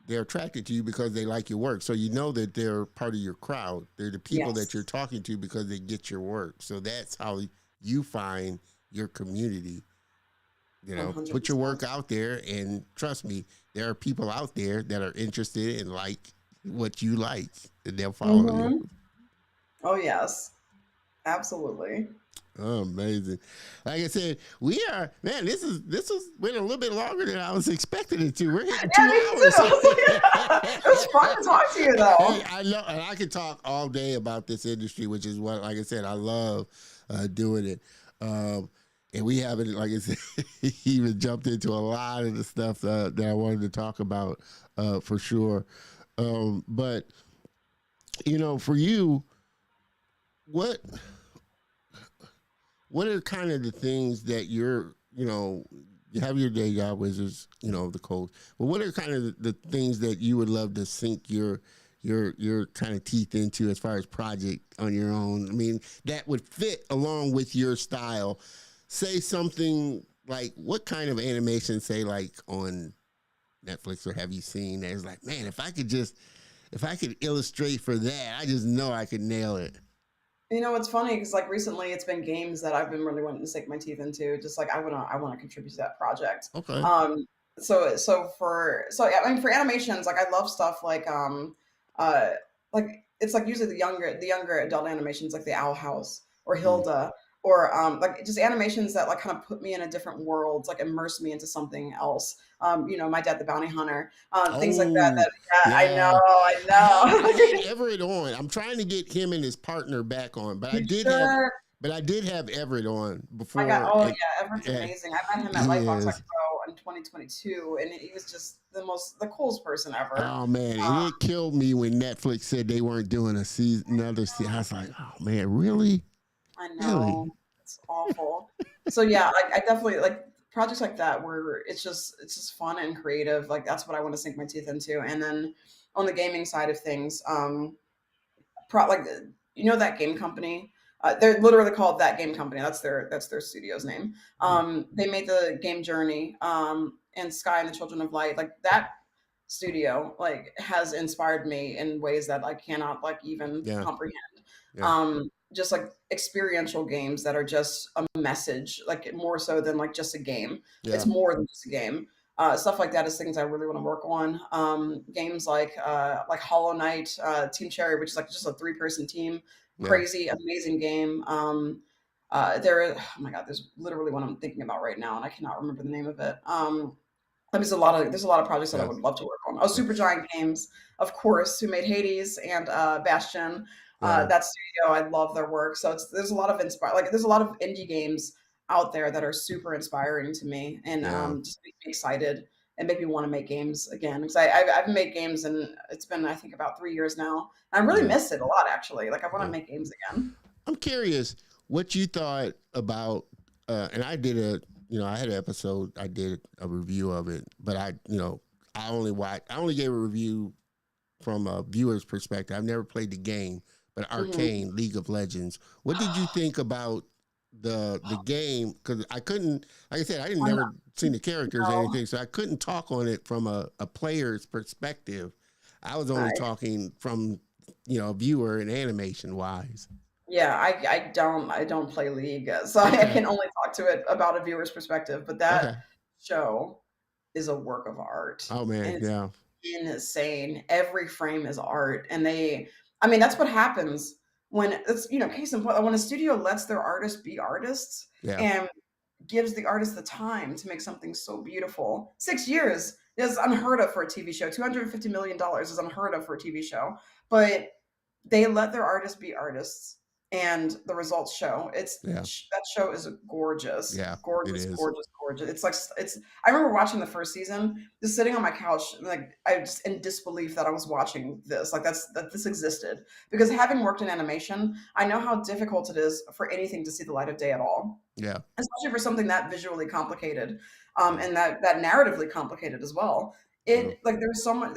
they're attracted to you because they like your work. So you know that they're part of your crowd. They're the people that you're Yes, talking to because they get your work. So that's how you find your community. Put your 100%. work out there, and trust me, there are people out there that are interested in like what you like, and they'll follow you. Mm-hmm. Oh yes, absolutely. Oh, amazing! Like I said, we are man. This was went a little bit longer than I was expecting it to. We're hitting Yeah, two me too. hours. I was like, it was fun to talk to you Hey, though. I know, and I could talk all day about this industry, which is what, like I said, I love doing it. And we haven't, like I said, even jumped into a lot of the stuff that I wanted to talk about for sure. But for you, what what are kind of the things that you have your day job, which is the code. But what are kind of the things that you would love to sink your kind of teeth into as far as project on your own? I mean, that would fit along with your style. Say something like, what kind of animation, say like on Netflix, or have you seen that is like, man, if I could illustrate for that, I just know I could nail it. You know, it's funny because like recently it's been games that I've been really wanting to sink my teeth into. Just like I wanna contribute to that project. Okay. Um, so yeah, I mean for animations, like I love stuff uh, like it's like usually the younger adult animations like the Owl House or Mm. Hilda or like just animations that like kind of put me in a different world, like immerse me into something else. My dad the bounty hunter, things like that. Oh, That yeah, I know, yeah. I had I know. Everett on. I'm trying to get him and his partner back on, You should. but I did have Everett on I got before. oh And yeah, Everett's yeah, amazing. I met him at he Lightbox is. Expo in 2022, and he was just the coolest person ever. Oh man, and Uh, it killed me when Netflix said they weren't doing a season, another season. I was like, oh man, really, I know really? it's awful. So yeah, I definitely like projects like that where it's just fun and creative. Like that's what I want to sink my teeth into. And then on the gaming side of things, like that game company. They're literally called that game company. That's their studio's name. Mm. They made the game Journey and Sky and the Children of Light. Like that studio like has inspired me in ways that I cannot like even Yeah, comprehend. yeah, Just like experiential games that are just a message, like more so than like just a game. It's yeah, more than just a game. Stuff like that is things I really want to work on. Games like Hollow Knight, Team Cherry, which is like just a three-person team, yeah, crazy, amazing game. Oh my god, there's literally one I'm thinking about right now, and I cannot remember the name of it. There's a lot of projects that I yeah, would love to work on. Oh, yeah, Supergiant Games, of course, who made Hades and Bastion. yeah. That studio, I love their work. So there's a lot of there's a lot of indie games out there that are super inspiring to me and Yeah. just make me excited and make me want to make games again. Because I've made games and it's been, I think, about 3 years now. I really Yeah. miss it a lot, actually. Like, I want to Yeah. make games again. I'm curious what you thought about, and I did I had an episode, I did a review of it, but I only gave a review from a viewer's perspective. I've never played the game, but Hmm. Arcane, League of Legends. What did you think about the game? Because I couldn't, like I said, I didn't I'm never seen the characters or not, anything, so I couldn't talk on it from a player's perspective. I was only no. talking from a viewer and animation wise. Yeah, I don't play League, so I Okay. can only talk to it about a viewer's perspective, but that Okay. show is a work of art, Oh and man, it's yeah. insane. Every frame is art, and I mean, that's what happens when it's, case in point, when a studio lets their artists be artists Yeah. and gives the artist the time to make something so beautiful. 6 years is unheard of for a TV show. $250 million is unheard of for a TV show, but they let their artists be artists and the results show. Yeah. That show is gorgeous. Yeah. It Gorgeous, is. gorgeous, gorgeous. It's like it's I remember watching the first season, just sitting on my couch, like I just in disbelief that I was watching this. Like that this existed. Because having worked in animation, I know how difficult it is for anything to see the light of day at all. Yeah. Especially for something that visually complicated, and that narratively complicated as well. Yeah. It like there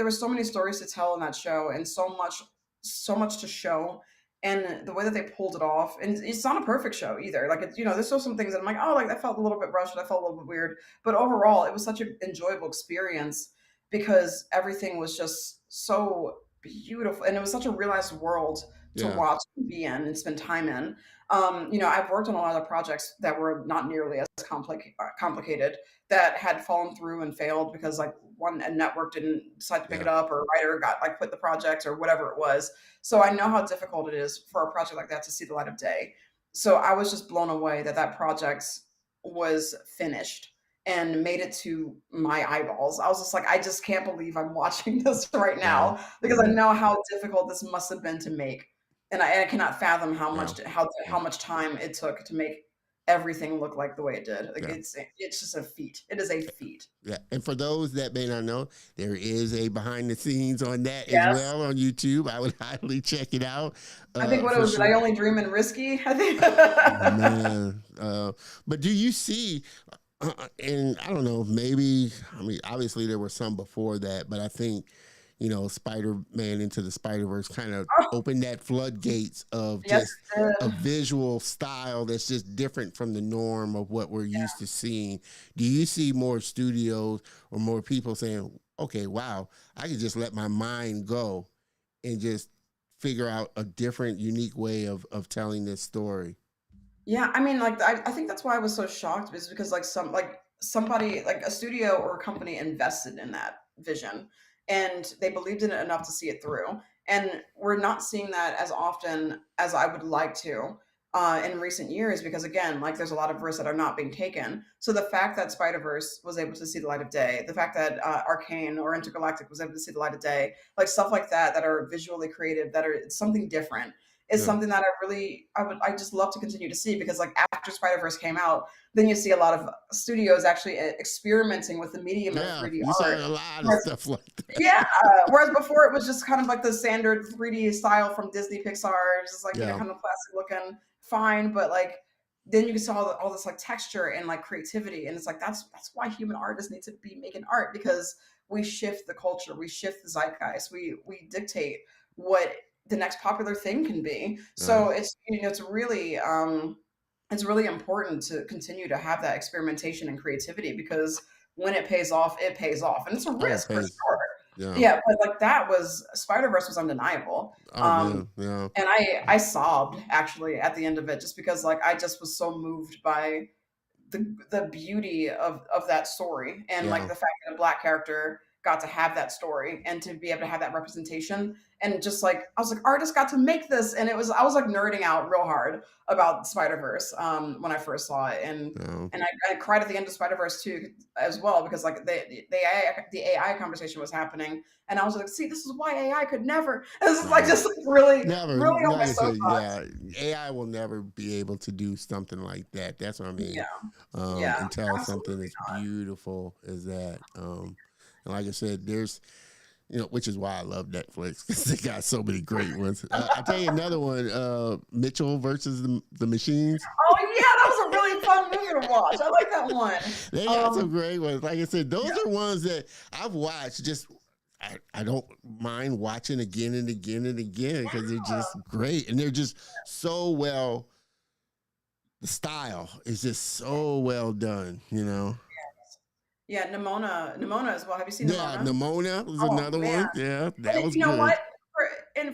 were so many stories to tell in that show, and so much to show, and the way that they pulled it off, and it's not a perfect show either. Like, it's, there's still some things that I'm like, oh, like that felt a little bit rushed, that felt a little bit weird, but overall, it was such an enjoyable experience because everything was just so beautiful, and it was such a realized world to Yeah. watch and be in and spend time in. I've worked on a lot of projects that were not nearly as complicated, that had fallen through and failed because like one a network didn't decide to pick Yeah. it up, or a writer got like quit the project or whatever it was. So I know how difficult it is for a project like that to see the light of day. So I was just blown away that that project was finished and made it to my eyeballs. I was just like, I just can't believe I'm watching this right Yeah. now because I Yeah. know how difficult this must have been to make, and I cannot fathom how Yeah. much how much time it took to make everything look like the way it did. Like Yeah. it's just a feat. It is a feat. Yeah. And for those that may not know, there is a behind the scenes on that as Yes. well on YouTube. I would highly check it out. I think what it For was, did I sure. only dream and risky? I think. Man. But do you see and I don't know, maybe I mean obviously there were some before that, but I think Spider-Man Into the Spider-Verse kind of Oh, opened that floodgates of yes, just it a did. visual style that's just different from the norm of what we're Yeah. used to seeing. Do you see more studios or more people saying, okay, wow, I could just let my mind go and just figure out a different, unique way of telling this story? Yeah, I mean, like, I think that's why I was so shocked, is because like somebody, like a studio or a company, invested in that vision and they believed in it enough to see it through. And we're not seeing that as often as I would like to in recent years, because again, like there's a lot of risks that are not being taken. So the fact that Spider Verse was able to see the light of day, the fact that Arcane or Intergalactic was able to see the light of day, like stuff like that, that are visually creative, that are something different, is Yeah. something that I just love to continue to see, because like after Spider-Verse came out, then you see a lot of studios actually experimenting with the medium of Yeah. 3D You saw art. a lot of Whereas, stuff like that. yeah, whereas before it was just kind of like the standard 3D style from Disney Pixar, just like, Yeah. kind of plastic looking, fine, but like then you can see all this like texture and like creativity, and it's like that's why human artists need to be making art, because we shift the culture, we shift the zeitgeist, we dictate what the next popular thing can be. Yeah. So it's really important to continue to have that experimentation and creativity, because when it pays off, it pays off, and it's a Oh, it risk for pays. sure. Yeah. Yeah, but like that was Spider Verse was undeniable. Oh man. Yeah. And I sobbed actually at the end of it, just because like I just was so moved by the beauty of that story, and like Yeah. the fact that a black character got to have that story and to be able to have that representation. And just like, I was like, artists got to make this. And I was like nerding out real hard about Spider-Verse when I first saw it. No. And I cried at the end of Spider-Verse too, as well, because like the AI conversation was happening. And I was like, see, this is why AI could never. And this is like just like really, Never, really on like my I said, soapbox. yeah, AI will never be able to do something like that. That's what I mean. Yeah, yeah, And tell something absolutely as not. beautiful as that. And like I said, there's, which is why I love Netflix because they got so many great ones. I'll tell you another one, Mitchell versus the Machines. Oh yeah, that was a really fun movie to watch. I like that one. They got some great ones. Like I said, those Yeah. are ones that I've watched. Just I don't mind watching again and again and again because they're just great and they're just so well. The style is just so well done. Yeah, Nimona as well. Have you seen Yeah, Nimona? Nimona was Oh another man. one. Yeah, that And was you know good. what?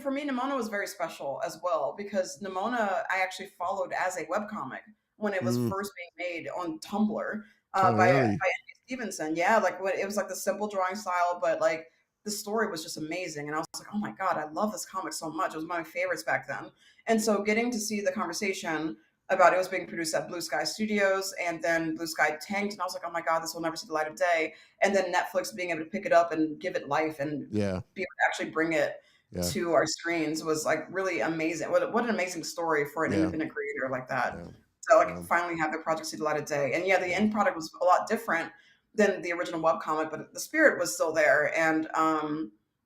For me, Nimona was very special as well because Nimona I actually followed as a webcomic when it was Mm. first being made on Tumblr Oh, by really? Andy Stevenson. Yeah, like when it was like the simple drawing style, but like the story was just amazing. And I was like, oh my God, I love this comic so much. It was one of my favorites back then. And so getting to see the conversation about it was being produced at Blue Sky Studios and then Blue Sky tanked. And I was like, oh my God, this will never see the light of day. And then Netflix being able to pick it up and give it life and Yeah, be able to actually bring it yeah, to our screens was like really amazing. What an amazing story for an yeah, independent creator like that. yeah. So like Um, finally have the project see the light of day. And yeah, the end product was a lot different than the original webcomic, but the spirit was still there. And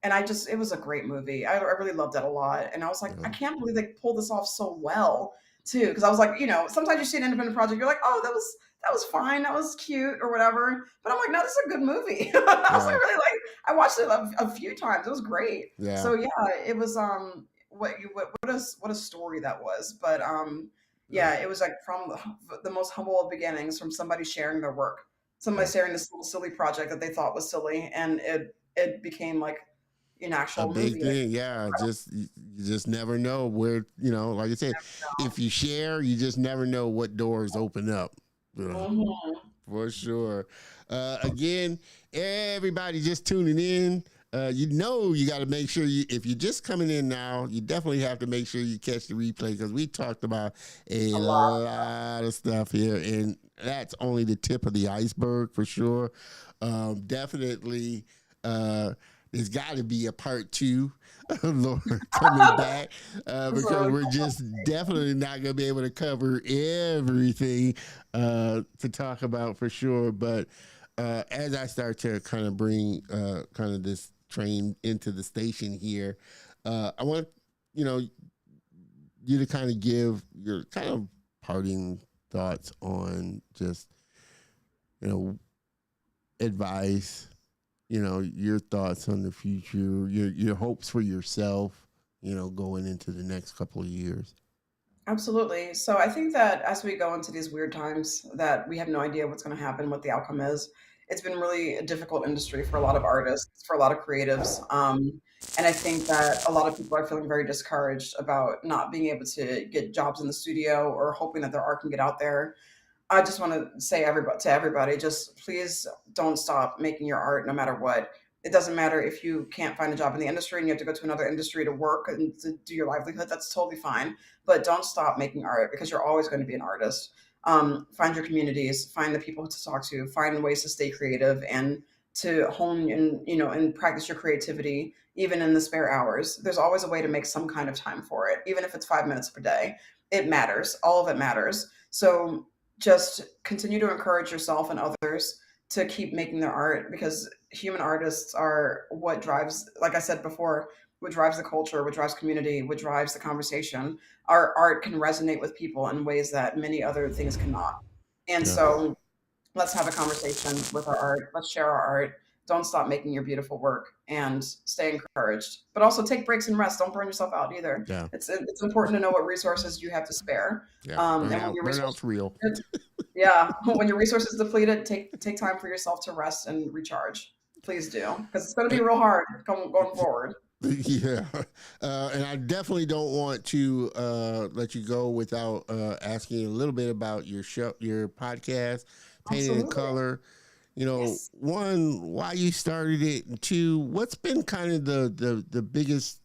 it was a great movie. I really loved it a lot. And I was like, I yeah, can't believe they pulled this off so well too. Cause I was like, sometimes you see an independent project, you're like, oh, that was fine, that was cute or whatever. But I'm like, no, this is a good movie. I was like, yeah, really like, I watched it a few times. It was great. yeah, So yeah, it was what a story that was. But yeah. yeah, it was like from the most humble of beginnings, from somebody sharing their work, somebody Yeah. sharing this little silly project that they thought was silly, and it became like an A actual big movie. Like, thing, yeah. You just never know where, like I said, if you share, you just never know what doors open up. mhm. For sure. Again, everybody just tuning in. You got to make sure if you're just coming in now, you definitely have to make sure you catch the replay because we talked about a A lot. lot of stuff here, and that's only the tip of the iceberg for sure. Definitely, there's got to be a part two. Lord, coming back because So we're just definitely not going to be able to cover everything to talk about for sure. But as I start to kind of bring kind of this train into the station here, I want you to kind of give your kind of parting thoughts on just advice, your thoughts on the future, your hopes for yourself, going into the next couple of years. absolutely. So I think that as we go into these weird times that we have no idea what's going to happen, what the outcome is, it's been really a difficult industry for a lot of artists, for a lot of creatives. And I think that a lot of people are feeling very discouraged about not being able to get jobs in the studio or hoping that their art can get out there. I just want to say to everybody, just please don't stop making your art no matter what. It doesn't matter if you can't find a job in the industry and you have to go to another industry to work and to do your livelihood. That's totally fine. But don't stop making art because you're always going to be an artist. Find your communities, find the people to talk to, find ways to stay creative and to hone and practice your creativity even in the spare hours. There's always a way to make some kind of time for it, even if it's 5 minutes per day. It matters. All of it matters. So just continue to encourage yourself and others to keep making their art because human artists are what drives, like I said before, what drives the culture, what drives community, what drives the conversation. Our art can resonate with people in ways that many other things cannot. And Yeah. so let's have a conversation with our art. Let's share our art. Don't stop making your beautiful work and stay encouraged. But also take breaks and rest. Don't burn yourself out either. Yeah. It's important to know what resources you have to spare. Yeah. And when your resources Burnout's real. yeah, when your resources depleted, take time for yourself to rest and recharge. Please do, because it's going to be real hard going forward. Yeah, and I definitely don't want to let you go without asking a little bit about your show, your podcast, Painted in Absolutely. Color. Yes. one, why you started it, and two, what's been kind of the biggest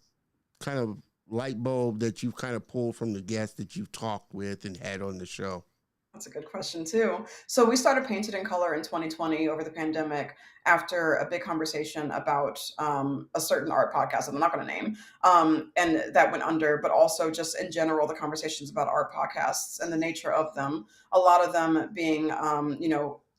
kind of light bulb that you've kind of pulled from the guests that you've talked with and had on the show? That's a good question too. So we started Painted in Color in 2020 over the pandemic after a big conversation about a certain art podcast that I'm not going to name, and that went under. But also just in general, the conversations about art podcasts and the nature of them. A lot of them being,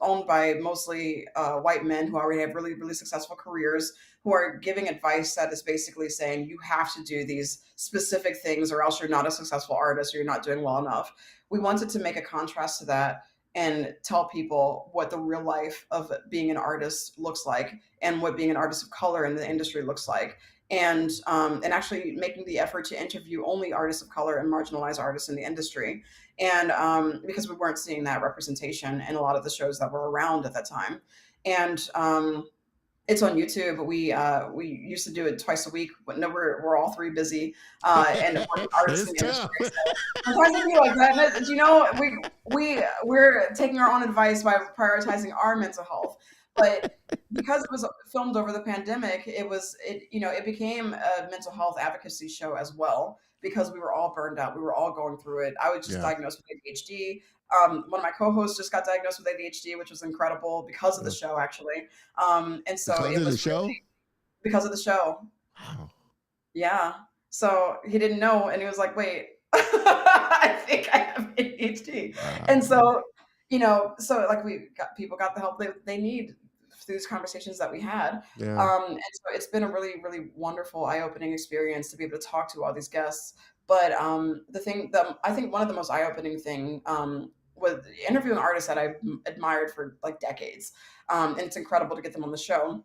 owned by mostly white men who already have really, really successful careers, who are giving advice that is basically saying you have to do these specific things, or else you're not a successful artist, or you're not doing well enough. We wanted to make a contrast to that and tell people what the real life of being an artist looks like, and what being an artist of color in the industry looks like. And actually making the effort to interview only artists of color and marginalized artists in the industry, and because we weren't seeing that representation in a lot of the shows that were around at that time. And it's on YouTube. We used to do it twice a week, but no, we're all three busy, and we're artists in It's the industry. tough. So sometimes it be like that. And, we're taking our own advice by prioritizing our mental health. But because it was filmed over the pandemic, it became a mental health advocacy show as well, because we were all burned out. We were all going through it. I was just Yeah. diagnosed with ADHD. One of my co-hosts just got diagnosed with ADHD, which was incredible because of the show, actually. And so Because it of the was show? because of the show. Wow. Yeah. So he didn't know, and he was like, "Wait, I think I have ADHD." And Wow. so like people got the help they need through these conversations that we had. Yeah. And so it's been a really, really wonderful, eye-opening experience to be able to talk to all these guests. But the thing that I think one of the most eye-opening thing was interviewing artists that I've admired for like decades. And it's incredible to get them on the show.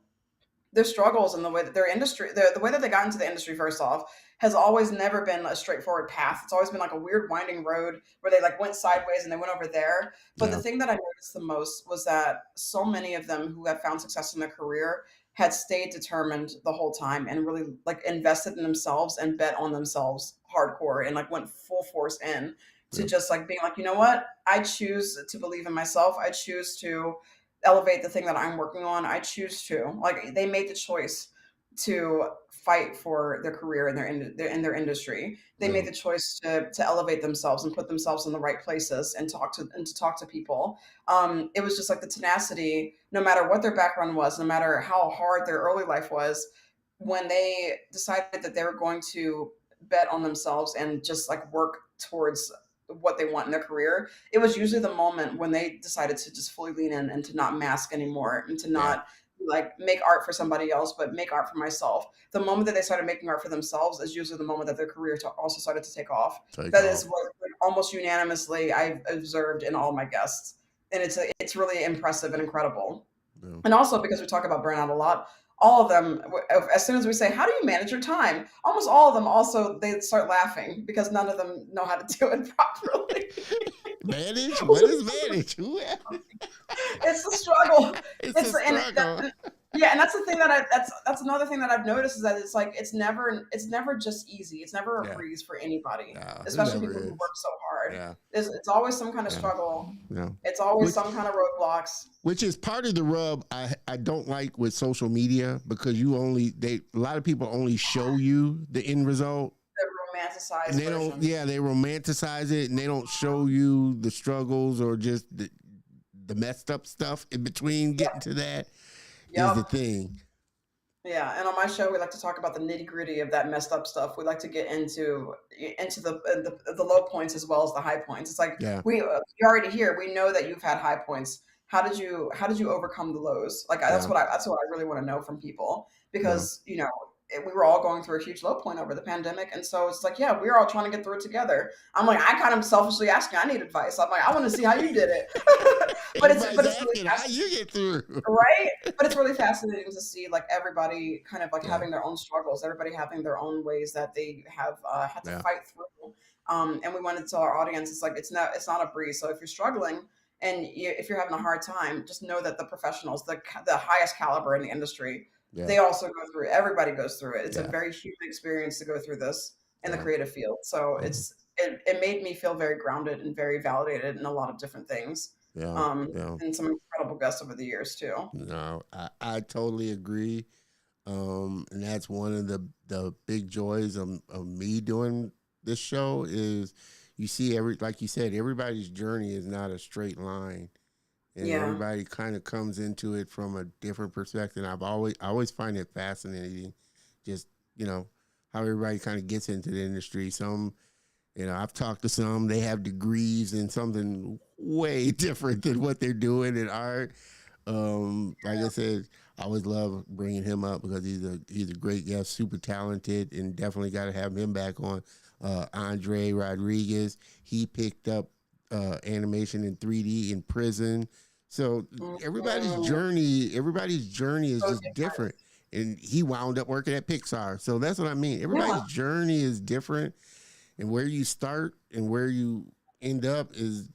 Their struggles and the way that their industry, the way that they got into the industry, first off, has always never been a straightforward path. It's always been like a weird winding road where they like went sideways and they went over there. But the Yeah. thing that I noticed the most was that so many of them who had found success in their career had stayed determined the whole time, and really like invested in themselves and bet on themselves hardcore, and like went full force in to Yeah. just like being like, you know what? I choose to believe in myself. I choose to elevate the thing that I'm working on. I choose to. Like, they made the choice to fight for their career in their industry. They Yeah. made the choice to elevate themselves and put themselves in the right places and to talk to people. It was just like the tenacity, no matter what their background was, no matter how hard their early life was, when they decided that they were going to bet on themselves and just like work towards what they want in their career, it was usually the moment when they decided to just fully lean in and to not mask anymore, and to Yeah. not like make art for somebody else, but make art for myself. The moment that they started making art for themselves is usually the moment that their career also started to take off. Take That is off. what like, almost unanimously I've observed in all my guests, and it's really impressive and incredible. Yeah. And also, because we talk about burnout a lot, all of them, as soon as we say, "How do you manage your time?" Almost all of them also they start laughing because none of them know how to do it properly. Manage? What is manage? It's the struggle. It's a It's and struggle. Yeah, and that's the thing that's another thing that I've noticed, is that it's like it's never just easy. It's never a Yeah. breeze for anybody, No, it especially never people who is. work so hard. Yeah. It's always some kind of Yeah. struggle. Yeah. It's always Which some kind of roadblocks. which is part of the rub I don't like with social media, because a lot of people only show you the end result, The and romanticized they don't, version. yeah, they romanticize it, and they don't show you the struggles, or just the messed up stuff in between getting Yep. to that is the Yep. thing. Yeah, and on my show, we like to talk about the nitty gritty of that messed up stuff. We like to get into the low points as well as the high points. It's like Yeah. you're already here. We know that you've had high points. How did you overcome the lows? Like Yeah. that's what I really want to know from people, Yeah. because we were all going through a huge low point over the pandemic, and so it's like, yeah, we're all trying to get through it together. I'm like, I kind of selfishly asking, I need advice. I'm like, I want to see how you did it, but it's Everybody's but it's really asking how you get through. right? But it's really fascinating to see like everybody kind of like Yeah. having their own struggles, everybody having their own ways that they have had to Yeah. fight through. And we wanted to tell our audience, it's like it's not a breeze. So if you're struggling and if you're having a hard time, just know that the professionals, the highest caliber in the industry, Yeah. they also go through it. Everybody goes through it. It's a Yeah. very human experience to go through this in the Yeah. creative field. So Yeah. it made me feel very grounded and very validated in a lot of different things. Yeah. Um, Yeah. and some incredible guests over the years too. No, I totally agree. And that's one of the big joys of me doing this show is you see like you said, everybody's journey is not a straight line. And Yeah. everybody kind of comes into it from a different perspective. I always find it fascinating, just how everybody kind of gets into the industry. Some, I've talked to some. They have degrees in something way different than what they're doing in art. Like I said, I always love bringing him up because he's a great guest, super talented, and definitely got to have him back on. Andre Rodriguez, he picked up animation in 3D in prison. So Mhm. everybody's journey is So just different. different. And he wound up working at Pixar. So that's what I mean. Yeah. Everybody's journey is different, and where you start and where you end up is,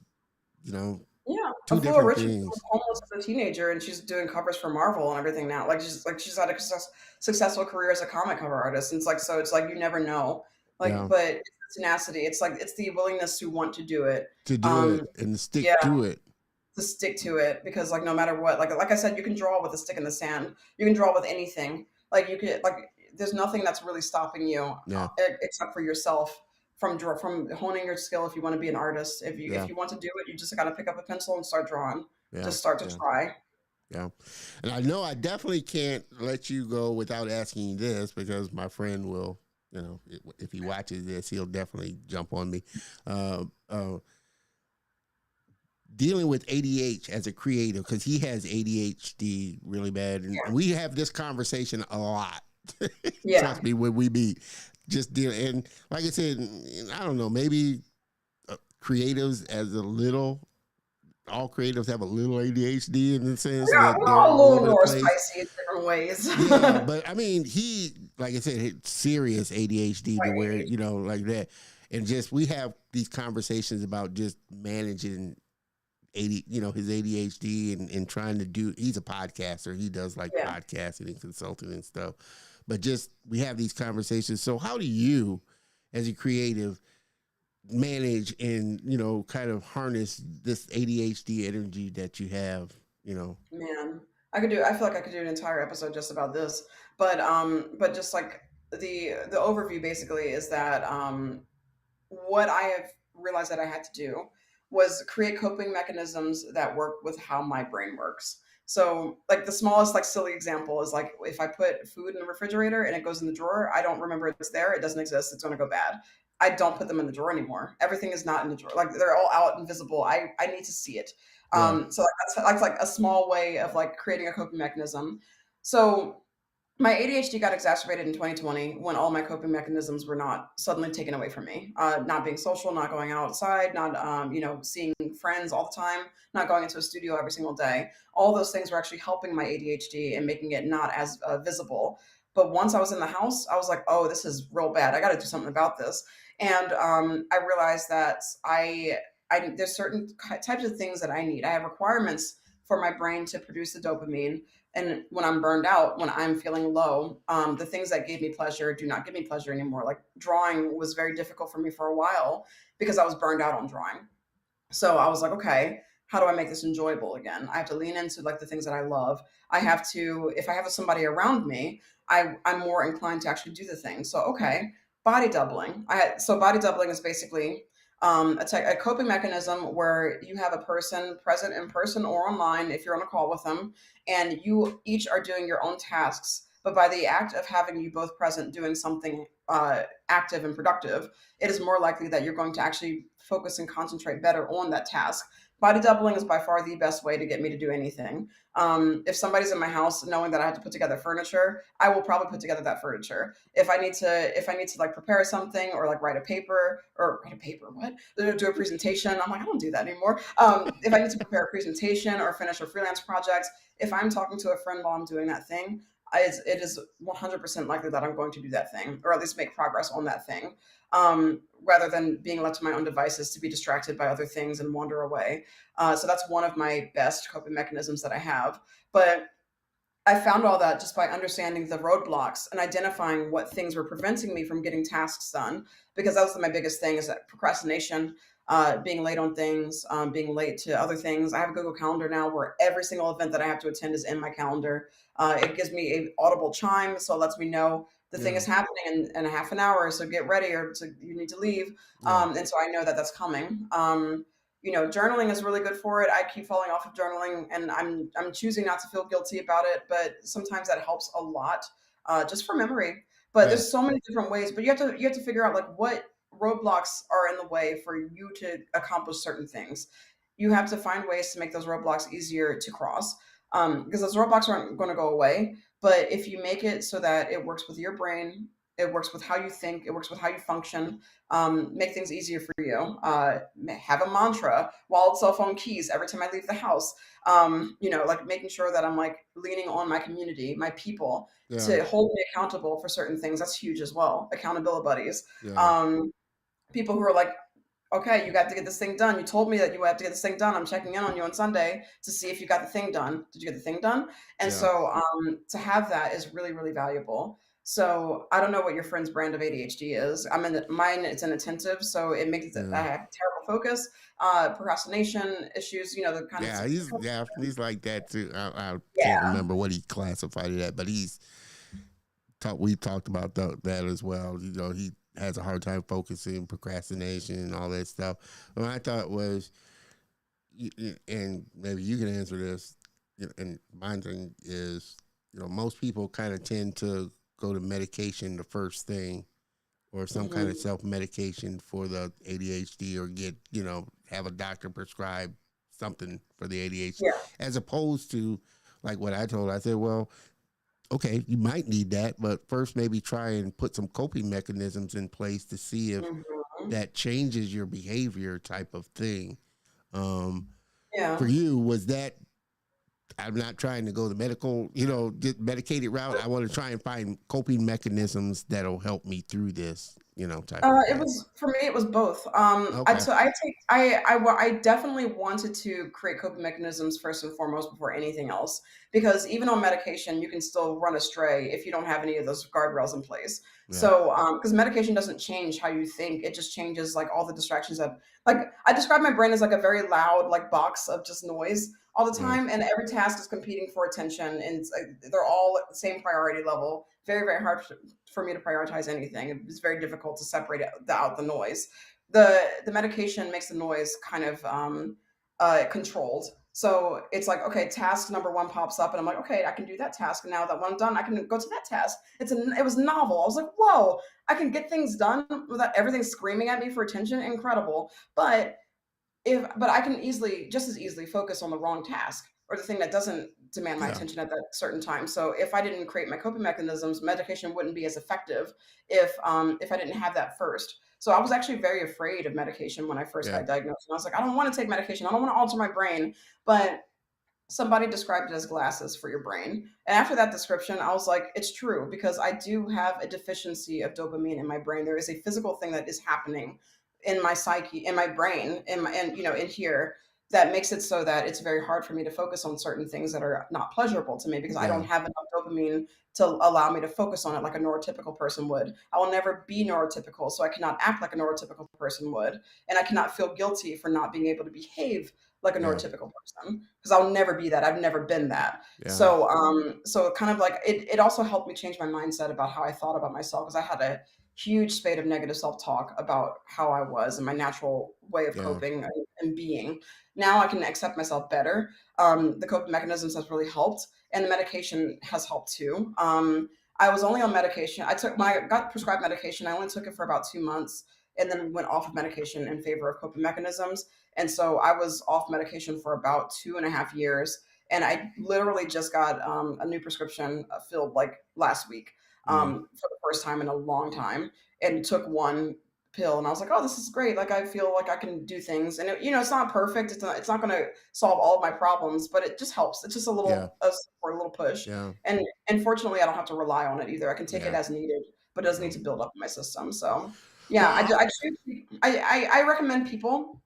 you know, Yeah, two Afua different Richards was things. homeless as a teenager, and she's doing covers for Marvel and everything now. She's had a successful career as a comic cover artist. And it's like you never know. Like, Yeah, but it's the tenacity. It's like it's the willingness to want to do it. to do Um, it and to stick yeah, to it. to stick to it because like no matter what, like I said, you can draw with a stick in the sand. You can draw with anything. Like you could like there's nothing that's really stopping you Yeah, except for yourself from honing your skill if you want to be an artist. If yeah, you want to do it, you just got to pick up a pencil and start drawing. yeah, Just start to yeah, try. yeah. And I know I definitely can't let you go without asking you this because my friend will, if he watches this, he'll definitely jump on me. Uh, uh, Dealing with ADH as a creative because he has ADHD really bad, and Yeah. we have this conversation a lot. Yeah. Trust me, when we meet, just deal. And like I said, I don't know, maybe creatives as a little. All creatives have a little ADHD in the sense that We're they're all a all little over the more place. spicy in different ways. Yeah, but I mean, he, like I said, had serious ADHD to Like where, ADHD. like that. And just, we have these conversations about just managing his ADHD and trying to do, he's a podcaster. He does like Yeah. podcasting and consulting and stuff. But just, we have these conversations. So how do you, as a creative, manage and, kind of harness this ADHD energy that you have, Man, I feel like I could do an entire episode just about this. But just like the overview basically is that what I have realized that I had to do was create coping mechanisms that work with how my brain works. So, like the smallest, like silly example is like if I put food in the refrigerator and it goes in the drawer, I don't remember it's there. It doesn't exist. It's going to go bad. I don't put them in the drawer anymore. Everything is not in the drawer. Like they're all out and visible. I need to see it. yeah, So like, that's like a small way of like creating a coping mechanism. So my ADHD got exacerbated in 2020 when all my coping mechanisms were not suddenly taken away from me. Not being social, not going outside, not seeing friends all the time, not going into a studio every single day. All those things were actually helping my ADHD and making it not as visible. But once I was in the house, I was like, "Oh, this is real bad. I got to do something about this." And I realized that there's certain types of things that I need. I have requirements for my brain to produce the dopamine, and when I'm burned out, when I'm feeling low, the things that gave me pleasure do not give me pleasure anymore. Like drawing was very difficult for me for a while because I was burned out on drawing. So I was like, okay, how do I make this enjoyable again? I have to lean into like the things that I love. I have to, if I have somebody around me, I'm more inclined to actually do the thing. So okay, body doubling. So body doubling is basically a coping mechanism where you have a person present in person or online if you're on a call with them, and you each are doing your own tasks. But by the act of having you both present doing something active and productive, it is more likely that you're going to actually focus and concentrate better on that task. Body doubling is by far the best way to get me to do anything. If somebody's in my house, knowing that I have to put together furniture, I will probably put together that furniture. If I need to like prepare something or like write a paper, what? Do a presentation. I'm like, I don't do that anymore. If I need to prepare a presentation or finish a freelance project, if I'm talking to a friend while I'm doing that thing, it is 100% likely that I'm going to do that thing or at least make progress on that thing, rather than being left to my own devices to be distracted by other things and wander away. So that's one of my best coping mechanisms that I have. But I found all that just by understanding the roadblocks and identifying what things were preventing me from getting tasks done. Because that was my biggest thing is that procrastination. being late on things, being late to other things. I have a Google Calendar now where every single event that I have to attend is in my calendar. It gives me a audible chime, so it lets me know the thing Yeah. is happening in a half an hour, so get ready or you need to leave. Yeah. And so I know that that's coming. Journaling is really good for it. I keep falling off of journaling, and I'm choosing not to feel guilty about it, but sometimes that helps a lot, just for memory. But Right. there's so many different ways. But you have to figure out like what roadblocks are in the way for you to accomplish certain things. You have to find ways to make those roadblocks easier to cross, because those roadblocks aren't going to go away. But if you make it so that it works with your brain, it works with how you think, it works with how you function, make things easier for you. Have a mantra, wild cell phone keys every time I leave the house. Like making sure that I'm like leaning on my community, my people, Yeah. to hold me accountable for certain things. That's huge as well. Accountability buddies. Yeah. Um, People who are like, okay, you got to get this thing done. You told me that you have to get this thing done. I'm checking in on you on Sunday to see if you got the thing done. Did you get the thing done? And Yeah. so to have that is really, really valuable. So I don't know what your friend's brand of ADHD is. Mine. It's inattentive, so it makes it. I Yeah. have terrible focus, procrastination issues. The kind of He's like that too. I can't yeah, remember what he classified it at, but we talked about that as well. He has a hard time focusing, procrastination, and all that stuff. What I thought was, and maybe you can answer this, and my thing is, most people kind of tend to go to medication the first thing, or some kind of hmm self-medication for the ADHD, or have a doctor prescribe something for the ADHD, yeah, as opposed to like what I said, well, okay, you might need that, but first maybe try and put some coping mechanisms in place to see if hmm that changes your behavior, type of thing. Um, for yeah. you, was that, I'm not trying to go the medical, get medicated route. I want to try and find coping mechanisms that'll help me through this, type of It thing. was for me. It was both. Okay. I definitely wanted to create coping mechanisms first and foremost before anything else, because even on medication, you can still run astray if you don't have any of those guardrails in place. Yeah. So, because medication doesn't change how you think, it just changes like all the distractions that, like, I describe my brain as like a very loud like box of just noise all the Yeah. time, and every task is competing for attention, and they're all at the same priority level. Very, very hard for me to prioritize anything. It's very difficult to separate out the noise. The medication makes the noise kind of controlled. So it's like, okay, task number one pops up, and I'm like, okay, I can do that task. And now that one done, I can go to that task. It was novel. I was like, whoa, I can get things done without everything screaming at me for attention. Incredible. But I can just as easily focus on the wrong task or the thing that doesn't demand my Yeah. attention at that certain time. So if I didn't create my coping mechanisms, medication wouldn't be as effective if I didn't have that first. So I was actually very afraid of medication when I first Yeah. got diagnosed. And I was like, I don't want to take medication. I don't want to alter my brain. But somebody described it as glasses for your brain. And after that description, I was like, it's true, because I do have a deficiency of dopamine in my brain. There is a physical thing that is happening in my psyche, in my brain, in here, that makes it so that it's very hard for me to focus on certain things that are not pleasurable to me, because I don't Yeah. have enough dopamine to allow me to focus on it like a neurotypical person would. I will never be neurotypical, so I cannot act like a neurotypical person would. And I cannot feel guilty for not being able to behave like a Yeah. neurotypical person, because I'll never be that. I've never been that. Yeah. So kind of like it also helped me change my mindset about how I thought about myself, because I had a huge spate of negative self-talk about how I was and my natural way of Yeah. coping and being. Now I can accept myself better. The coping mechanisms has really helped, and the medication has helped too. I was only on medication. When I got prescribed medication, I only took it for about 2 months, and then went off of medication in favor of coping mechanisms. And so I was off medication for about 2.5 years. And I literally just got a new prescription filled like last week, Mm. for the first time in a long time, and took one pill. And I was like, oh, this is great. Like, I feel like I can do things. And, it's not perfect. It's not going to solve all of my problems, but it just helps. It's just Yeah. a support, a little push. Yeah. And fortunately, I don't have to rely on it either. I can take it Yeah. as needed, but it doesn't need Yeah. to build up in my system. So, yeah, Well, I recommend people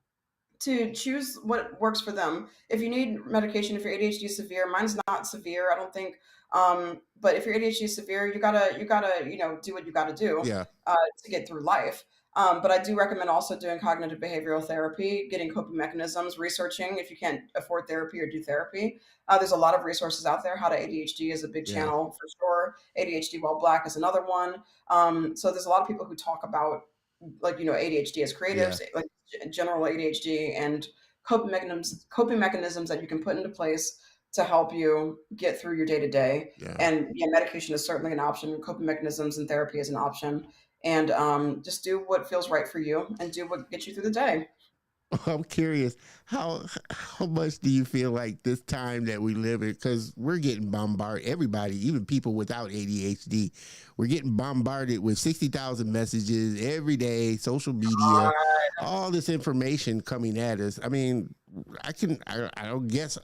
to choose what works for them. If you need medication, if your ADHD is severe, mine's not severe, I don't think. But if your ADHD is severe, you gotta do what you gotta do yeah. to get through life. But I do recommend also doing cognitive behavioral therapy, getting coping mechanisms, researching if you can't afford therapy or do therapy. There's a lot of resources out there. How to ADHD is a big Yeah. channel for sure. ADHD While Black is another one. So there's a lot of people who talk about like ADHD as Yeah. creatives, like general ADHD, and coping mechanisms that you can put into place to help you get through your day to day. Yeah. And yeah, medication is certainly an option. Coping mechanisms and therapy is an option. And just do what feels right for you and do what gets you through the day. I'm curious, how much do you feel like this time that we live in, because we're getting bombarded, everybody, even people without ADHD, we're getting bombarded with 60,000 messages every day, social media, all this information coming at us. I mean, I don't guess,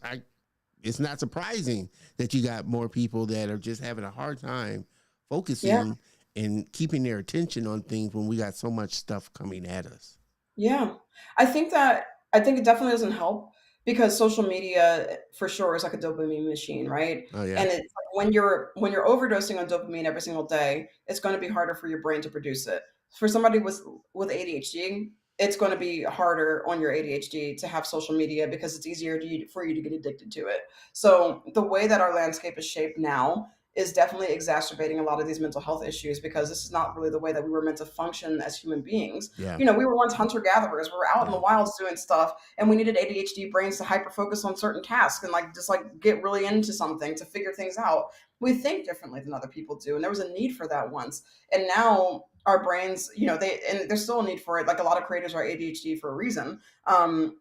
it's not surprising that you got more people that are just having a hard time Yeah. focusing and keeping their attention on things when we got so much stuff coming at us. Yeah. I think it definitely doesn't help because social media for sure is like a dopamine machine, right? Oh yeah. And it's like when you're overdosing on dopamine every single day, it's going to be harder for your brain to produce it. For somebody with ADHD, it's going to be harder on your ADHD to have social media because it's easier for you to get addicted to it. So the way that our landscape is shaped now is definitely exacerbating a lot of these mental health issues because this is not really the way that we were meant to function as human beings. Yeah. We were once hunter gatherers. We were out in the Yeah. wilds doing stuff, and we needed ADHD brains to hyper focus on certain tasks and like just like get really into something to figure things out. We think differently than other people do, and there was a need for that once. And now our brains, there's still a need for it. Like a lot of creators are ADHD for a reason.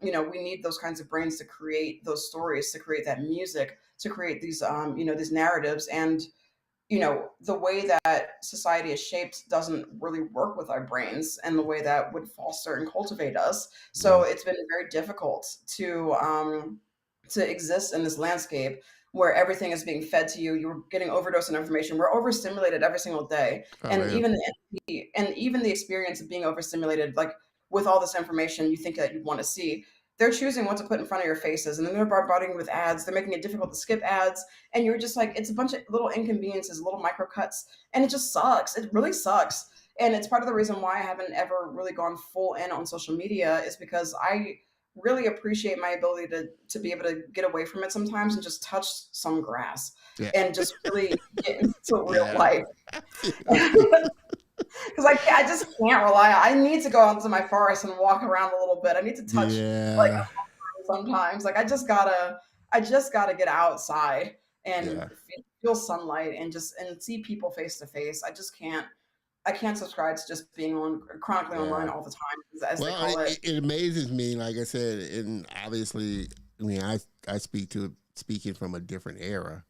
We need those kinds of brains to create those stories, to create that music, to create these narratives. And the way that society is shaped doesn't really work with our brains and the way that would foster and cultivate us. So Yeah. it's been very difficult to exist in this landscape where everything is being fed to you. You're getting overdose on information. We're overstimulated every single day, Oh and yeah. even the experience of being overstimulated, like with all this information, you think that you want to see. They're choosing what to put in front of your faces, and then they're bombarding you with ads. They're making it difficult to skip ads, and you're just like, it's a bunch of little inconveniences, little micro cuts, and it just sucks. It really sucks. And it's part of the reason why I haven't ever really gone full in on social media is because I really appreciate my ability to be able to get away from it sometimes and just touch some grass Yeah. and just really get into real Yeah. life. I feel you. Because I just can't rely on. I need to go out into my forest and walk around a little bit. I need to touch like Yeah. sometimes. Like I just gotta get outside and Yeah. feel sunlight and just and see people face to face. I can't subscribe to just being on chronically online Yeah. all the time, as they Well, call it. it amazes me, like I said, and obviously, I mean, I speaking from a different era,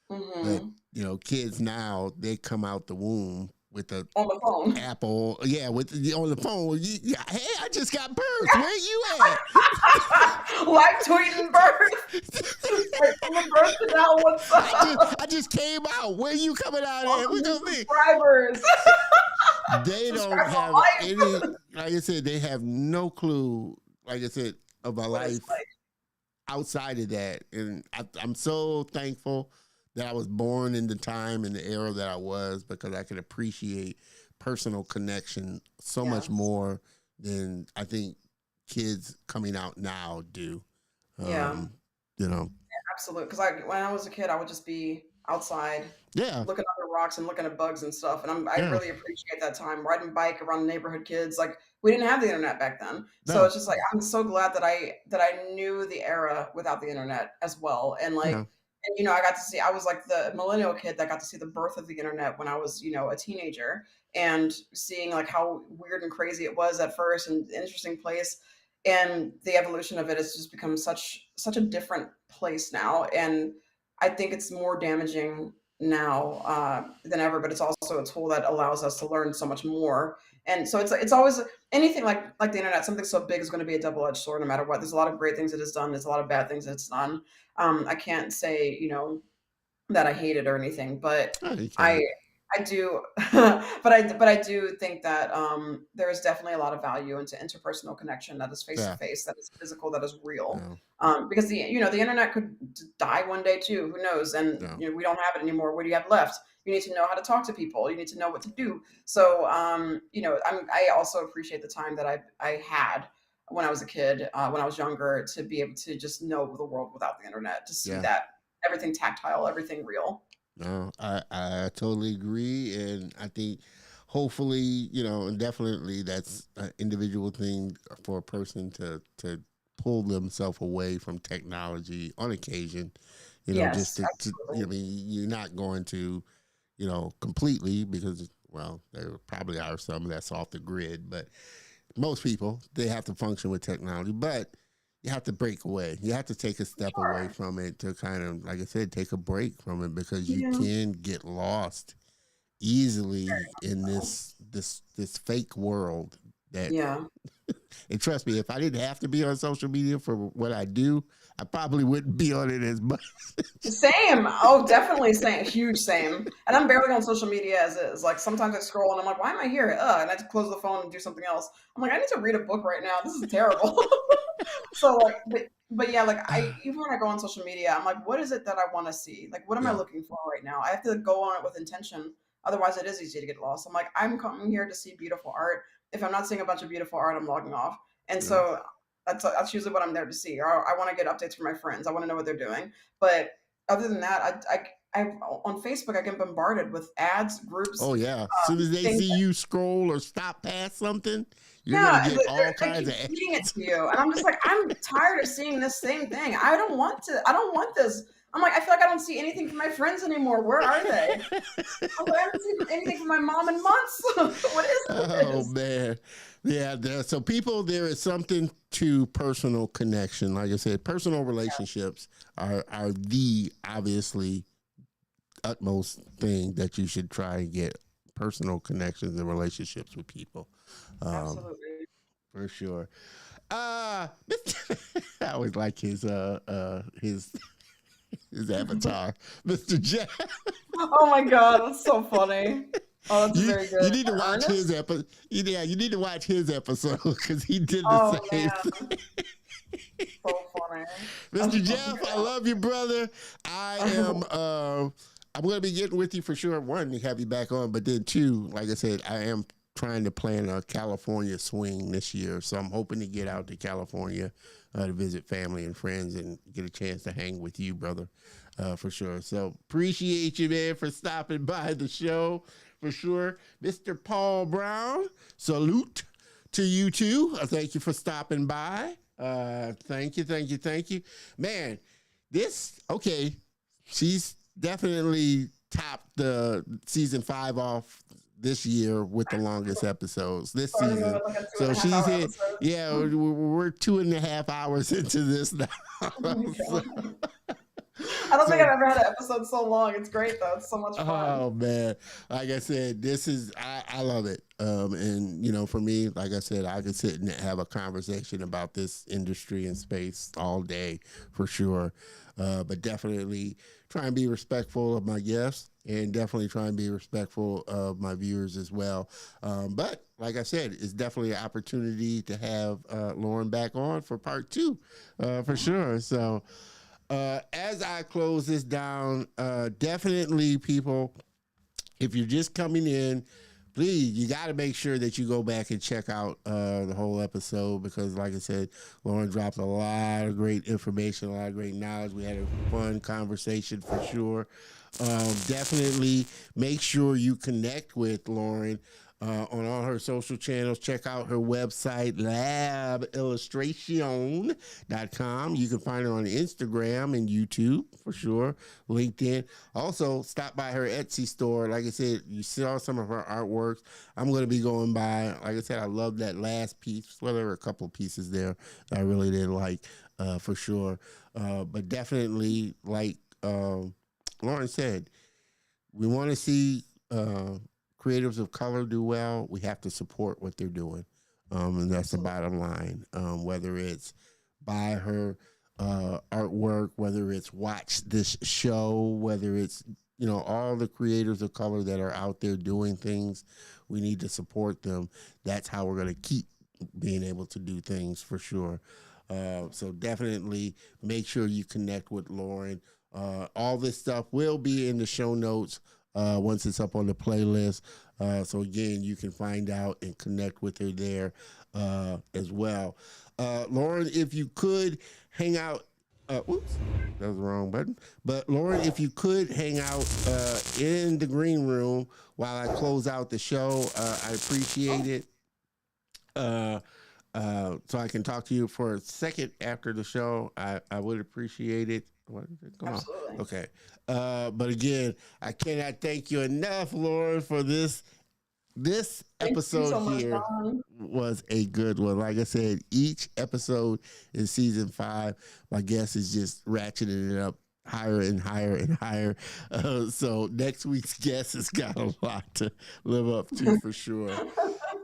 but Hmm. kids now they come out the womb with a On the phone. Apple, yeah, on the phone. Yeah, hey, I just got birth. Where you at? Live tweeting birth. Like from the birth canal, what's up? I just came out. Where you coming out at? Welcome We new gonna be. subscribers. They don't Subscribe for have any. life. Like I said, they have no clue. Like I said, of a What it's life like. outside of that, and I'm so thankful that I was born in the time and the era that I was, because I could appreciate personal connection so much Yes. more than I think kids coming out now do. Yeah. Um, you know, Absolutely. Because when I was a kid, I would just be outside yeah, looking under rocks and looking at bugs and stuff. And I yeah, really appreciate that time riding a bike around the neighborhood kids. Like we didn't have the internet back then. So no, it's just like I'm so glad that I knew the era without the internet as well. And like yeah, and I got to see I was like the millennial kid that got to see the birth of the internet when I was, a teenager and seeing like how weird and crazy it was at first and interesting place. And the evolution of it has just become such a different place now. And I think it's more damaging now than ever, but it's also a tool that allows us to learn so much more. And so it's always anything like the internet. Something so big is going to be a double edged sword, no matter what. There's a lot of great things it has done. There's a lot of bad things it's done. I can't say that I hate it or anything, but oh, you I can't. I do, but I do think that there is definitely a lot of value into interpersonal connection that is face to Yeah, face, that is physical, that is real. no, Because the internet could die one day too. Who knows? And no, we don't have it anymore. What do you have left? You need to know how to talk to people. You need to know what to do. So, I also appreciate the time that I had when I was a kid, when I was younger, to be able to just know the world without the internet, to see Yeah. that everything tactile, everything real. No, I totally agree, and I think hopefully, and definitely that's an individual thing for a person to pull themselves away from technology on occasion, just Yes, to I absolutely. mean, you're not going to, completely because well, there probably are some that's off the grid, but most people they have to function with technology, but you have to break away. You have to take a step away Sure. from it to kind of, like I said, take a break from it because you Yeah. can get lost easily in So, this fake world that. yeah. And trust me, if I didn't have to be on social media for what I do, I probably wouldn't be on it as much. Same. Oh, definitely same. Huge same. And I'm barely on social media as is. Like sometimes I scroll and I'm like, why am I here? Ugh, and I have to close the phone and do something else. I'm like, I need to read a book right now. This is terrible. So like, but yeah, like I even when I go on social media, I'm like, what is it that I want to see? Like, what am I Yeah, looking for right now? I have to go on it with intention. Otherwise, it is easy to get lost. I'm like, I'm coming here to see beautiful art. If I'm not seeing a bunch of beautiful art, I'm logging off. And yeah. so that's usually what I'm there to see. Or I want to get updates from my friends. I want to know what they're doing. But other than that, I on Facebook I get bombarded with ads, groups, Oh yeah. As soon as they things. see you scroll or stop past something, you're gonna Yeah, and get all they kinds keep of feeding it to you, and I'm just like, I'm tired of seeing this same thing. I don't want to. I don't want this. I'm like, I feel like I don't see anything from my friends anymore. Where are they? I'm like, I haven't seen anything from my mom in months. What is Oh this? man, yeah. So people, there is something to personal connection. Like I said, personal relationships are the obviously utmost thing that you should try and get personal connections and relationships with people, um, Absolutely. for sure. Uh, I always like his avatar, Mr. Jeff. Oh my god, that's so funny. Oh, that's you very good. you need to watch his Ernest? episode. Yeah, you need to watch his episode because he did the Oh same man, thing. so funny. Mr. Jeff, I love you, brother. I am. Oh, I'm going to be getting with you for sure. One, to have you back on, but then two, like I said, I am trying to plan a California swing this year, so I'm hoping to get out to California to visit family and friends and get a chance to hang with you, brother, for sure. So appreciate you, man, for stopping by the show for sure, Mr. Paul Brown. Salute to you too. Thank you for stopping by. Thank you, man. This okay. She's definitely topped the season 5 off this year with the longest episodes this starting with season. like a two and So a half she's hour hit. episode. Yeah, we're 2.5 hours into this now. Oh my so, god. I don't think I've so ever had an episode so long. It's great though. It's so much fun. oh man, like I said, this is I love it. And for me, like I said, I could sit and have a conversation about this industry and space all day for sure. But definitely try and be respectful of my guests and definitely try and be respectful of my viewers as well. But like I said, it's definitely an opportunity to have Lauren back on for part 2, for sure. So as I close this down, definitely people, if you're just coming in, please, you got to make sure that you go back and check out the whole episode because, like I said, Lauren dropped a lot of great information, a lot of great knowledge. We had a fun conversation for sure. Definitely make sure you connect with Lauren on all her social channels. Check out her website, labillustration.com. You can find her on Instagram and YouTube for sure, LinkedIn. Also, stop by her Etsy store. Like I said, you saw some of her artworks. I'm going to be going by. Like I said, I love that last piece. Well, there were a couple of pieces there that I really didn't like for sure. But definitely, like Lauren said, we want to see creatives of color do well. We have to support what they're doing, and that's the Absolutely. bottom line. Whether it's buy her artwork, whether it's watch this show, whether it's all the creators of color that are out there doing things, we need to support them. That's how we're going to keep being able to do things for sure. So definitely make sure you connect with Lauren. All this stuff will be in the show notes once it's up on the playlist. So again, you can find out and connect with her there as well. Lauren, if you could hang out. Oops, that was the wrong button. But Lauren, if you could hang out in the green room while I close out the show, I appreciate it. So I can talk to you for a second after the show. I would appreciate it. What is it? Come Absolutely. on. Okay. But again, I cannot thank you enough, Lauren, for this. This Thank you episode so much, here Don. was a good one. Like I said, each episode in season 5, my guest is just ratcheting it up higher and higher and higher. So next week's guest has got a lot to live up to for sure.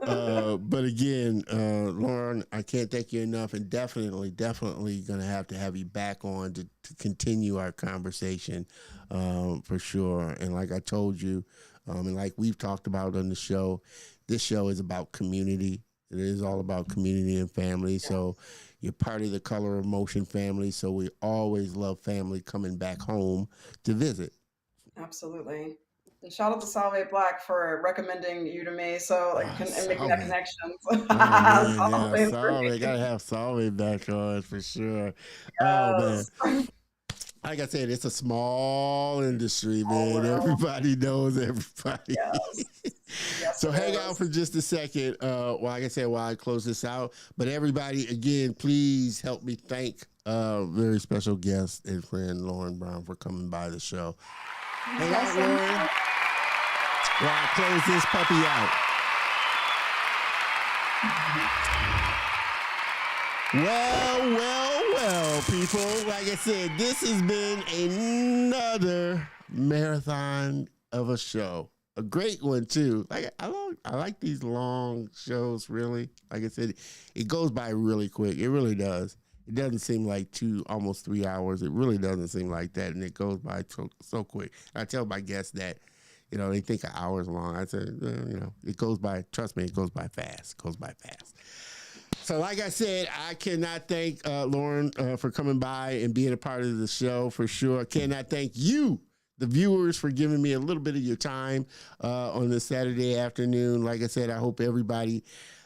But again, Lauren, I can't thank you enough, and definitely going to have you back on to continue our conversation for sure. And like I told you, and like we've talked about on the show, this show is about community. It is all about community and family. So you're part of the Color of Motion family. So we always love family coming back home to visit. Absolutely. And shout out to Salve Black for recommending you to me, so like and making that Salve. connection. Oh man, yeah, Salve for Salve. me. Gotta have Salve back on for sure. Oh man. Yes. Like I said, it's a small industry, Small man. world. Everybody knows everybody. Yes. Yes, So it hang is. out for just a second, like I said, while I close this out. But everybody, again, please help me thank very special guest and friend Lauren Brown for coming by the show. Hang out, Lauren, while I close this puppy out. Well, people. Like I said, this has been another marathon of a show. A great one too. Like I like these long shows. Really, like I said, it goes by really quick. It really does. It doesn't seem like almost 3 hours. It really doesn't seem like that, and it goes by so quick. I tell my guests that, they think an hour is long. I say, it goes by. Trust me, it goes by fast. It goes by fast. So like I said, I cannot thank Lauren for coming by and being a part of the show for sure. I cannot thank you, the viewers, for giving me a little bit of your time on this Saturday afternoon. Like I said, I hope everybody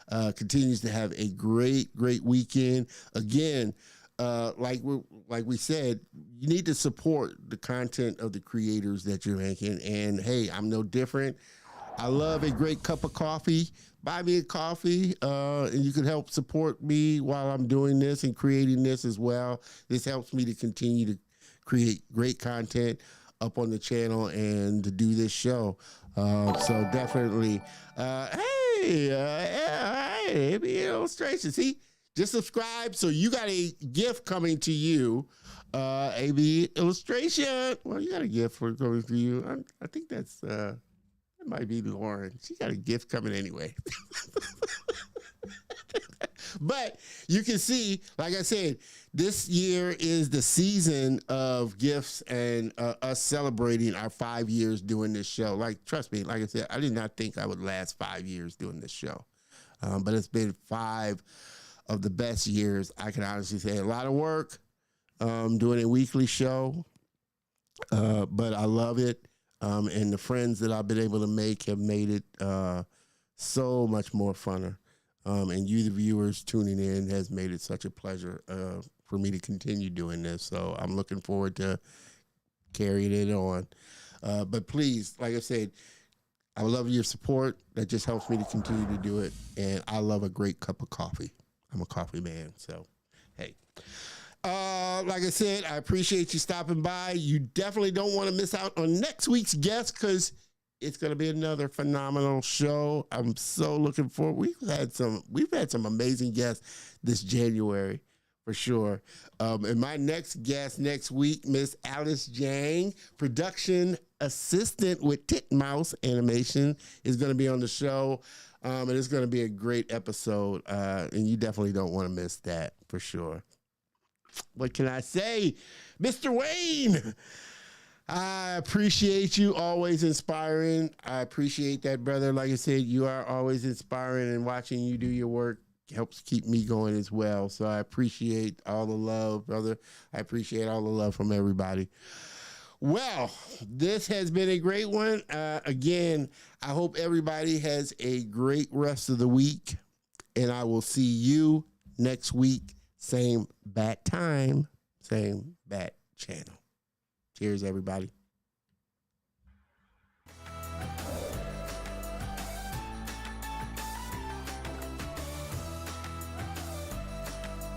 continues to have a great weekend. Again, like we said, you need to support the content of the creators that you're making. And hey, I'm no different. I love a great cup of coffee. Buy me a coffee, and you can help support me while I'm doing this and creating this as well. This helps me to continue to create great content up on the channel and to do this show. So definitely, hey, Emmy Illustration. See, just subscribe. So you got a gift coming to you, AB Illustration. Well, you got a gift coming to you. I think that's. Might be Lauren. She got a gift coming anyway. But you can see, like I said, this year is the season of gifts and us celebrating our 5 years doing this show. Like, trust me, like I said, I did not think I would last 5 years doing this show. But it's been 5 of the best years. I can honestly say a lot of work doing a weekly show, but I love it. And the friends that I've been able to make have made it so much more funner. And you, the viewers tuning in, has made it such a pleasure for me to continue doing this. So I'm looking forward to carrying it on. But please, like I said, I love your support. That just helps me to continue to do it. And I love a great cup of coffee. I'm a coffee man. So, hey. Like I said, I appreciate you stopping by. You definitely don't want to miss out on next week's guest because it's going to be another phenomenal show. I'm so looking forward. We've had some amazing guests this January for sure. And my next guest next week, Miss Alice Jang, production assistant with Titmouse Animation, is going to be on the show. And it's going to be a great episode. And you definitely don't want to miss that for sure. What can I say? Mr. Wayne, I appreciate you, always inspiring. I appreciate that, brother. Like I said, you are always inspiring, and watching you do your work helps keep me going as well. So I appreciate all the love, brother. I appreciate all the love from everybody. Well, this has been a great one. Again, I hope everybody has a great rest of the week, and I will see you next week. Same bat time, same bat channel. Cheers, everybody.